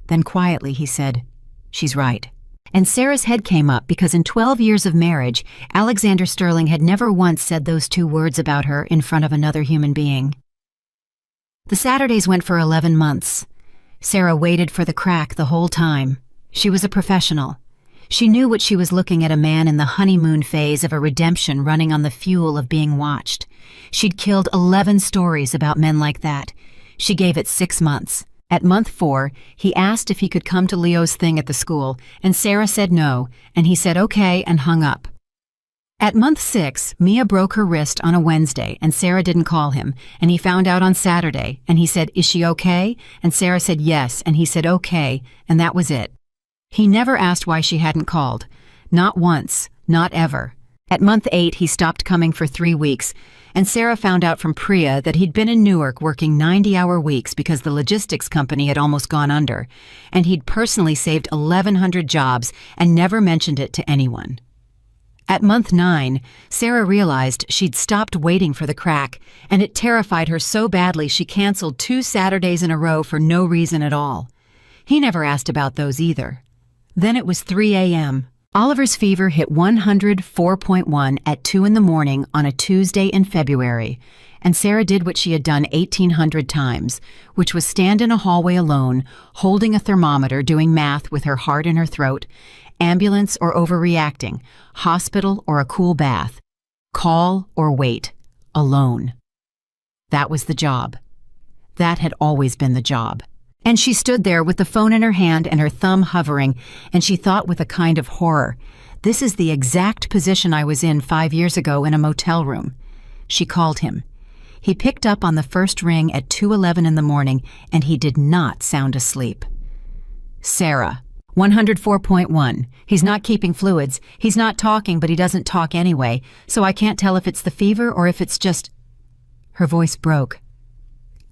Then quietly he said, "She's right." And Sarah's head came up because in 12 years of marriage, Alexander Sterling had never once said those 2 words about her in front of another human being. The Saturdays went for 11 months. Sarah waited for the crack the whole time. She was a professional. She knew what she was looking at, a man in the honeymoon phase of a redemption running on the fuel of being watched. She'd killed 11 stories about men like that. She gave it 6 months. At month 4, he asked if he could come to Leo's thing at the school, and Sarah said no, and he said okay and hung up. At month 6, Mia broke her wrist on a Wednesday, and Sarah didn't call him, and he found out on Saturday, and he said, "Is she okay?" And Sarah said yes, and he said okay, and that was it. He never asked why she hadn't called. Not once, not ever. At month 8, he stopped coming for 3 weeks, and Sarah found out from Priya that he'd been in Newark working 90-hour weeks because the logistics company had almost gone under, and he'd personally saved 1,100 jobs and never mentioned it to anyone. At month 9, Sarah realized she'd stopped waiting for the crack, and it terrified her so badly she canceled 2 Saturdays in a row for no reason at all. He never asked about those either. Then it was 3 a.m. Oliver's fever hit 104.1 at 2 in the morning on a Tuesday in February, and Sarah did what she had done 1,800 times, which was stand in a hallway alone, holding a thermometer, doing math with her heart in her throat, ambulance or overreacting, hospital or a cool bath, call or wait, alone. That was the job. That had always been the job. And she stood there with the phone in her hand and her thumb hovering, and she thought with a kind of horror, "This is the exact position I was in 5 years ago in a motel room." She called him. He picked up on the first ring at 2:11 in the morning, and he did not sound asleep. "Sarah, 104.1. He's not keeping fluids. He's not talking, but he doesn't talk anyway, so I can't tell if it's the fever or if it's just—" Her voice broke.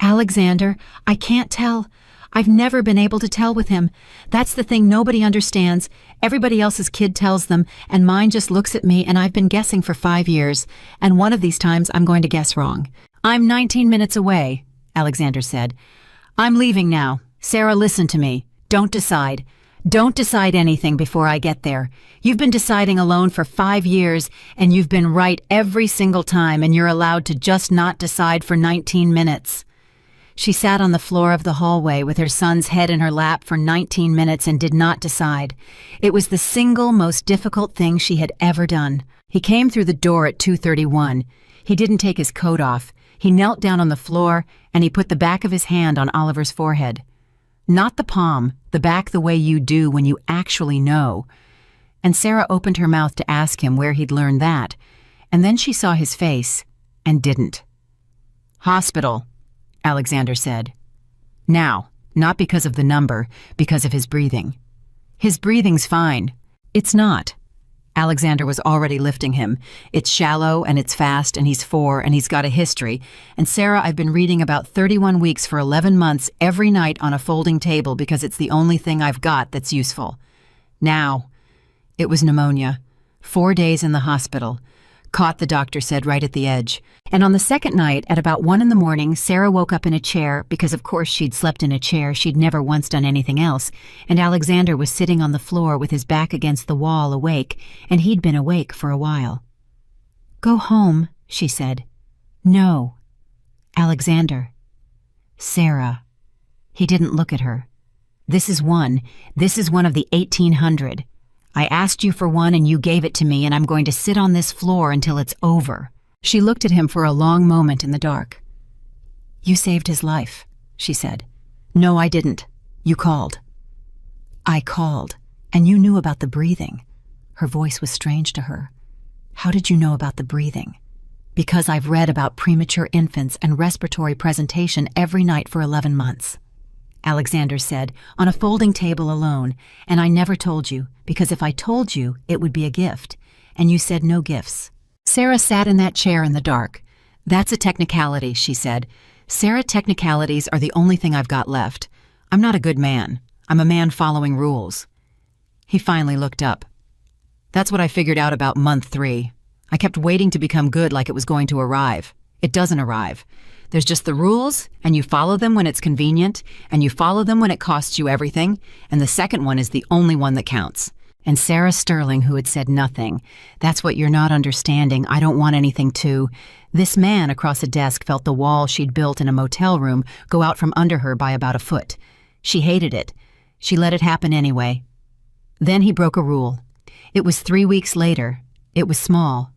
"Alexander, I can't tell. I've never been able to tell with him. That's the thing nobody understands. Everybody else's kid tells them, and mine just looks at me, and I've been guessing for 5 years, and one of these times I'm going to guess wrong." "I'm 19 minutes away," Alexander said. "I'm leaving now. Sarah, listen to me. Don't decide. Don't decide anything before I get there. You've been deciding alone for 5 years, and you've been right every single time, and you're allowed to just not decide for 19 minutes. She sat on the floor of the hallway with her son's head in her lap for 19 minutes and did not decide. It was the single most difficult thing she had ever done. He came through the door at 2:31. He didn't take his coat off. He knelt down on the floor, and he put the back of his hand on Oliver's forehead. Not the palm, the back the way you do when you actually know. And Sarah opened her mouth to ask him where he'd learned that, and then she saw his face and didn't. "Hospital," Alexander said. Now, not because of the number, because of his breathing. "His breathing's fine." "It's not." Alexander was already lifting him. "It's shallow and it's fast and he's 4 and he's got a history. And Sarah, I've been reading about 31 weeks for 11 months every night on a folding table because it's the only thing I've got that's useful. Now." It was pneumonia. 4 days in the hospital. Caught, the doctor said, right at the edge. And on the second night, at about 1 in the morning, Sarah woke up in a chair, because of course she'd slept in a chair, she'd never once done anything else, and Alexander was sitting on the floor with his back against the wall, awake, and he'd been awake for a while. "Go home," she said. "No." "Alexander." "Sarah." He didn't look at her. This is one of the 1,800. I asked you for one and you gave it to me, and I'm going to sit on this floor until it's over." She looked at him for a long moment in the dark. "You saved his life," she said. "No, I didn't. You called." "I called, and you knew about the breathing." Her voice was strange to her. "How did you know about the breathing?" "Because I've read about premature infants and respiratory presentation every night for 11 months. Alexander said, on a folding table alone, "and I never told you, because if I told you, it would be a gift. And you said no gifts." Sarah sat in that chair in the dark. "That's a technicality," she said. "Sarah, technicalities are the only thing I've got left. I'm not a good man. I'm a man following rules." He finally looked up. "That's what I figured out about month 3. I kept waiting to become good like it was going to arrive. It doesn't arrive. There's just the rules, and you follow them when it's convenient, and you follow them when it costs you everything, and the second one is the only one that counts." And Sarah Sterling, who had said nothing, "That's what you're not understanding. I don't want anything to." This man across a desk felt the wall she'd built in a motel room go out from under her by about a foot. She hated it. She let it happen anyway. Then he broke a rule. It was 3 weeks later. It was small.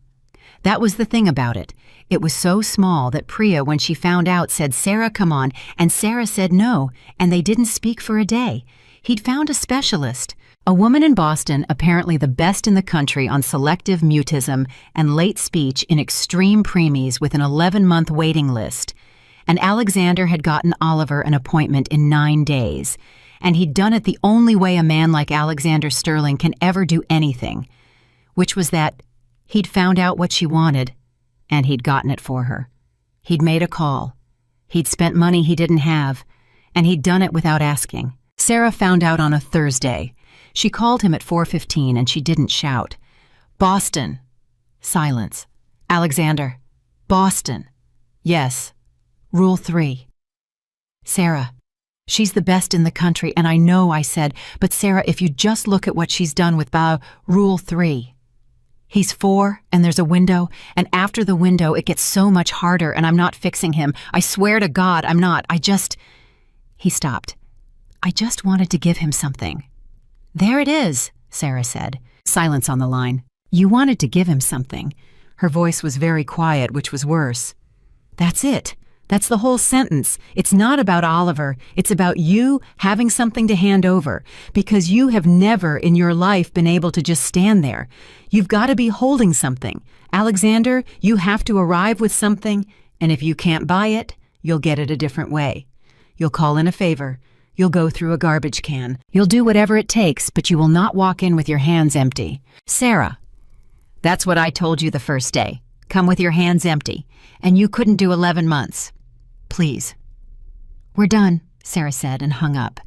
That was the thing about it. It was so small that Priya, when she found out, said, "Sarah, come on," and Sarah said no, and they didn't speak for a day. He'd found a specialist, a woman in Boston, apparently the best in the country on selective mutism and late speech in extreme preemies with an 11-month waiting list. And Alexander had gotten Oliver an appointment in 9 days. And he'd done it the only way a man like Alexander Sterling can ever do anything, which was that he'd found out what she wanted, and he'd gotten it for her. He'd made a call. He'd spent money he didn't have, and he'd done it without asking. Sarah found out on a Thursday. She called him at 4:15, and she didn't shout. "Boston." Silence. "Alexander." "Boston." "Yes." "Rule 3. "Sarah." "She's the best in the country, and I know," I said, "but Sarah, if you just look at what she's done with Rule 3. He's 4, and there's a window, and after the window it gets so much harder, and I'm not fixing him. I swear to God, I'm not. He stopped. "I just wanted to give him something." "There it is," Sarah said. Silence on the line. "You wanted to give him something." Her voice was very quiet, which was worse. "That's it. That's the whole sentence. It's not about Oliver. It's about you having something to hand over, because you have never in your life been able to just stand there. You've got to be holding something. Alexander, you have to arrive with something, and if you can't buy it, you'll get it a different way. You'll call in a favor. You'll go through a garbage can. You'll do whatever it takes, but you will not walk in with your hands empty. Sarah, that's what I told you the first day. Come with your hands empty. And you couldn't do 11 months. Please." "We're done," Sarah said and hung up.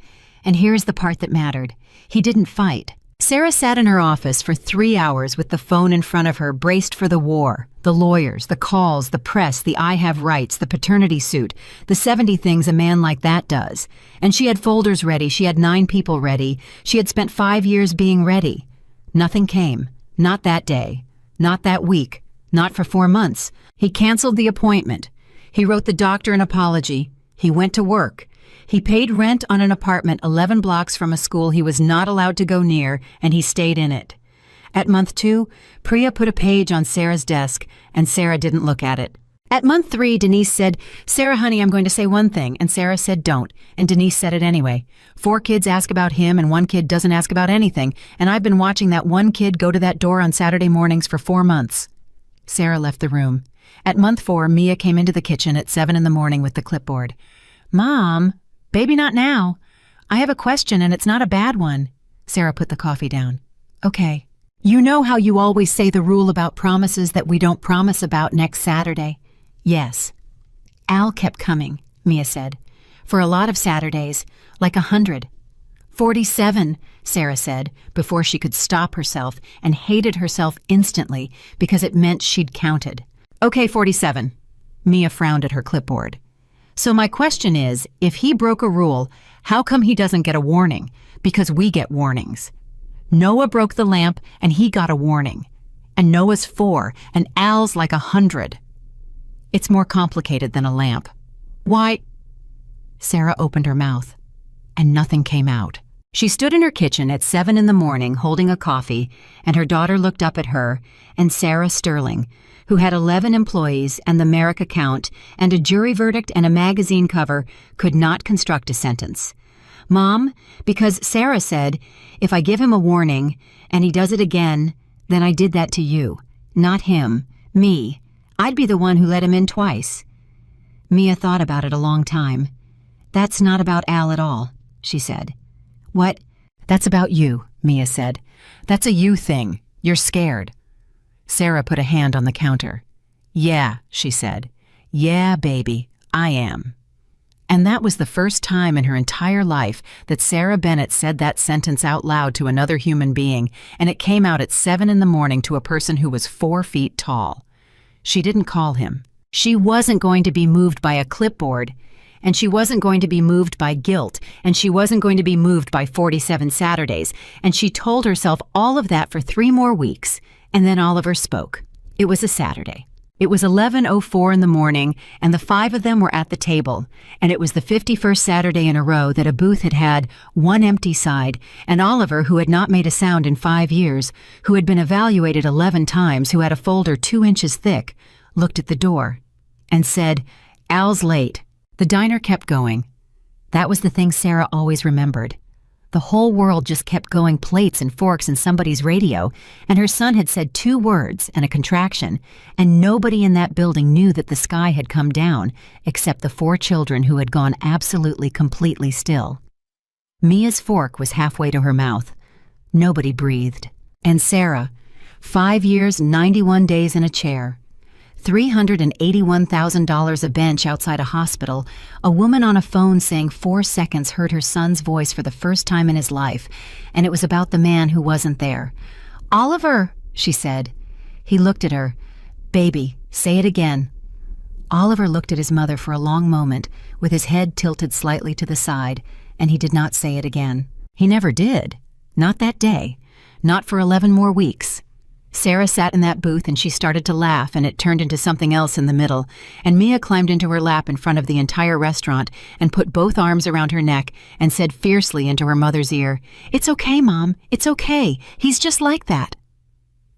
And here's the part that mattered. He didn't fight. Sarah sat in her office for 3 hours with the phone in front of her, braced for the war, the lawyers, the calls, the press, the "I have rights," the paternity suit, the 70 things a man like that does. And she had folders ready. She had 9 people ready. She had spent 5 years being ready. Nothing came. Not that day. Not that week. Not for 4 months. He canceled the appointment. He wrote the doctor an apology. He went to work. He paid rent on an apartment 11 blocks from a school he was not allowed to go near, and he stayed in it. At month 2, Priya put a page on Sarah's desk, and Sarah didn't look at it. At month 3, Denise said, "Sarah, honey, I'm going to say one thing," and Sarah said, "Don't," and Denise said it anyway. 4 kids ask about him, and 1 kid doesn't ask about anything, and I've been watching that 1 kid go to that door on Saturday mornings for 4 months. Sarah left the room. At month 4, Mia came into the kitchen at 7 in the morning with the clipboard. "Mom, baby, not now. I have a question, and it's not a bad one." Sarah put the coffee down. "Okay. You know how you always say the rule about promises that we don't promise about next Saturday?" "Yes." "Al kept coming," Mia said, "for a lot of Saturdays, like 100. 47, Sarah said, before she could stop herself, and hated herself instantly because it meant she'd counted. "Okay, 47. Mia frowned at her clipboard. "So my question is, if he broke a rule, how come he doesn't get a warning? Because we get warnings. Noah broke the lamp, and he got a warning. And Noah's 4, and Al's like 100. It's more complicated than a lamp. Why?" Sarah opened her mouth, and nothing came out. She stood in her kitchen at 7 in the morning holding a coffee, and her daughter looked up at her, and Sarah Sterling, who had 11 employees and the Merrick account and a jury verdict and a magazine cover, could not construct a sentence. "Mom, because Sarah said, if I give him a warning and he does it again Then I did that to you. Not him. Me. I'd be the one who let him in twice. Mia thought about it a long time. That's not about Al at all, she said. What? That's about you, Mia said. That's a you thing. You're scared. Sarah put a hand on the counter. Yeah, she said. Yeah, baby, I am. And that was the first time in her entire life that Sarah Bennett said that sentence out loud to another human being, and it came out at 7 a.m. to a person who was 4 feet tall. She didn't call him. She wasn't going to be moved by a clipboard, and she wasn't going to be moved by guilt, and she wasn't going to be moved by 47 Saturdays, and she told herself all of that for 3 more weeks, and then Oliver spoke. It was a Saturday. It was 11:04 in the morning, and the 5 of them were at the table, and it was the 51st Saturday in a row that a booth had had one empty side, and Oliver, who had not made a sound in 5 years, who had been evaluated 11 times, who had a folder 2 inches thick, looked at the door and said, "Al's late." The diner kept going. That was the thing Sarah always remembered. The whole world just kept going, plates and forks in somebody's radio, and her son had said 2 words and a contraction, and nobody in that building knew that the sky had come down except the 4 children who had gone absolutely, completely still. Mia's fork was halfway to her mouth. Nobody breathed. And Sarah, 5 years, 91 days in a chair, $381,000 a bench outside a hospital, a woman on a phone saying 4 seconds heard her son's voice for the first time in his life, and it was about the man who wasn't there. "Oliver," she said. He looked at her. "Baby, say it again." Oliver looked at his mother for a long moment, with his head tilted slightly to the side, and he did not say it again. He never did. Not that day. Not for 11 more weeks. Sarah sat in that booth and she started to laugh, and it turned into something else in the middle, and Mia climbed into her lap in front of the entire restaurant and put both arms around her neck and said fiercely into her mother's ear, "It's okay, Mom. It's okay. He's just like that."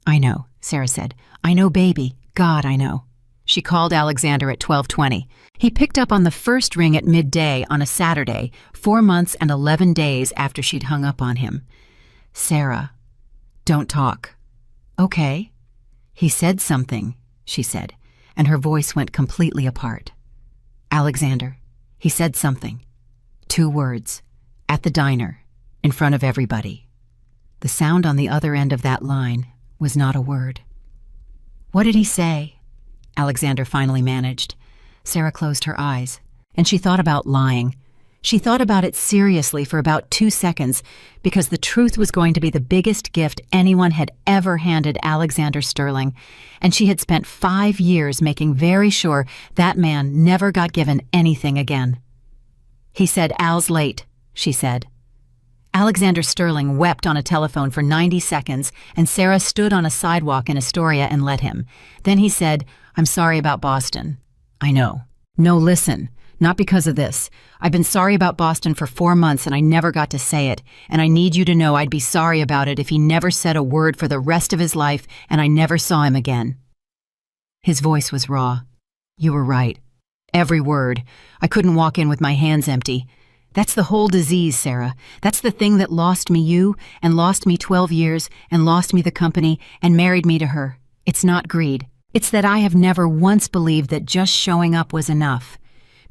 "I know," Sarah said. "I know, baby. God, I know." She called Alexander at 12:20. He picked up on the first ring at midday on a Saturday, 4 months and 11 days after she'd hung up on him. "Sarah, don't talk." "Okay." "He said something," she said, and her voice went completely apart. "Alexander, he said something. 2 words. At the diner. In front of everybody." The sound on the other end of that line was not a word. "What did he say?" Alexander finally managed. Sarah closed her eyes, and she thought about lying. She thought about it seriously for about 2 seconds, because the truth was going to be the biggest gift anyone had ever handed Alexander Sterling, and she had spent 5 years making very sure that man never got given anything again. "He said Al's late," she said. Alexander Sterling wept on a telephone for 90 seconds, and Sarah stood on a sidewalk in Astoria and let him. Then he said, "I'm sorry about Boston." "I know." "No, listen. Not because of this. I've been sorry about Boston for 4 months and I never got to say it, and I need you to know I'd be sorry about it if he never said a word for the rest of his life and I never saw him again." His voice was raw. "You were right. Every word. I couldn't walk in with my hands empty. That's the whole disease, Sarah. That's the thing that lost me you, and lost me 12 years, and lost me the company, and married me to her. It's not greed. It's that I have never once believed that just showing up was enough.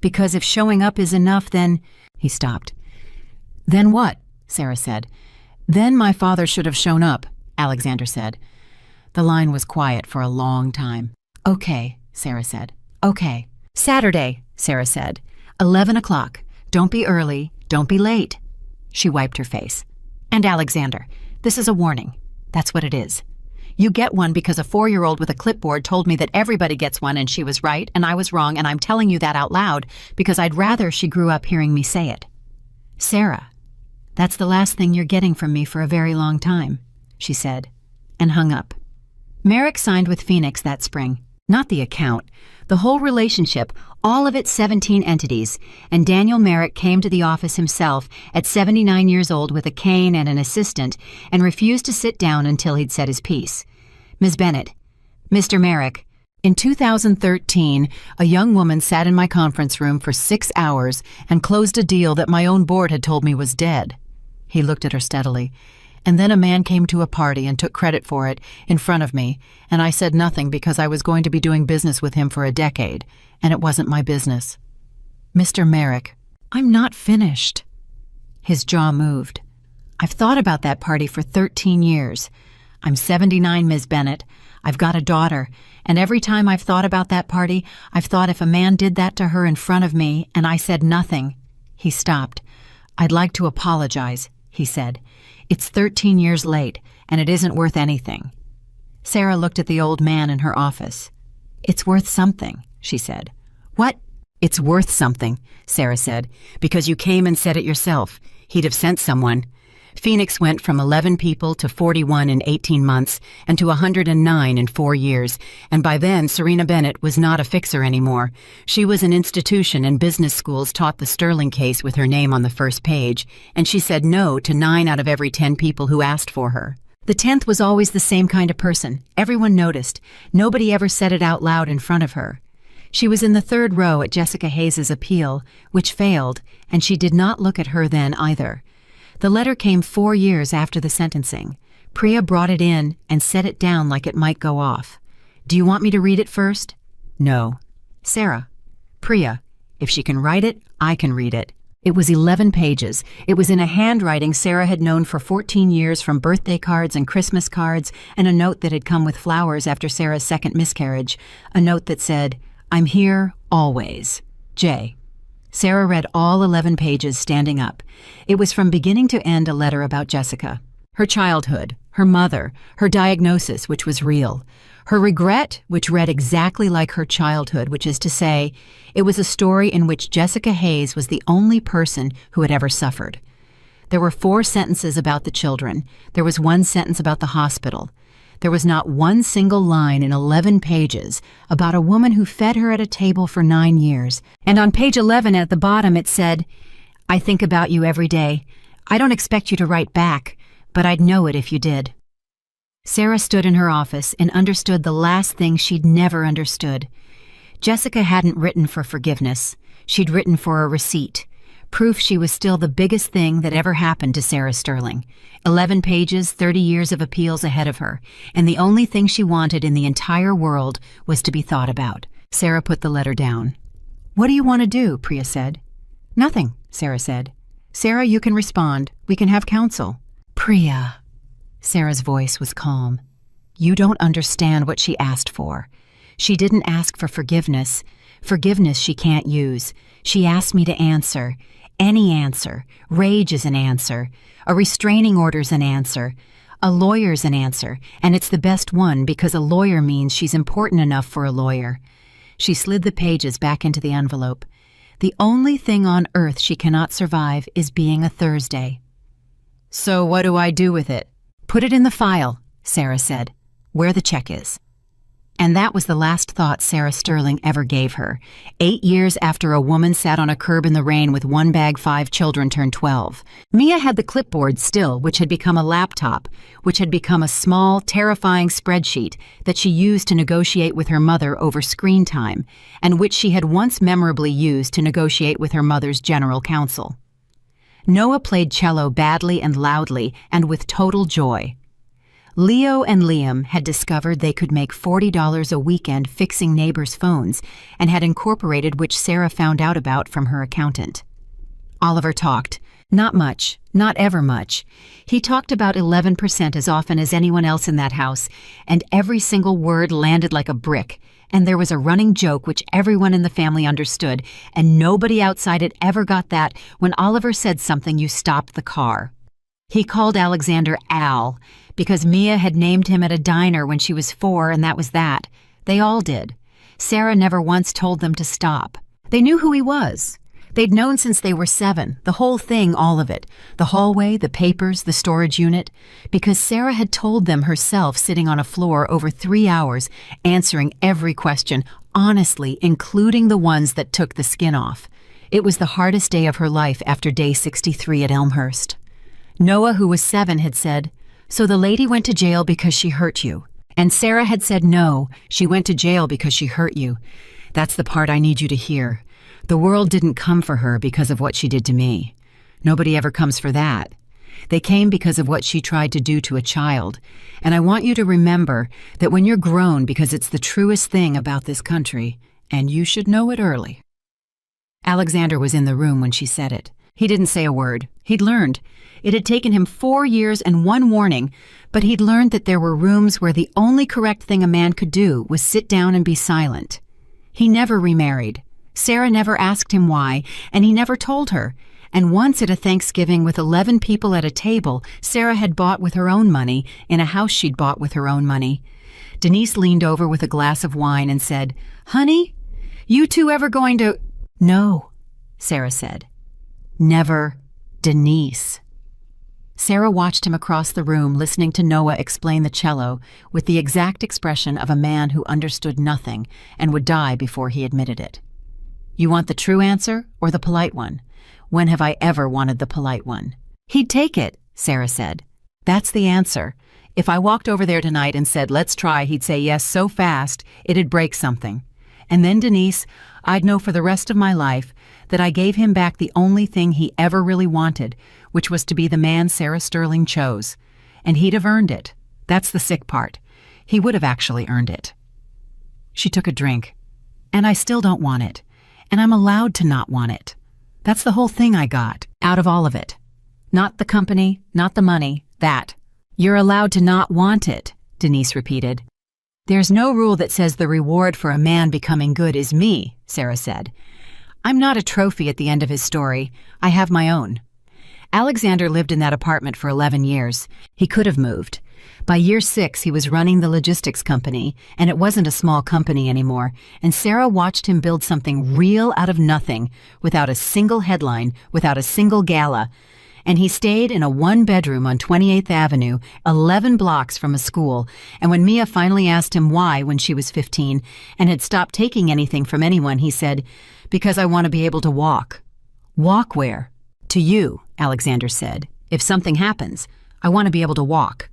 Because if showing up is enough, then—" He stopped. "Then what?" Sarah said. "Then my father should have shown up," Alexander said. The line was quiet for a long time. "Okay," Sarah said. "Okay." "Saturday," Sarah said. 11 o'clock. Don't be early. Don't be late." She wiped her face. "And Alexander, this is a warning. That's what it is. You get one because a 4-year-old with a clipboard told me that everybody gets one and she was right and I was wrong, and I'm telling you that out loud because I'd rather she grew up hearing me say it. Sarah, that's the last thing you're getting from me for a very long time," she said, and hung up. Merrick signed with Phoenix that spring. Not the account, the whole relationship, all of its 17 entities, and Daniel Merrick came to the office himself at 79 years old with a cane and an assistant and refused to sit down until he'd said his piece. "Ms. Bennett, Mr. Merrick, in 2013, a young woman sat in my conference room for 6 hours and closed a deal that my own board had told me was dead." He looked at her steadily. And then a man came to a party and took credit for it in front of me, and I said nothing because I was going to be doing business with him for a decade, and it wasn't my business. Mr. Merrick, I'm not finished. His jaw moved. I've thought about that party for 13 years. I'm 79, Ms. Bennett. I've got a daughter, and every time I've thought about that party, I've thought if a man did that to her in front of me and I said nothing. He stopped. I'd like to apologize, he said. It's 13 years late, and it isn't worth anything. Sarah looked at the old man in her office. It's worth something, she said. What? It's worth something, Sarah said, because you came and said it yourself. He'd have sent someone. Phoenix went from 11 people to 41 in 18 months and to 109 in 4 years, and by then Serena Bennett was not a fixer anymore. She was an institution, and business schools taught the Sterling case with her name on the first page, and she said no to 9 out of every 10 people who asked for her. The 10th was always the same kind of person. Everyone noticed. Nobody ever said it out loud in front of her. She was in the 3rd row at Jessica Hayes's appeal, which failed, and she did not look at her then either. The letter came 4 years after the sentencing. Priya brought it in and set it down like it might go off. Do you want me to read it first? No. Sarah. Priya. If she can write it, I can read it. It was 11 pages. It was in a handwriting Sarah had known for 14 years from birthday cards and Christmas cards, and a note that had come with flowers after Sarah's second miscarriage. A note that said, I'm here, always. J. Sarah read all 11 pages standing up. It was from beginning to end a letter about Jessica. Her childhood, her mother, her diagnosis, which was real. Her regret, which read exactly like her childhood, which is to say, it was a story in which Jessica Hayes was the only person who had ever suffered. There were 4 sentences about the children. There was 1 sentence about the hospital. There was not one single line in 11 pages about a woman who fed her at a table for 9 years. And on page 11 at the bottom it said, I think about you every day. I don't expect you to write back, but I'd know it if you did. Sarah stood in her office and understood the last thing she'd never understood. Jessica hadn't written for forgiveness. She'd written for a receipt. Proof she was still the biggest thing that ever happened to Sarah Sterling. 11 pages, 30 years of appeals ahead of her, and the only thing she wanted in the entire world was to be thought about. Sarah put the letter down. What do you want to do? Priya said. Nothing, Sarah said. Sarah, you can respond. We can have counsel. Priya. Sarah's voice was calm. You don't understand what she asked for. She didn't ask for forgiveness. Forgiveness she can't use. She asked me to answer. Any answer. Rage is an answer. A restraining order's an answer. A lawyer's an answer, and it's the best one because a lawyer means she's important enough for a lawyer. She slid the pages back into the envelope. The only thing on earth she cannot survive is being a Thursday. So what do I do with it? Put it in the file, Sarah said, where the check is. And that was the last thought Sarah Sterling ever gave her. 8 years after a woman sat on a curb in the rain with 1 bag 5 children turned 12. Mia had the clipboard still, which had become a laptop, which had become a small, terrifying spreadsheet that she used to negotiate with her mother over screen time, and which she had once memorably used to negotiate with her mother's general counsel. Noah played cello badly and loudly and with total joy. Leo and Liam had discovered they could make $40 a weekend fixing neighbors' phones and had incorporated, which Sarah found out about from her accountant. Oliver talked. Not much, not ever much. He talked about 11% as often as anyone else in that house, and every single word landed like a brick, and there was a running joke which everyone in the family understood, and nobody outside it ever got that when Oliver said something you stopped the car. He called Alexander Al, because Mia had named him at a diner when she was 4, and that was that. They all did. Sarah never once told them to stop. They knew who he was. They'd known since they were 7, the whole thing, all of it. The hallway, the papers, the storage unit. Because Sarah had told them herself sitting on a floor over 3 hours, answering every question, honestly, including the ones that took the skin off. It was the hardest day of her life after day 63 at Elmhurst. Noah, who was 7, had said, "So the lady went to jail because she hurt you." And Sarah had said, "No, she went to jail because she hurt you. That's the part I need you to hear. The world didn't come for her because of what she did to me. Nobody ever comes for that. They came because of what she tried to do to a child. And I want you to remember that when you're grown, because it's the truest thing about this country, and you should know it early." Alexander was in the room when she said it. He didn't say a word. He'd learned. It had taken him 4 years and 1 warning, but he'd learned that there were rooms where the only correct thing a man could do was sit down and be silent. He never remarried. Sarah never asked him why, and he never told her. And once at a Thanksgiving with 11 people at a table, Sarah had bought with her own money, in a house she'd bought with her own money. Denise leaned over with a glass of wine and said, "Honey, you two ever going to—" "No," Sarah said. "Never, Denise." Sarah watched him across the room, listening to Noah explain the cello with the exact expression of a man who understood nothing and would die before he admitted it. "You want the true answer or the polite one? When have I ever wanted the polite one?" "He'd take it," Sarah said. "That's the answer. If I walked over there tonight and said, 'Let's try,' he'd say yes so fast it'd break something. And then, Denise, I'd know for the rest of my life that I gave him back the only thing he ever really wanted, which was to be the man Sarah Sterling chose. And he'd have earned it. That's the sick part. He would have actually earned it." She took a drink. "And I still don't want it. And I'm allowed to not want it. That's the whole thing I got out of all of it. Not the company, not the money, that." "You're allowed to not want it," Denise repeated. "There's no rule that says the reward for a man becoming good is me," Sarah said. "I'm not a trophy at the end of his story. I have my own." Alexander lived in that apartment for 11 years. He could have moved. By year 6, he was running the logistics company, and it wasn't a small company anymore, and Sarah watched him build something real out of nothing, without a single headline, without a single gala. And he stayed in a 1-bedroom on 28th Avenue, 11 blocks from a school, and when Mia finally asked him why when she was 15 and had stopped taking anything from anyone, he said, "Because I want to be able to walk." "Walk where?" "To you," Alexander said. "If something happens, I want to be able to walk."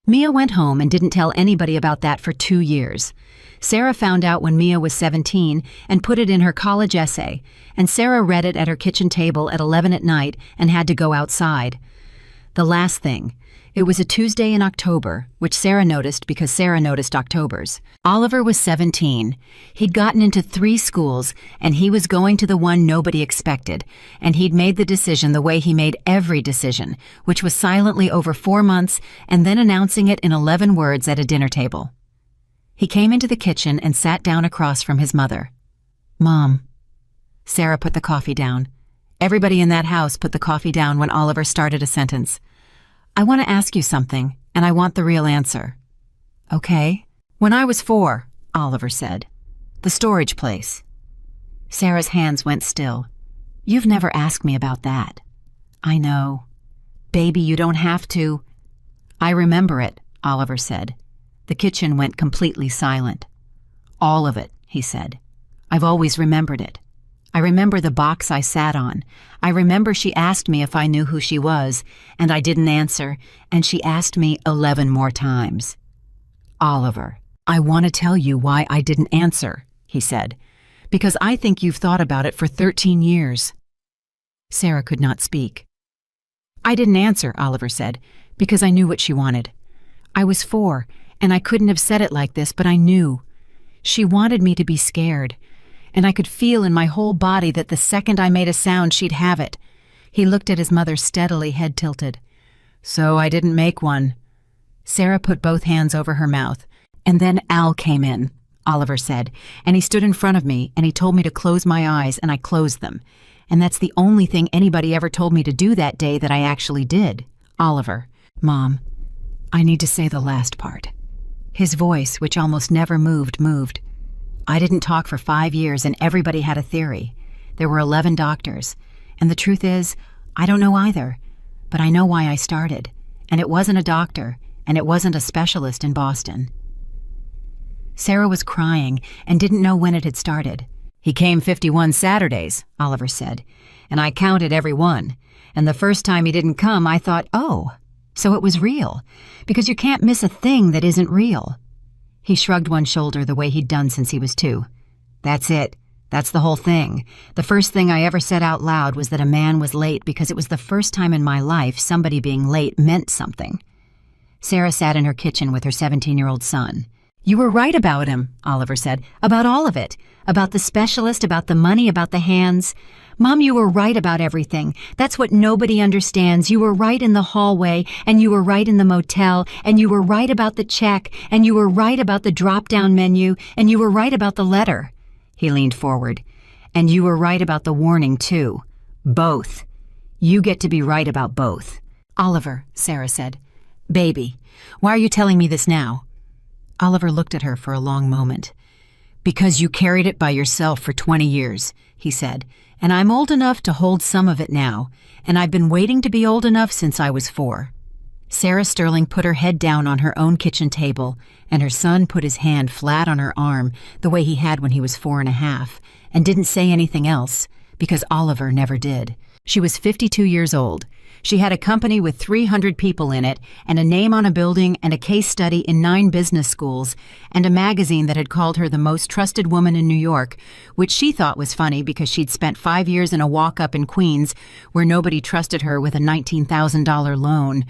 Mia went home and didn't tell anybody about that for 2 years. Sarah found out when Mia was 17 and put it in her college essay, and Sarah read it at her kitchen table at 11 at night and had to go outside. The last thing. It was a Tuesday in October, which Sarah noticed because Sarah noticed Octobers. Oliver was 17. He'd gotten into 3 schools, and he was going to the one nobody expected, and he'd made the decision the way he made every decision, which was silently over 4 months and then announcing it in 11 words at a dinner table. He came into the kitchen and sat down across from his mother. "Mom." Sarah put the coffee down. Everybody in that house put the coffee down when Oliver started a sentence. "I want to ask you something, and I want the real answer." "Okay." "When I was 4, Oliver said. "The storage place." Sarah's hands went still. "You've never asked me about that." "I know." "Baby, you don't have to." "I remember it," Oliver said. The kitchen went completely silent. "All of it," he said. "I've always remembered it. I remember the box I sat on. I remember she asked me if I knew who she was, and I didn't answer, and she asked me 11 more times." "Oliver, I want to tell you why I didn't answer," he said, "because I think you've thought about it for 13 years. Sarah could not speak. "I didn't answer," Oliver said, "because I knew what she wanted. I was 4, and I couldn't have said it like this, but I knew. She wanted me to be scared, and I could feel in my whole body that the second I made a sound, she'd have it." He looked at his mother steadily, head tilted. "So I didn't make one." Sarah put both hands over her mouth. "And then Al came in," Oliver said, "and he stood in front of me, and he told me to close my eyes, and I closed them. And that's the only thing anybody ever told me to do that day that I actually did." "Oliver." "Mom, I need to say the last part." His voice, which almost never moved. "I didn't talk for 5 years, and everybody had a theory. There were 11 doctors. And the truth is, I don't know either. But I know why I started. And it wasn't a doctor, and it wasn't a specialist in Boston." Sarah was crying and didn't know when it had started. "He came 51 Saturdays, Oliver said, "and I counted every one. And the first time he didn't come, I thought, oh, so it was real, because you can't miss a thing that isn't real." He shrugged one shoulder the way he'd done since he was 2. "That's it. That's the whole thing. The first thing I ever said out loud was that a man was late because it was the first time in my life somebody being late meant something. Sarah sat in her kitchen with her 17-year-old son. You were right about him, Oliver said. About all of it. About the specialist, about the money, about the hands. Mom, you were right about everything. That's what nobody understands. You were right in the hallway, and you were right in the motel, and you were right about the check, and you were right about the drop-down menu, and you were right about the letter. He leaned forward. And you were right about the warning, too. Both. You get to be right about both. Oliver, Sarah said. Baby, why are you telling me this now? Oliver looked at her for a long moment. Because you carried it by yourself for 20 years, he said, and I'm old enough to hold some of it now, and I've been waiting to be old enough since I was 4. Sarah Sterling put her head down on her own kitchen table, and her son put his hand flat on her arm the way he had when he was 4.5, and didn't say anything else, because Oliver never did. She was 52 years old. She had a company with 300 people in it, and a name on a building, and a case study in 9 business schools, and a magazine that had called her the most trusted woman in New York, which she thought was funny because she'd spent 5 years in a walk-up in Queens where nobody trusted her with a $19,000 loan.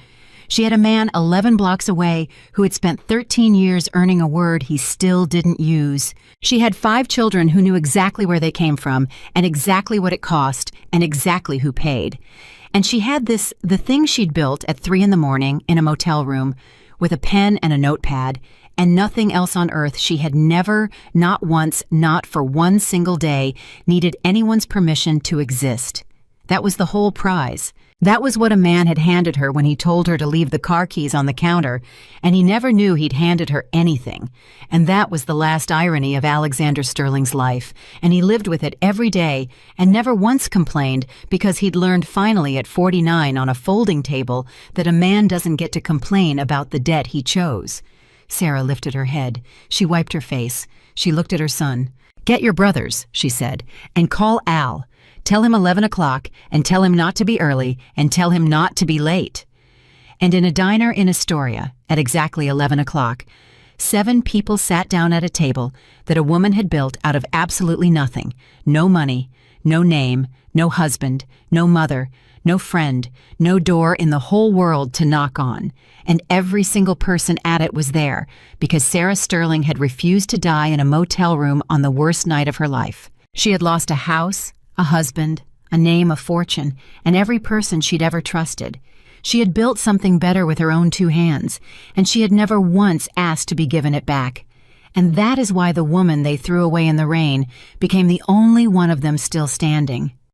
She had a man 11 blocks away who had spent 13 years earning a word he still didn't use. She had 5 children who knew exactly where they came from, and exactly what it cost, and exactly who paid. And she had the thing she'd built at 3 a.m. in a motel room, with a pen and a notepad, and nothing else on earth. She had never, not once, not for one single day, needed anyone's permission to exist. That was the whole prize. That was what a man had handed her when he told her to leave the car keys on the counter, and he never knew he'd handed her anything. And that was the last irony of Alexander Sterling's life, and he lived with it every day and never once complained because he'd learned finally at 49 on a folding table that a man doesn't get to complain about the debt he chose. Sarah lifted her head. She wiped her face. She looked at her son. "Get your brothers," she said, "and call Al. Tell him 11 o'clock, and tell him not to be early, and tell him not to be late." And in a diner in Astoria, at exactly 11 o'clock, 7 people sat down at a table that a woman had built out of absolutely nothing. No money, no name, no husband, no mother, no friend, no door in the whole world to knock on. And every single person at it was there because Sarah Sterling had refused to die in a motel room on the worst night of her life. She had lost a house, a husband, a name, a fortune, and every person she'd ever trusted. She had built something better with her own 2 hands, and she had never once asked to be given it back. And that is why the woman they threw away in the rain became the only one of them still standing.